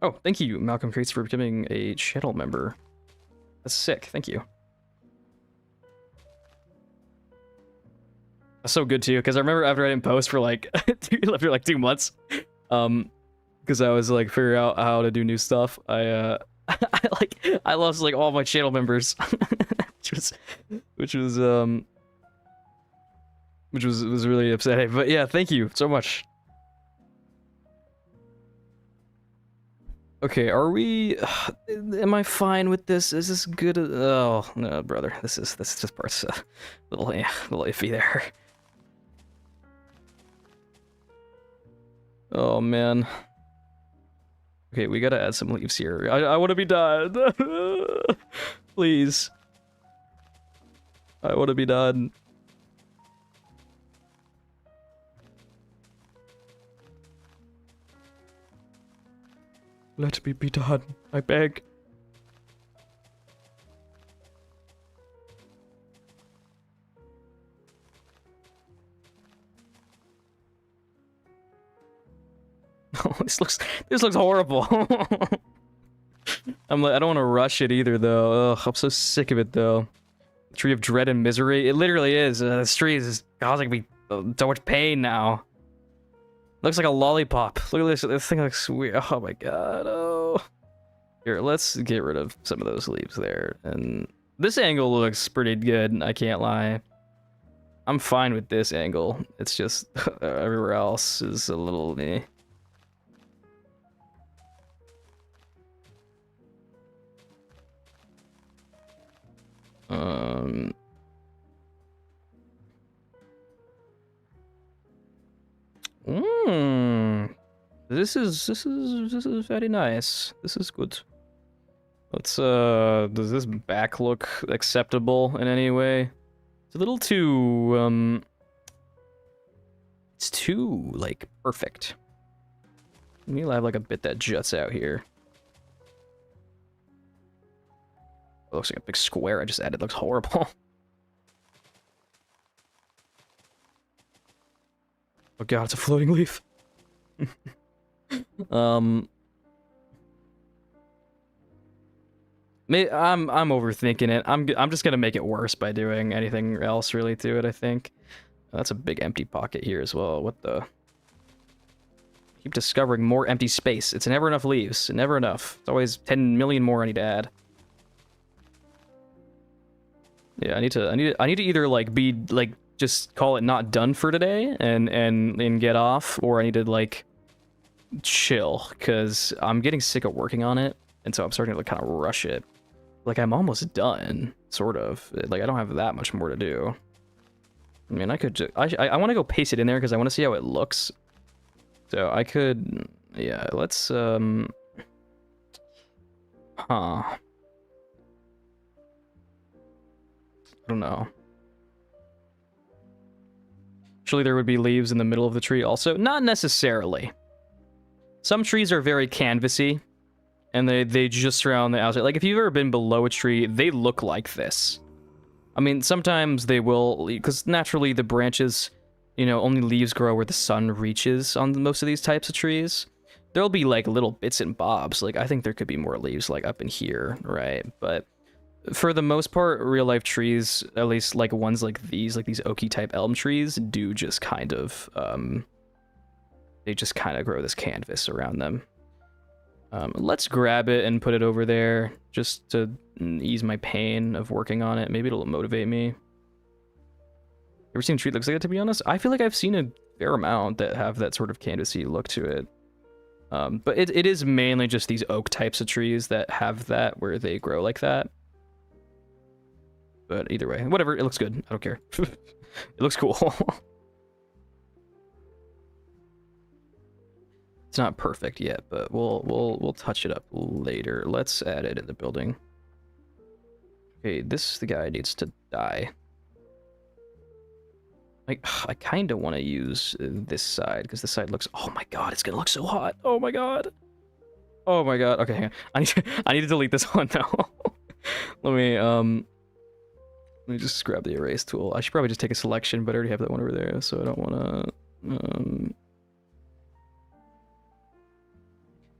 Oh, thank you, Malcolm Creates, for becoming a channel member. That's sick. Thank you. That's so good too, because I remember after I didn't post for like after like 2 months, because I was like figuring out how to do new stuff. I lost like all my channel members, which was really upsetting. But yeah, thank you so much. Okay, are we? Am I fine with this? Is this good? Oh no, brother, this part's a little iffy there. Oh man. Okay, we gotta add some leaves here. I want to be done. Please. I want to be done. Let me be done, I beg. Oh, this looks horrible. I'm like, I don't want to rush it either, though. Ugh, I'm so sick of it, though. Tree of Dread and Misery. It literally is. This tree is causing me so much pain now. Looks like a lollipop. Look at this. This thing looks weird. Oh my god. Oh. Here, let's get rid of some of those leaves there. And this angle looks pretty good. I can't lie. I'm fine with this angle. It's just everywhere else is a little. Eh. This is very nice. This is good. Let's does this back look acceptable in any way? It's a little too it's too like perfect. Maybe I have like a bit that juts out here. It looks like a big square I just added. It looks horrible. Oh god, it's a floating leaf. I'm overthinking it. I'm just gonna make it worse by doing anything else really to it, I think. That's a big empty pocket here as well. What the? Keep discovering more empty space. It's never enough leaves. Never enough. It's always 10 million more I need to add. Yeah, I need to either like be like just call it not done for today and get off, or I need to like chill because I'm getting sick of working on it, and so I'm starting to like, kind of rush it. Like I'm almost done, sort of. Like I don't have that much more to do. I mean, I could just I want to go paste it in there because I want to see how it looks. So I could, yeah. Let's I don't know. Surely there would be leaves in the middle of the tree also. Not necessarily. Some trees are very canvassy, and they just surround the outside. Like, if you've ever been below a tree, they look like this. I mean, sometimes they will, because naturally the branches, you know, only leaves grow where the sun reaches on most of these types of trees. There'll be, like, little bits and bobs. Like, I think there could be more leaves, like, up in here, right? But for the most part, real-life trees, at least, like, ones like these oaky-type elm trees, do just kind of, they just kind of grow this canvas around them. Let's grab it and put it over there, just to ease my pain of working on it. Maybe it'll motivate me. Ever seen a tree that looks like it, to be honest? I feel like I've seen a fair amount that have that sort of canvasy look to it. But it is mainly just these oak types of trees that have that, where they grow like that. But either way, whatever, it looks good. I don't care. It looks cool. It's not perfect yet, but we'll touch it up later. Let's add it in the building. Okay, the guy needs to die. Like, I kind of want to use this side, because this side looks... Oh my god, it's gonna look so hot. Oh my god. Oh my god. Okay, hang on. I need to delete this one now. Let me just grab the erase tool. I should probably just take a selection, but I already have that one over there, so I don't want to...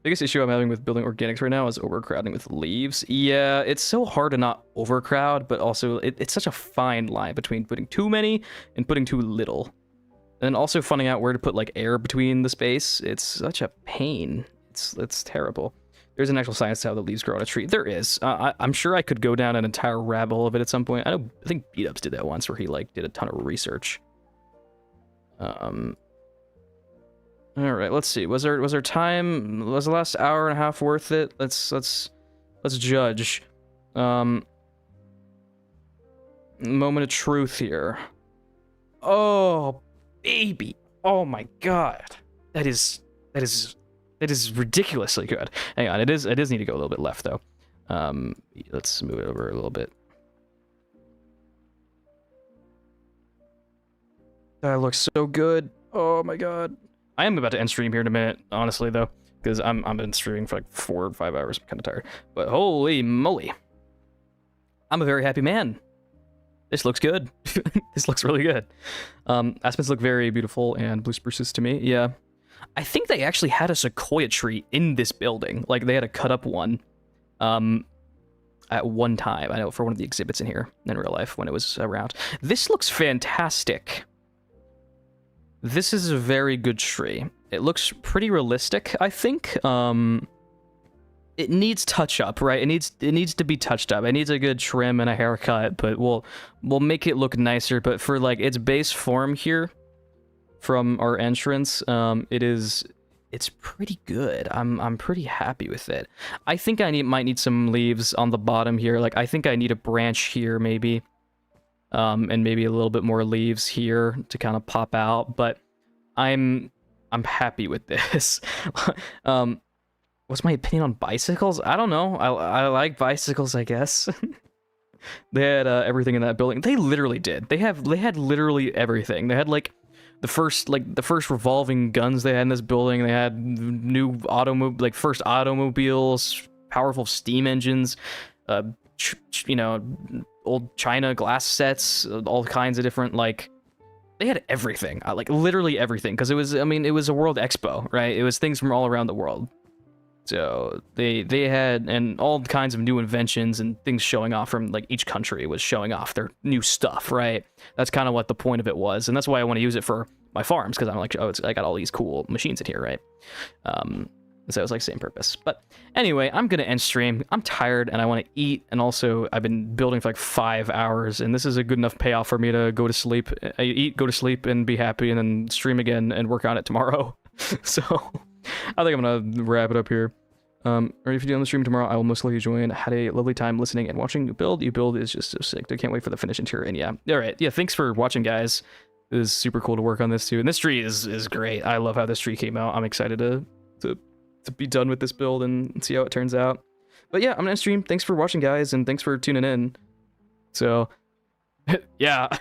Biggest issue I'm having with building organics right now is overcrowding with leaves. Yeah, it's so hard to not overcrowd, but also it's such a fine line between putting too many and putting too little. And also finding out where to put like air between the space. It's such a pain. It's terrible. There's an actual science to how the leaves grow on a tree. There is. I'm sure I could go down an entire rabbit hole of it at some point. I think Beat-Ups did that once, where he like did a ton of research. All right, let's see. Was there time? Was the last hour and a half worth it? Let's judge. Moment of truth here. Oh, baby. Oh my god. That is ridiculously good. Hang on, it does need to go a little bit left though. Let's move it over a little bit. That looks so good. Oh my god. I am about to end stream here in a minute, honestly, though, because I've been streaming for like 4 or 5 hours. I'm kind of tired. But holy moly. I'm a very happy man. This looks good. This looks really good. Aspens look very beautiful, and blue spruces to me. Yeah. I think they actually had a sequoia tree in this building. Like, they had a cut-up one at one time. I know, for one of the exhibits in here in real life when it was around. This looks fantastic. This is a very good tree. It looks pretty realistic, I think. It needs touch up, right? It needs to be touched up. It needs a good trim and a haircut, but we'll make it look nicer. But for like its base form here, from our entrance, it's pretty good. I'm pretty happy with it. I think I might need some leaves on the bottom here. Like I think I need a branch here maybe. And maybe a little bit more leaves here to kind of pop out, but I'm happy with this. What's my opinion on bicycles? I don't know. I like bicycles, I guess. They had everything in that building. They literally did. They had literally everything. They had like the first revolving guns they had in this building. They had new first automobiles, powerful steam engines, you know, old China glass sets, all kinds of different, like, they had everything, like literally everything, because it was a World Expo, right? It was things from all around the world. So they had, and all kinds of new inventions and things showing off from like each country was showing off their new stuff, right? That's kind of what the point of it was, and that's why I want to use it for my farms, because I'm like, oh, I got all these cool machines in here, right? So it was like same purpose. But anyway, I'm gonna end stream. I'm tired and I want to eat, and also I've been building for like 5 hours, and this is a good enough payoff for me to go to sleep. I eat, go to sleep, and be happy, and then stream again and work on it tomorrow. So I think I'm gonna wrap it up here. Or if you do on the stream tomorrow, I will most likely join. I had a lovely time listening and watching you build. You build is just so sick. I can't wait for the finish interior. And yeah, all right, yeah. Thanks for watching, guys. It is super cool to work on this too. And this tree is great. I love how this tree came out. I'm excited to be done with this build and see how it turns out. But yeah, I'm gonna stream. Thanks for watching, guys, and thanks for tuning in. So yeah.